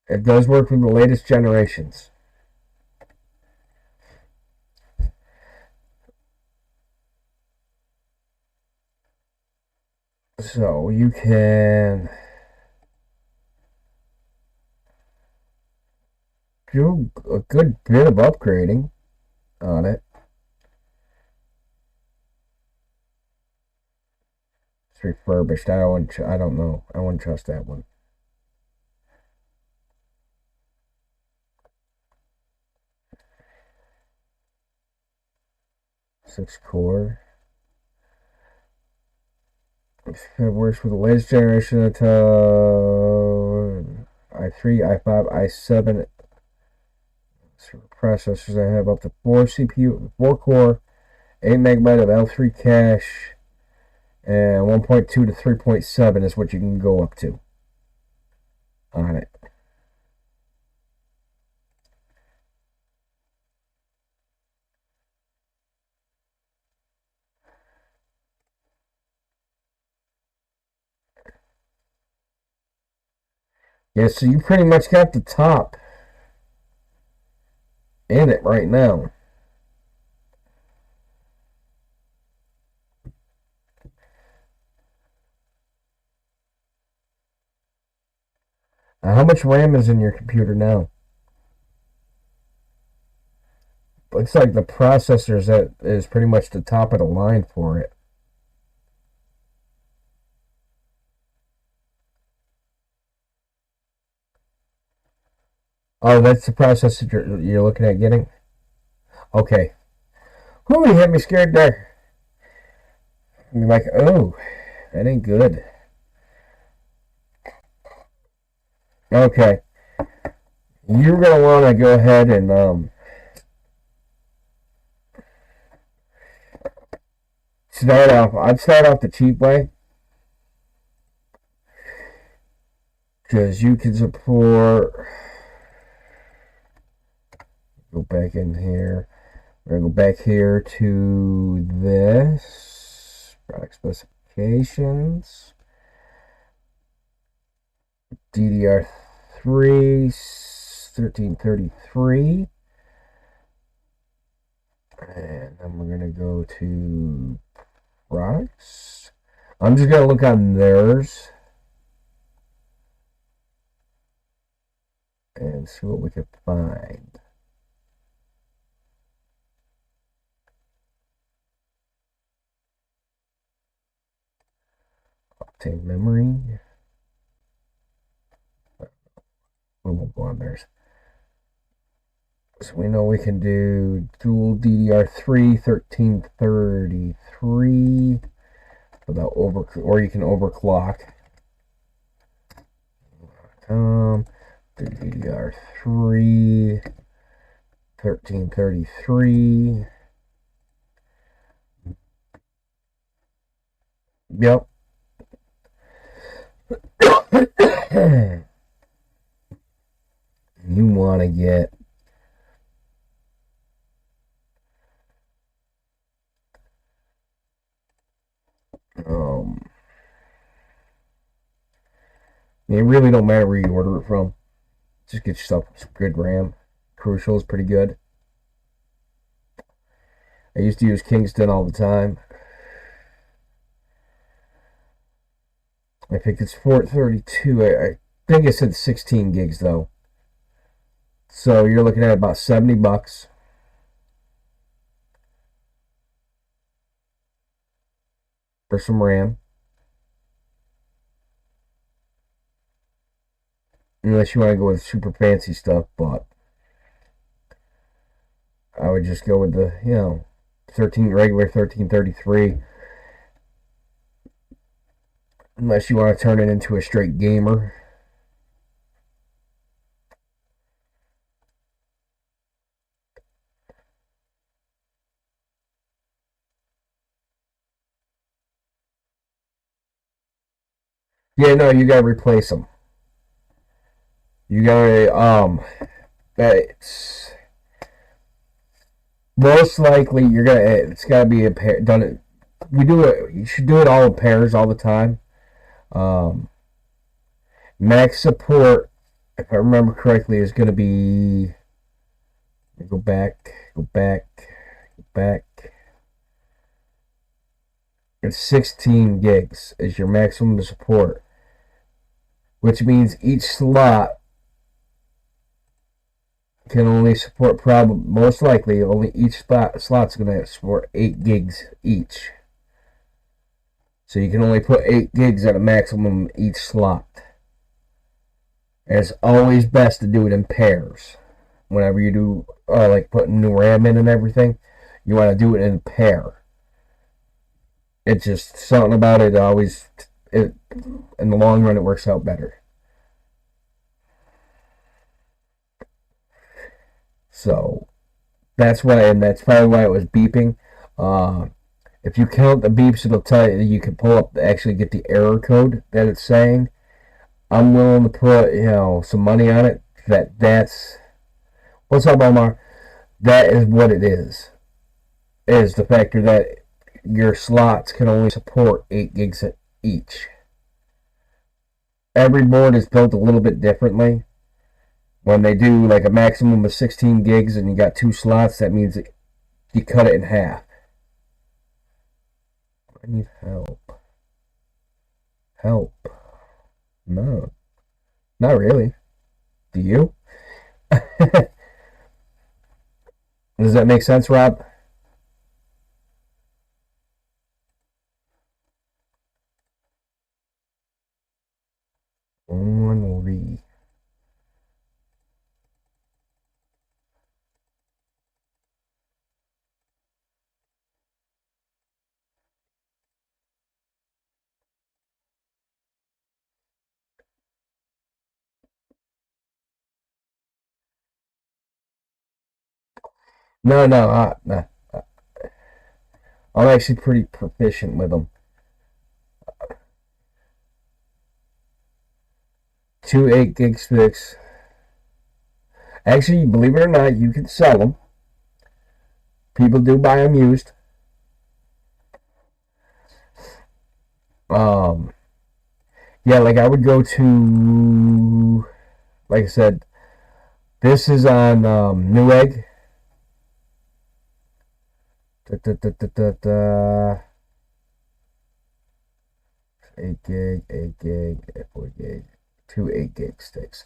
It does work with the latest generations. So you can do a good bit of upgrading on it. It's refurbished. I don't know. I wouldn't trust that one. Six core. It works with the latest generation of i3, i5, i7 processors. I have up to 4 core, 8 megabyte of L3 cache, and 1.2 to 3.7 is what you can go up to on it. Yeah, so you pretty much got the top in it right now. How much RAM is in your computer now? Looks like the processor is pretty much the top of the line for it. Oh, that's the processor you're looking at getting? Okay. Whew, you had me scared there. You're like, oh, that ain't good. Okay. You're going to want to go ahead and I'd start off the cheap way. Because you can support. Go back in here. We're going to go back here to this. Product specifications. DDR3 1333. And then we're going to go to products. I'm just going to look on theirs and see what we can find. Obtain memory. We won't go on theirs. So we know we can do dual DDR3 1333 without or you can overclock. DDR3 1333. Yep. You want to get it really don't matter where you order it from. Just get yourself some good RAM. Crucial is pretty good. I used to use Kingston all the time. I think it's 432. I think it said 16 gigs though. So you're looking at about $70 for some RAM. Unless you want to go with super fancy stuff, but I would just go with the, 1333. Unless you want to turn it into a straight gamer. Yeah, no, you gotta replace them. You gotta, it's most likely it's gotta be a pair, done it. You should do it all in pairs all the time. Max support, if I remember correctly, is gonna be, go back. It's 16 gigs is your maximum support, which means each slot can only support most likely only each slot's going to support 8 gigs each. So you can only put 8 gigs at a maximum each slot. And it's always best to do it in pairs. Whenever you do like putting new RAM in and everything, you want to do it in a pair. It's just something about it always, in the long run, it works out better. So that's probably why it was beeping. If you count the beeps, it'll tell you, you can pull up, actually get the error code that it's saying. I'm willing to put, some money on it. What's up, Omar? That is what it is. Is the factor that your slots can only support 8 gigs each. Every board is built a little bit differently. When they do like a maximum of 16 gigs and you got 2 slots, that means that you cut it in half. I need help. Help. No. Not really. Do you? Does that make sense, Rob? Only. No, no. I'm actually pretty proficient with them. 2 8 gig sticks. Actually, believe it or not, you can sell them. People do buy them used. Yeah, like I would go to, like I said, this is on Newegg. 8 gig, 8 gig, 4 gig, 2 8 gig sticks.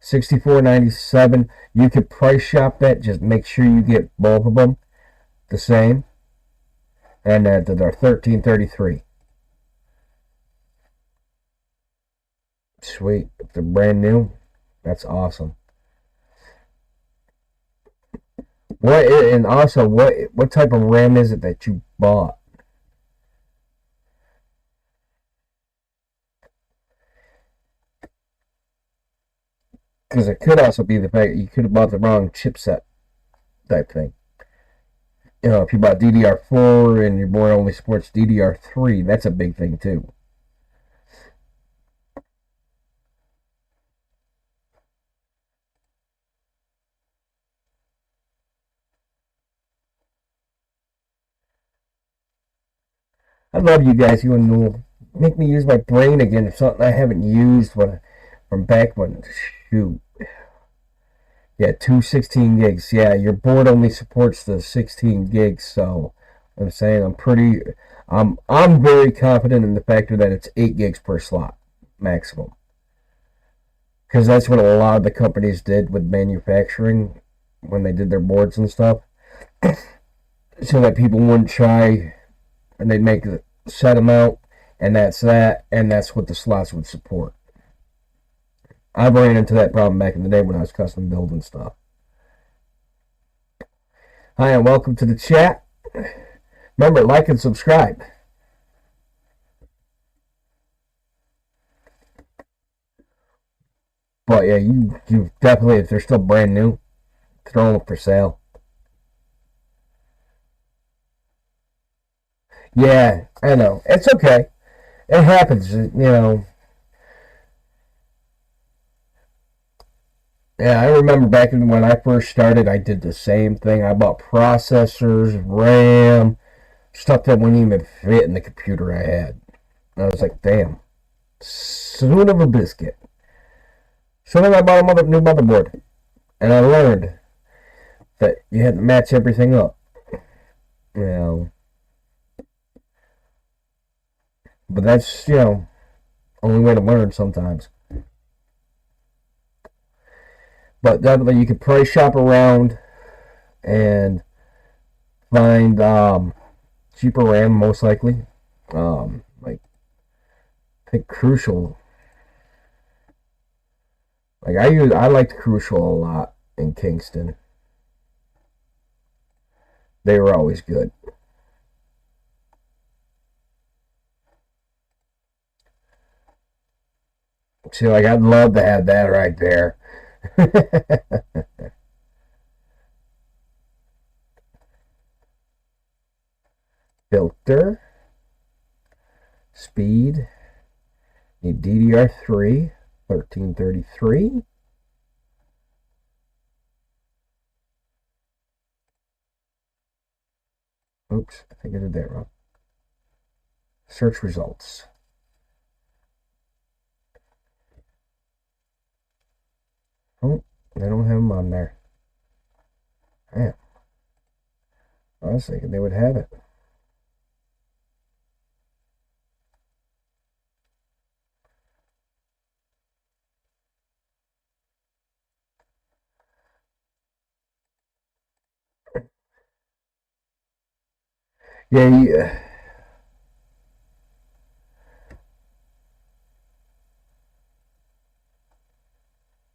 $64.97. You could price shop that. Just make sure you get both of them the same, and they're $13.33. Sweet. If they're brand new, that's awesome. And also, what type of RAM is it that you bought? Because it could also be the fact that you could have bought the wrong chipset type thing. If you bought DDR4 and your board only supports DDR3, that's a big thing too. I love you guys. You and make me use my brain again. It's something I haven't used from back when. Shoot. Yeah, 216 gigs. Yeah, your board only supports the 16 gigs, so I'm saying I'm very confident in the factor that it's 8 gigs per slot maximum. Because that's what a lot of the companies did with manufacturing when they did their boards and stuff. So that people wouldn't try and they'd make a set amount and that's that, and that's what the slots would support. I've ran into that problem back in the day when I was custom building stuff. Hi, and welcome to the chat. Remember, like and subscribe. But yeah, you definitely, if they're still brand new, throw them for sale. Yeah, I know. It's okay. It happens, you know. Yeah, I remember back when I first started, I did the same thing. I bought processors, RAM, stuff that wouldn't even fit in the computer I had. And I was like, damn, son of a biscuit. So then I bought a new motherboard, and I learned that you had to match everything up. You know, but that's only way to learn sometimes. But definitely, you could price shop around and find cheaper RAM, most likely. Like I think Crucial. Like I liked Crucial a lot in Kingston. They were always good. See, like I'd love to have that right there. Filter, speed, need DDR3, 1333. Oops, I think I did that wrong. Search results. Oh, they don't have them on there. Yeah. I was thinking they would have it. Yeah.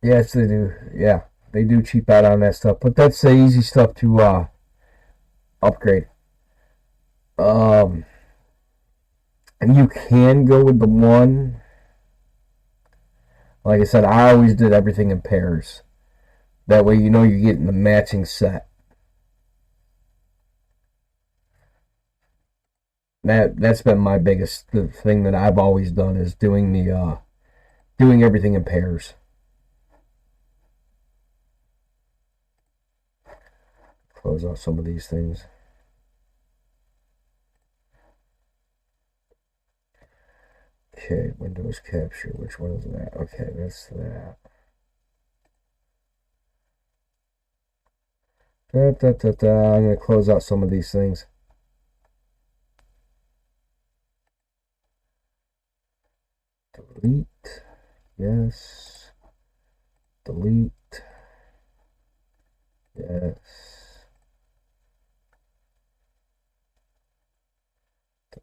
Yes, they do. Yeah, they do cheap out on that stuff, but that's the easy stuff to upgrade. Um, and you can go with the one. Like I said, I always did everything in pairs. That way, you're getting the matching set. That's been my biggest thing that I've always done is doing everything in pairs. Close off some of these things. Okay, Windows capture. Which one is that? Okay, that's that. I'm going to close out some of these things. Delete. Yes. Delete. Yes.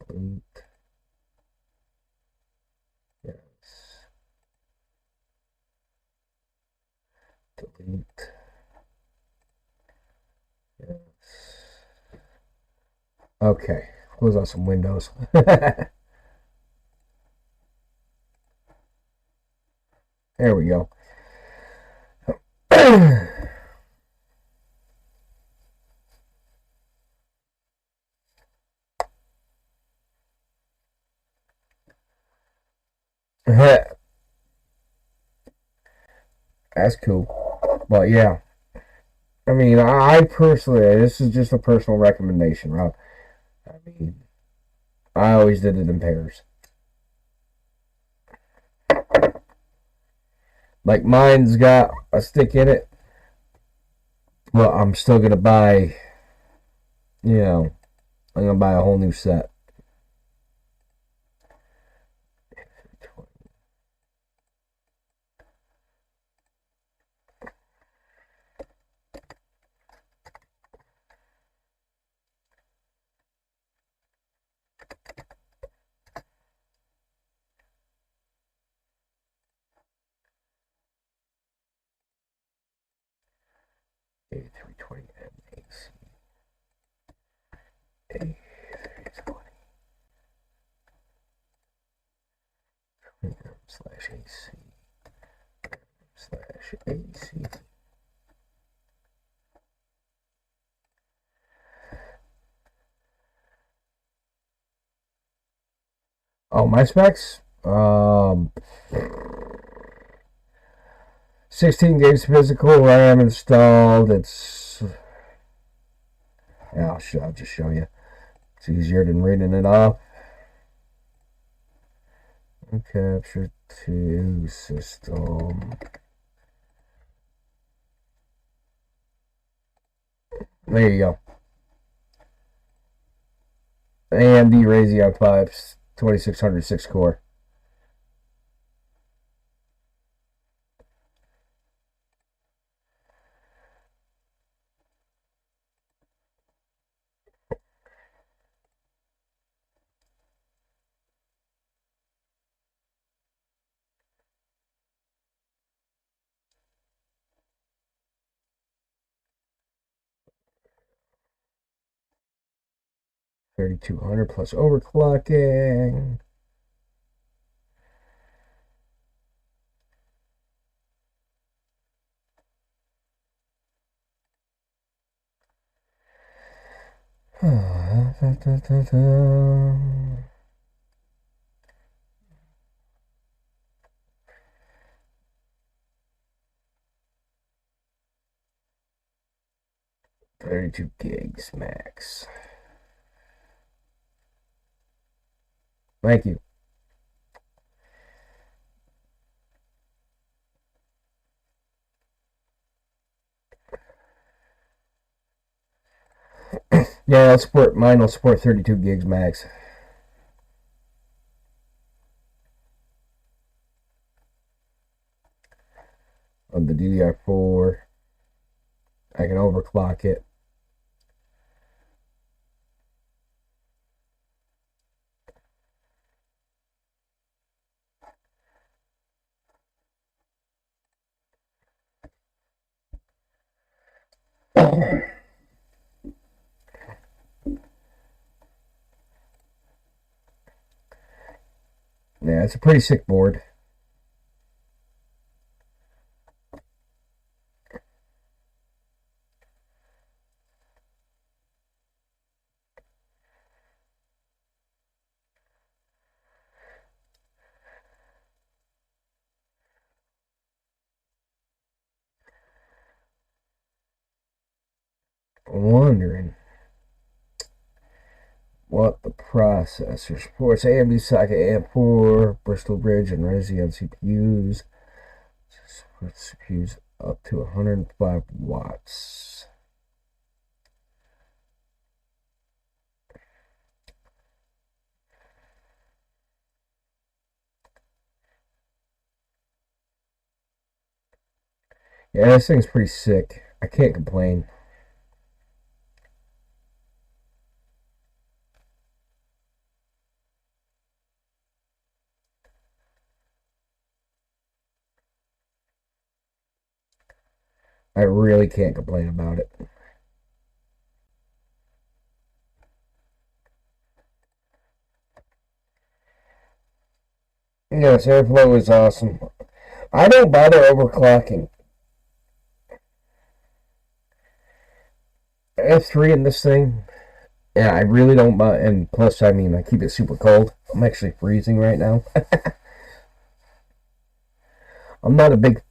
Delete. Yes. Delete. Yes. Okay. Close out some windows. There we go. That's cool. But yeah, I mean, I personally, this is just a personal recommendation, Rob. I mean, I always did it in pairs. Like mine's got a stick in it, but I'm still gonna buy, you know, I'm gonna buy a whole new set. A320 MAC. A320 slash AC slash AC. Oh, my specs? 16 gigs physical RAM installed. It's, yeah, I'll just show you. It's easier than reading it off. Capture 2 system. There you go. AMD Radeon 5 2600 6 core. $3,200 plus overclocking. $32 gigs max. Thank you. Yeah, mine will support 32 gigs max. On the DDR4, I can overclock it. Yeah, it's a pretty sick board. Wondering what the processor supports. AMD socket AM4, Bristol Bridge, and Radeon CPUs. CPUs up to 105 watts. Yeah, this thing's pretty sick. I can't complain. I really can't complain about it. Yes, airflow is awesome. I don't bother overclocking. F3 in this thing, yeah, I really don't bother. And plus, I mean, I keep it super cold. I'm actually freezing right now. I'm not a big,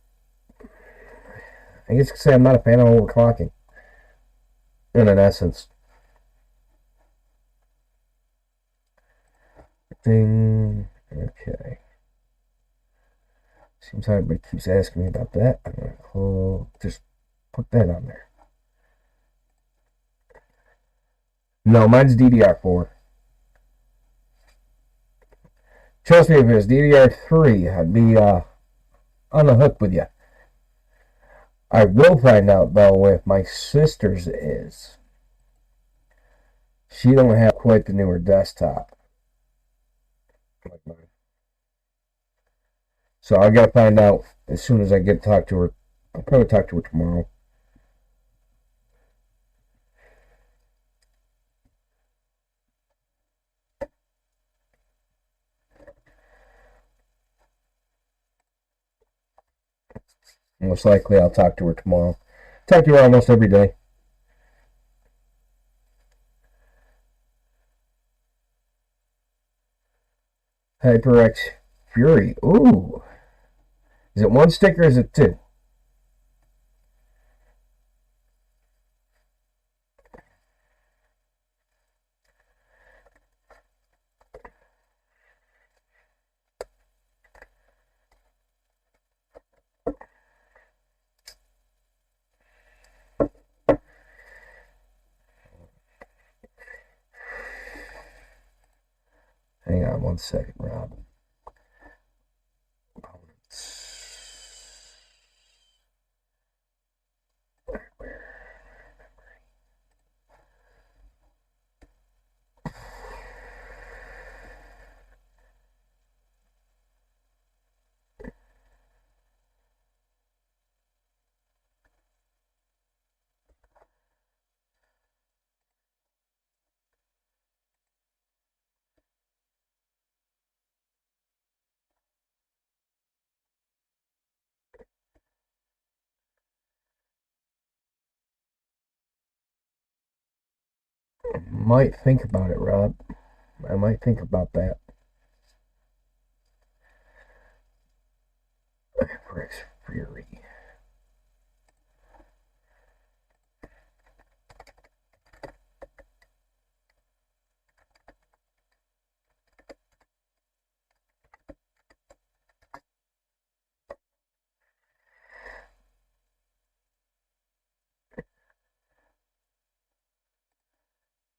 I guess you could say I'm not a fan of overclocking, in an essence. Ding. Okay. Seems like everybody keeps asking me about that. I'm going to just put that on there. No, mine's DDR4. Trust me, if it was DDR3, I'd be on the hook with you. I will find out, though, if my sister's is. She don't have quite the newer desktop like mine. So I gotta find out as soon as I get to talk to her. I'll probably talk to her tomorrow. Most likely I'll talk to her tomorrow. Talk to her almost every day. HyperX Fury. Ooh. Is it one stick or is it two? Hang on one second, Rob. Might think about it, Rob. I might think about that. HyperX Fury.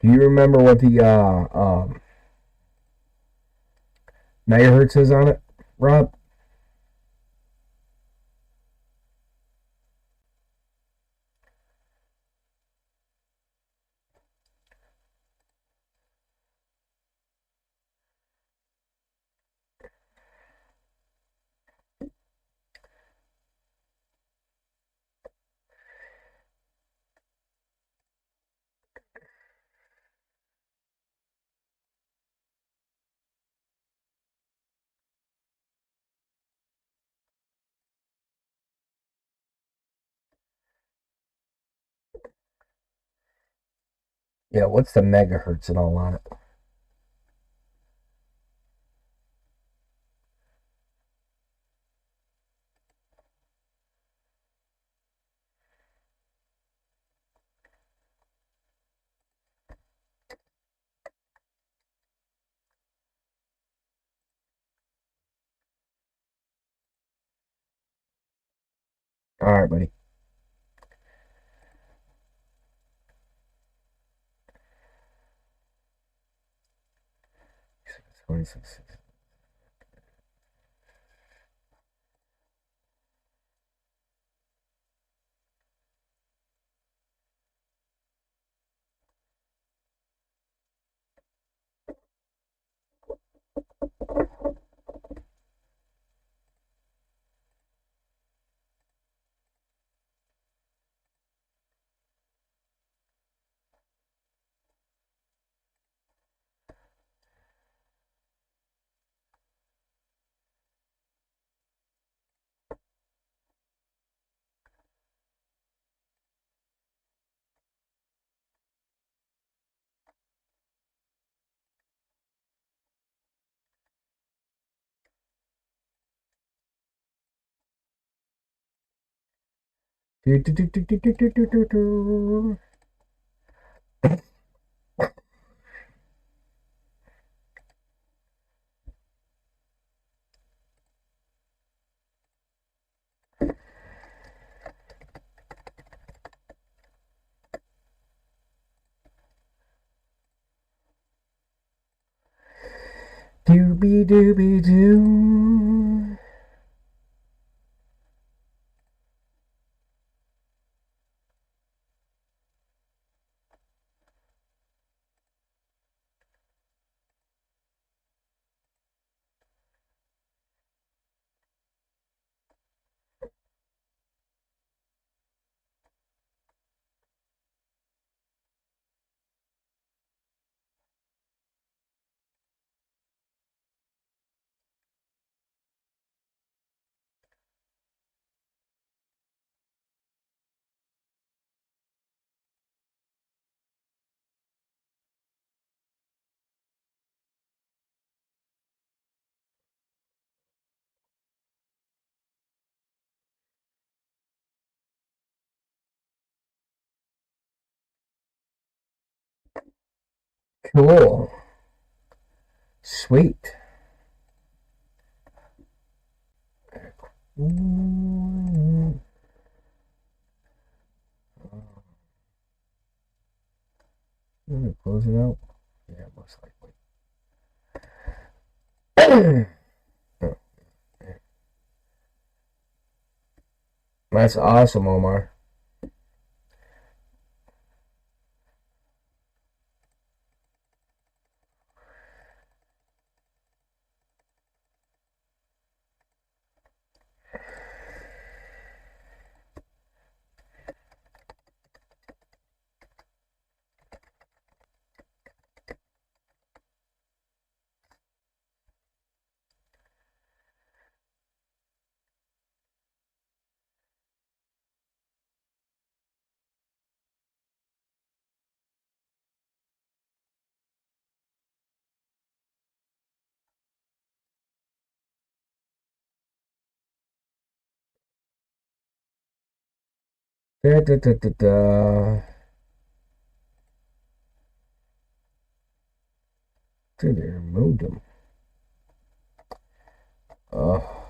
Do you remember what the megahertz is on it, Rob? Yeah, what's the megahertz and all on it? All right, buddy. Do, do, do, do, do, do, do, do, do, do. Doobie doobie doo. Cool. Sweet. Mm. Close it out. Yeah, most likely. That's awesome, Omar. Da, da, da, da, da. Dude, they removed them. Oh,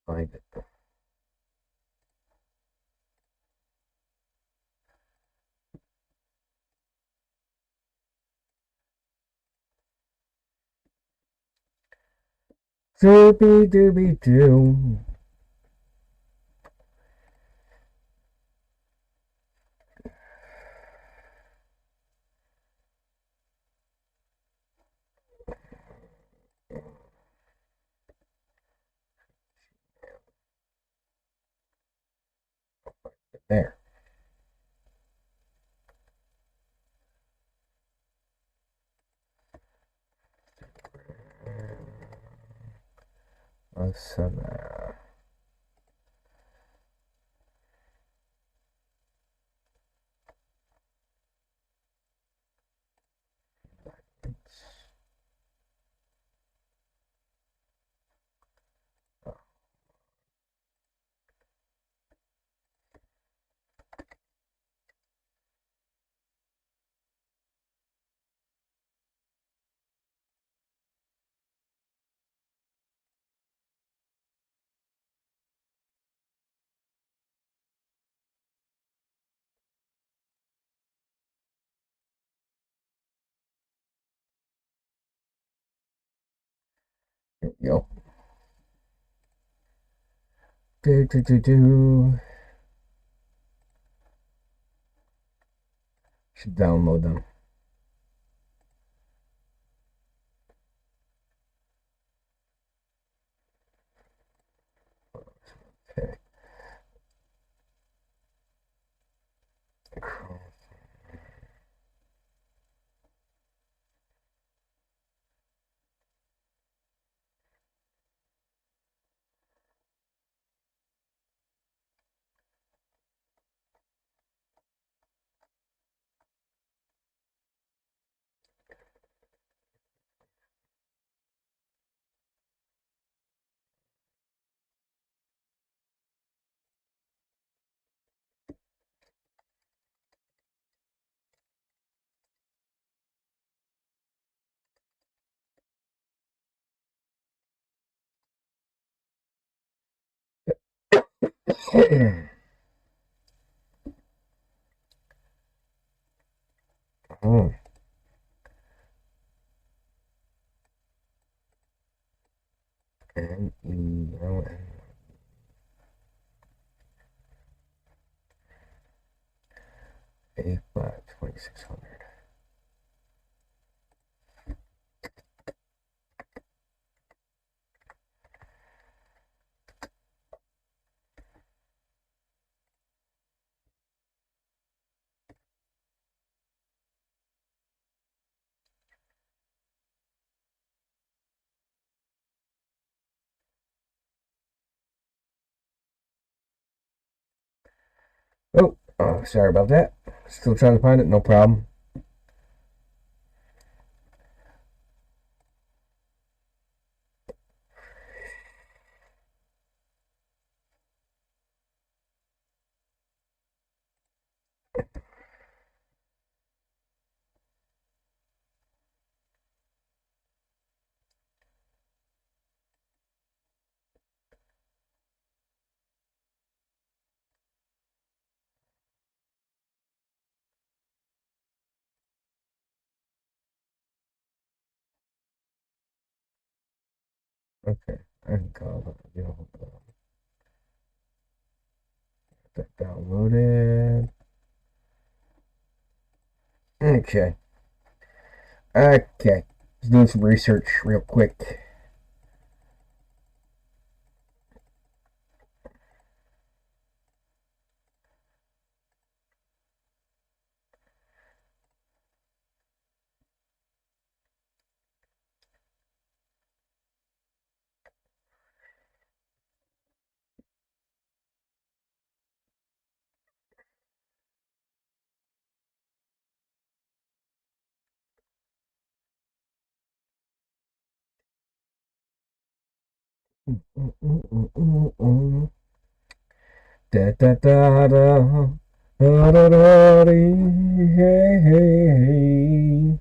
find it. Doobie doobie doo. There. Asana. There we go. Do do do do. Should download them. Oh, N-E-O-N. A5 2600. Oh, sorry about that. Still trying to find it, no problem. Okay, I can call it. That downloaded. Okay. Okay. Just doing some research real quick. Da da da da. Da da da dee, hey, hey, hey.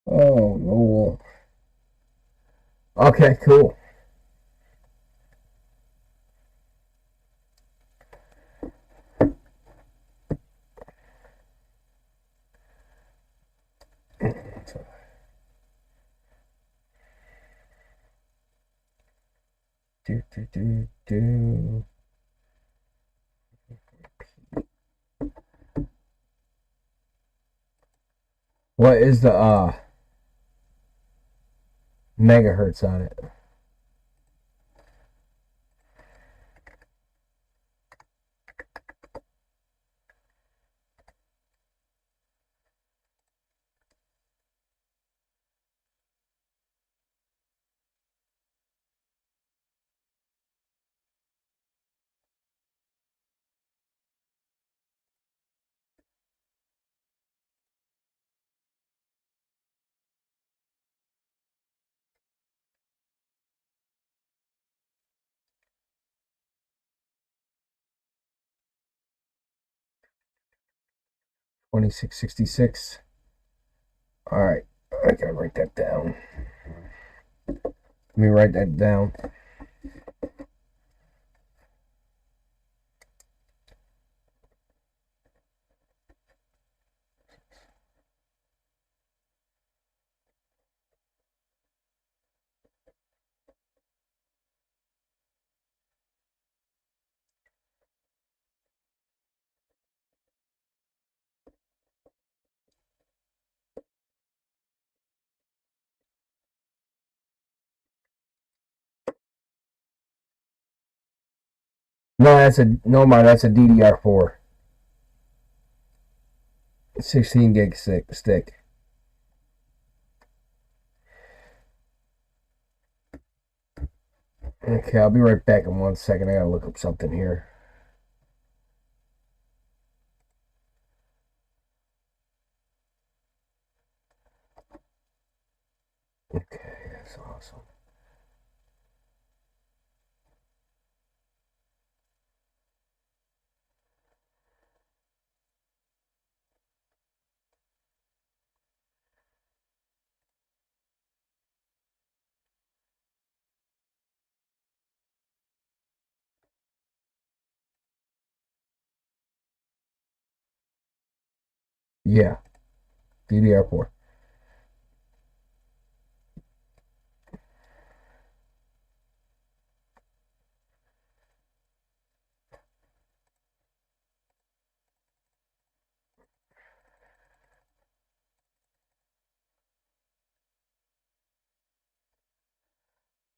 Oh, no. Okay, cool. Do, do, do, do. What is the megahertz on it? 2666. Alright, I gotta write that down. Let me write that down. No, that's a DDR4. 16 gig stick. Okay, I'll be right back in 1 second. I gotta look up something here. Okay, that's awesome. Yeah, DDR4.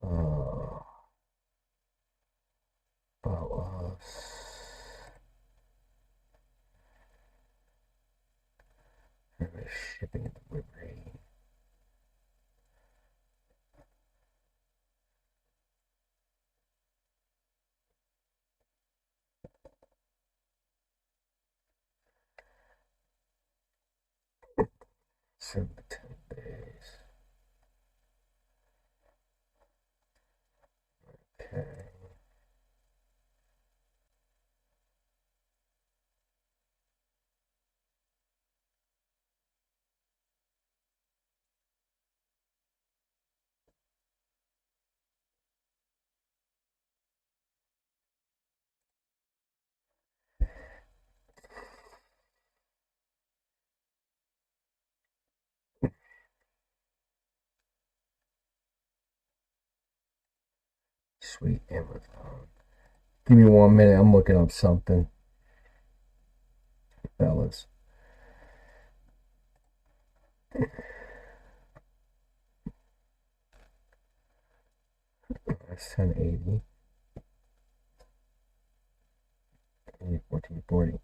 Uh, about shipping and delivery. Seven to 10 days. Okay. Sweet Amazon. Give me 1 minute. I'm looking up something, fellas. That's 1080. 1440.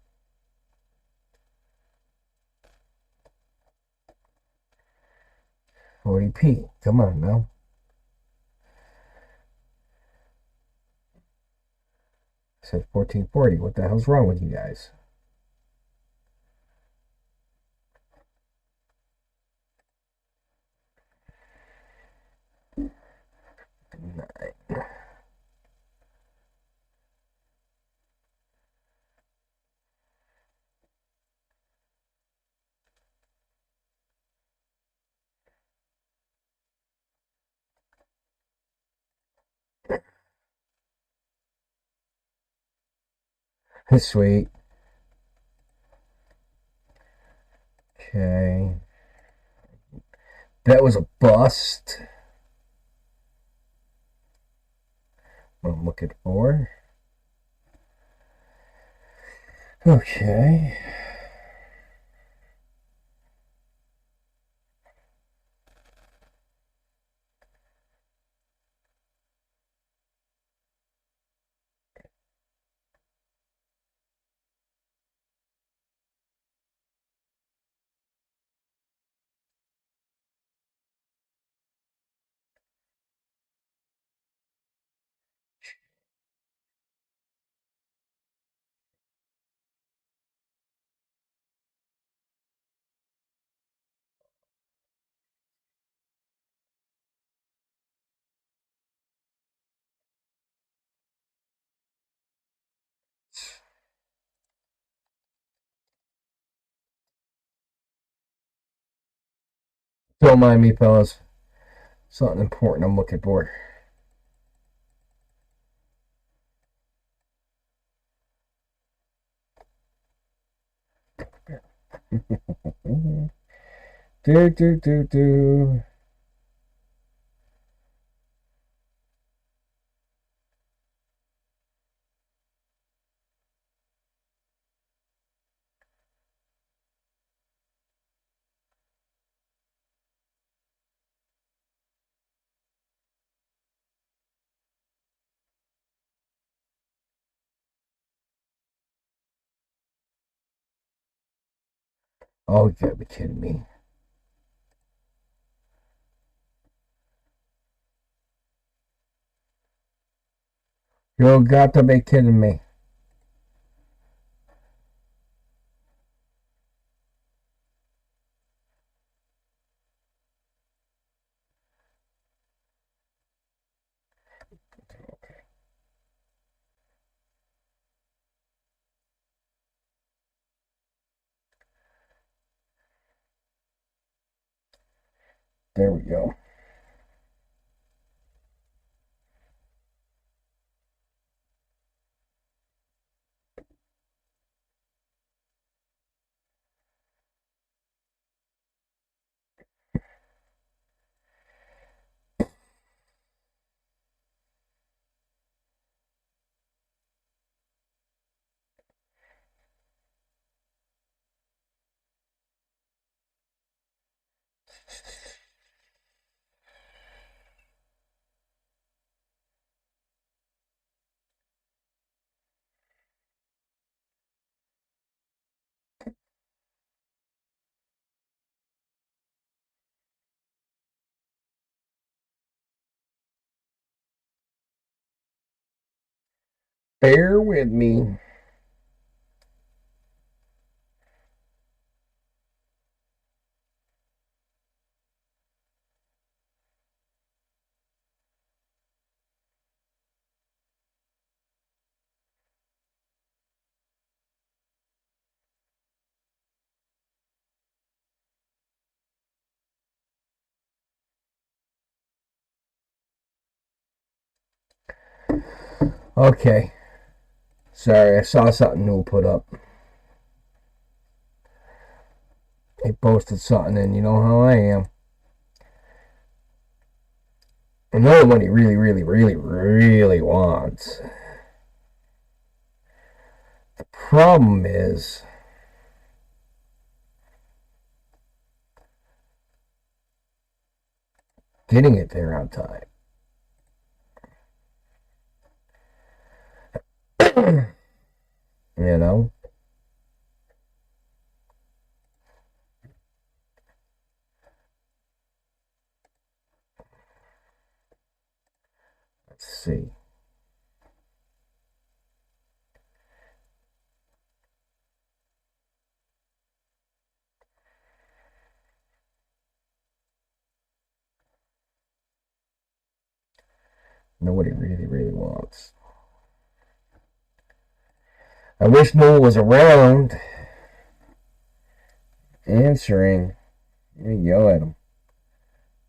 40p. Come on now. I said 1440. What the hell's wrong with you guys? Sweet. Okay. That was a bust. What I'm looking for. Okay. Don't mind me, fellas. Something important I'm looking for. Do. Oh, you gotta be kidding me. You got to be kidding me. There we go. Bear with me. Okay. Sorry, I saw something new put up. He posted something, and you know how I am. I know what he really, really, really, really wants. The problem is getting it there on time. You know? Let's see. Know what he really, really wants. I wish Noel was around answering. You yell at him.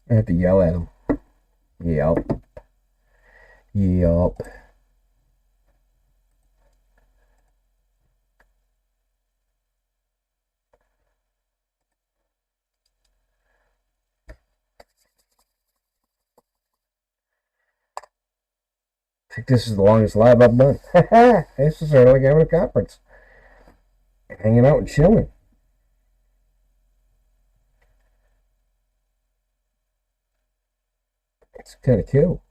I have to yell at him. Yelp. Yelp. I think this is the longest live I've done. This is sort of like having a conference. Hanging out and chilling. It's kind of cool.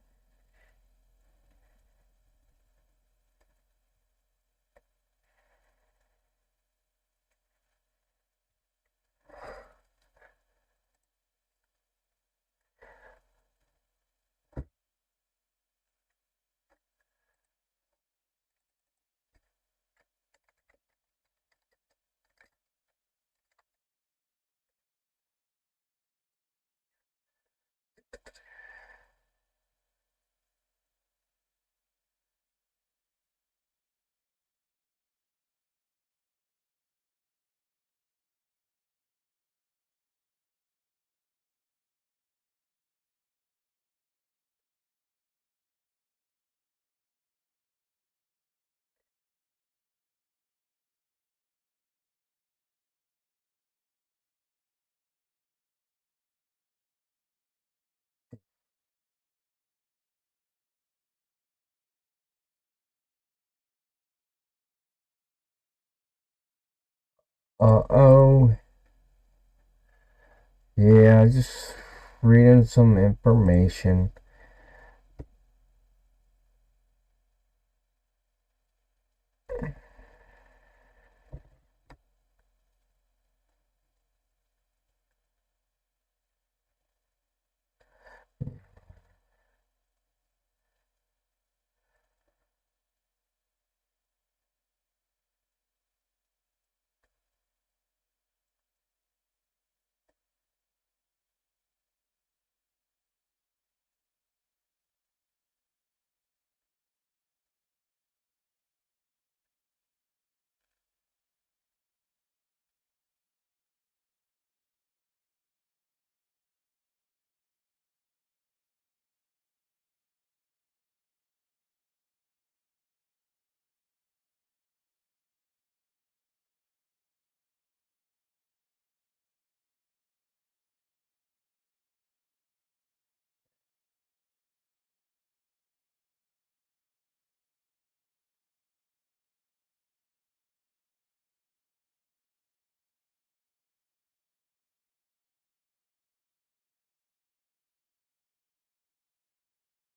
Uh-oh. Yeah, just reading some information.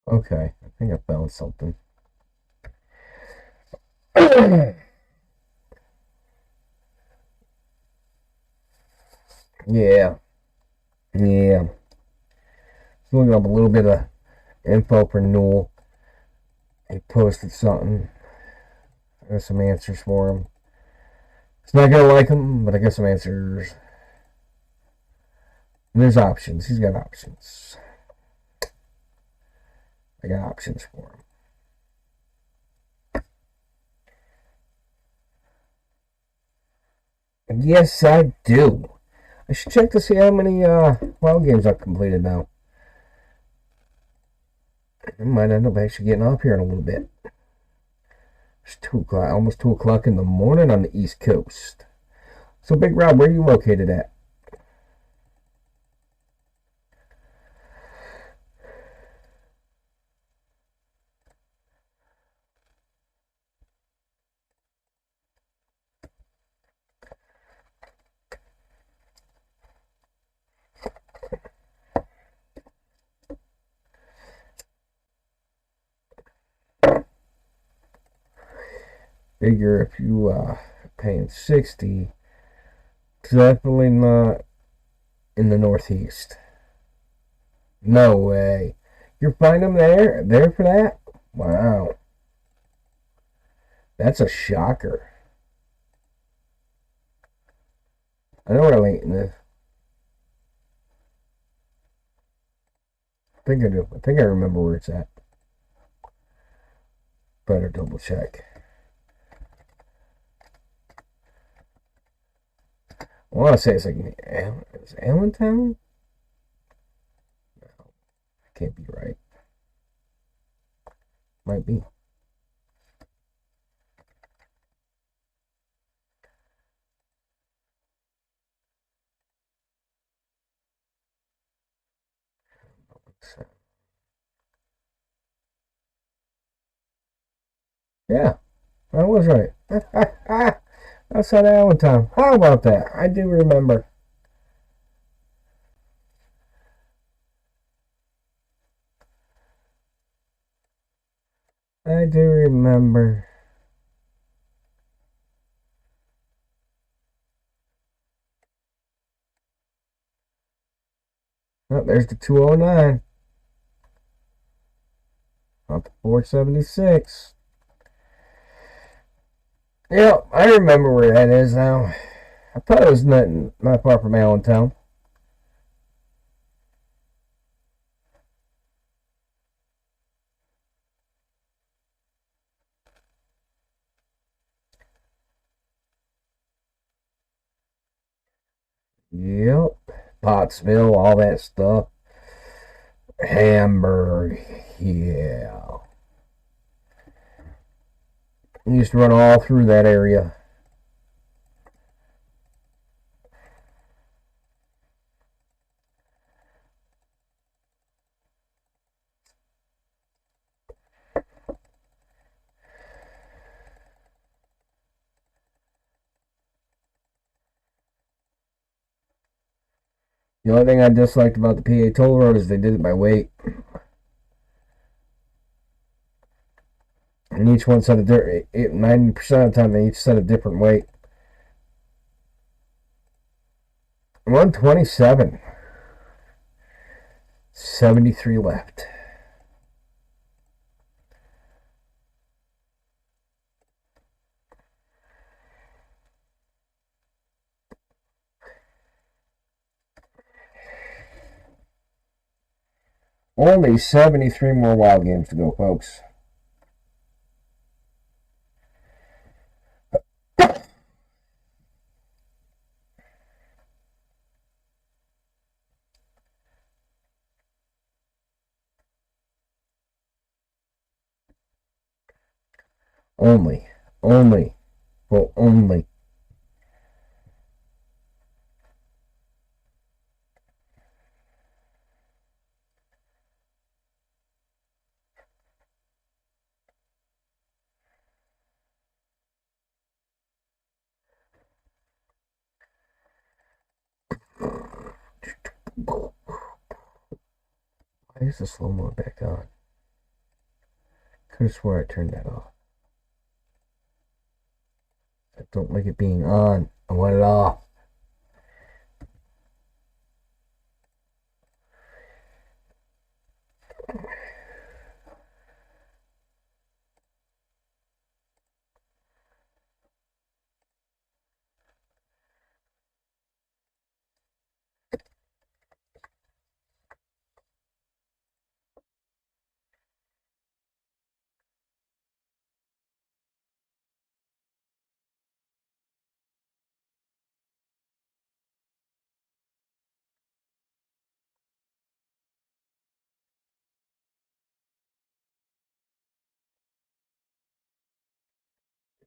Okay, I think I found something. Yeah, yeah. Looking up a little bit of info for Newell. He posted something. I got some answers for him. It's not gonna like him, but I got some answers. And there's options. He's got options. I got options for him. Yes, I do. I should check to see how many wild games I've completed now. I might end up actually getting off here in a little bit. It's 2 o'clock, almost 2 o'clock in the morning on the East Coast. So, Big Rob, where are you located at? Figure if you paying 60, definitely not in the Northeast. No way. You're finding them there for that? Wow. That's a shocker. I know where Leighton is. I think I do. I think I remember where it's at. Better double check. I want to say it's like, is Allentown? No, I can't be right. Might be. Yeah, I was right. Outside Allentown. How about that? I do remember. I do remember. Oh, there's the 209. Not the 476. Yep, I remember where that is now. I thought it was not far from Allentown. Yep. Pottsville, all that stuff. Hamburg, yeah. I used to run all through that area. The only thing I disliked about the PA toll road is they did it by weight. And each one set a different, 90% of the time they each set a different weight. 127. 73 left. Only 73 more wild games to go, folks. Only. Only. Well, only. Why is the slow mo back on? Could have swore I turned that off. I don't like it being on. I want it off.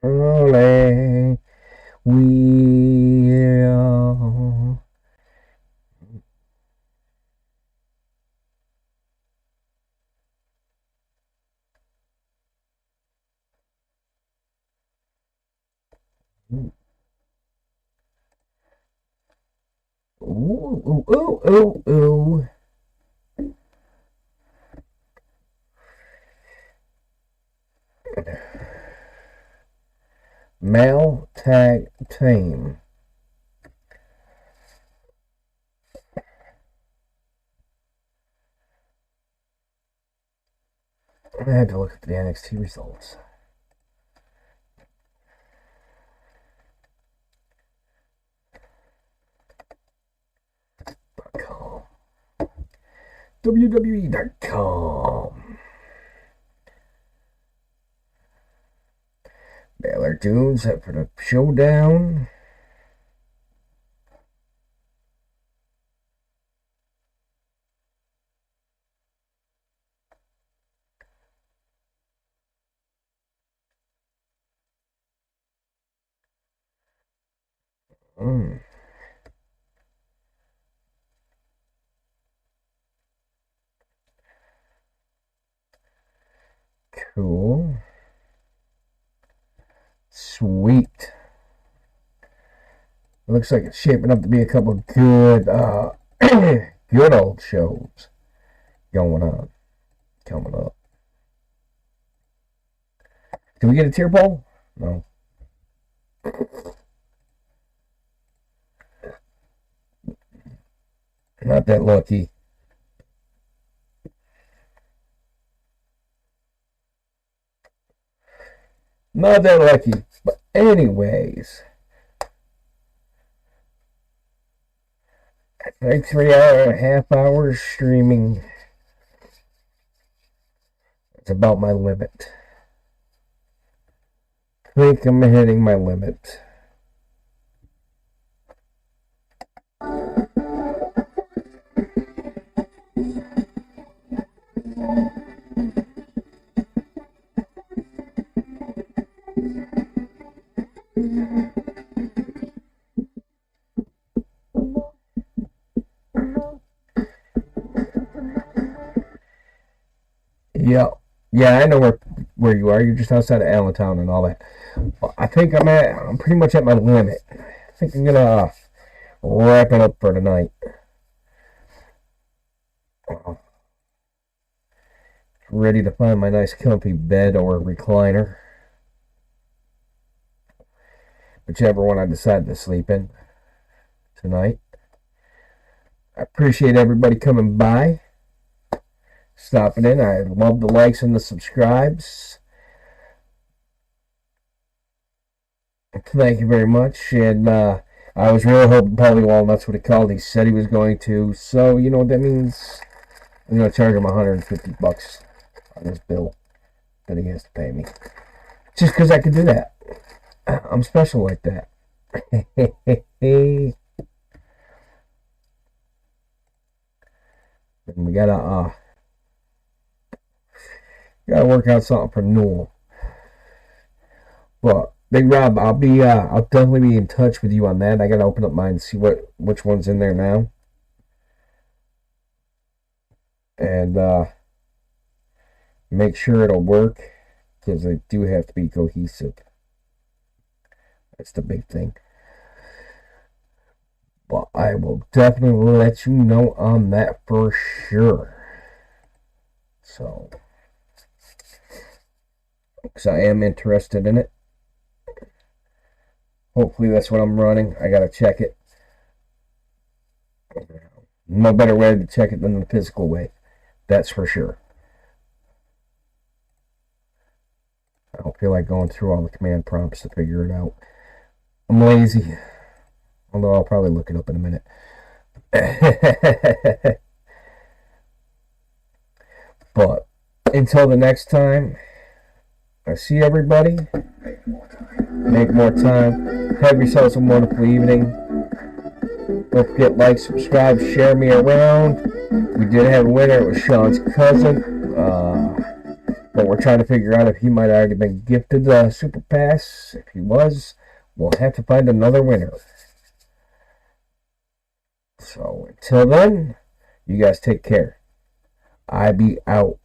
Ole, Wheel. Ooh, ooh, ooh, ooh, ooh. Male tag team. I had to look at the NXT results. .com. WWE.com. Baylor Dunes set for the showdown. Cool. Sweet. It looks like it's shaping up to be a couple of good, good old shows going on, coming up. Did we get a tier poll? No. Not that lucky. Not that lucky. But anyways, like 3.5 hours streaming. It's about my limit. I think I'm hitting my limit. Yeah, yeah, I know where you are. You're just outside of Allentown and all that. I think I'm pretty much at my limit. I think I'm gonna wrap it up for tonight. Ready to find my nice comfy bed or recliner, whichever one I decide to sleep in tonight. I appreciate everybody coming by, stopping in. I love the likes and the subscribes. Thank you very much. And I was really hoping Paulie Walnuts would have called. He said he was going to. So, you know what that means? I'm going to charge him $150 on his bill that he has to pay me. Just because I can do that. I'm special like that. And we gotta work out something for Noel. But Big Rob, I'll definitely be in touch with you on that. I gotta open up mine and see which one's in there now. And make sure it'll work, because they do have to be cohesive. That's the big thing. But I will definitely let you know on that for sure. So, because I am interested in it. Hopefully that's what I'm running. I gotta check it. No better way to check it than the physical way. That's for sure. I don't feel like going through all the command prompts to figure it out. I'm lazy. Although I'll probably look it up in a minute. But until the next time, I see everybody. Make more time. Have yourselves a wonderful evening. Don't forget, like, subscribe, share me around. We did have a winner. It was Sean's cousin. But we're trying to figure out if he might have already been gifted the SuperPass. If he was, we'll have to find another winner. So until then, you guys take care. I be out.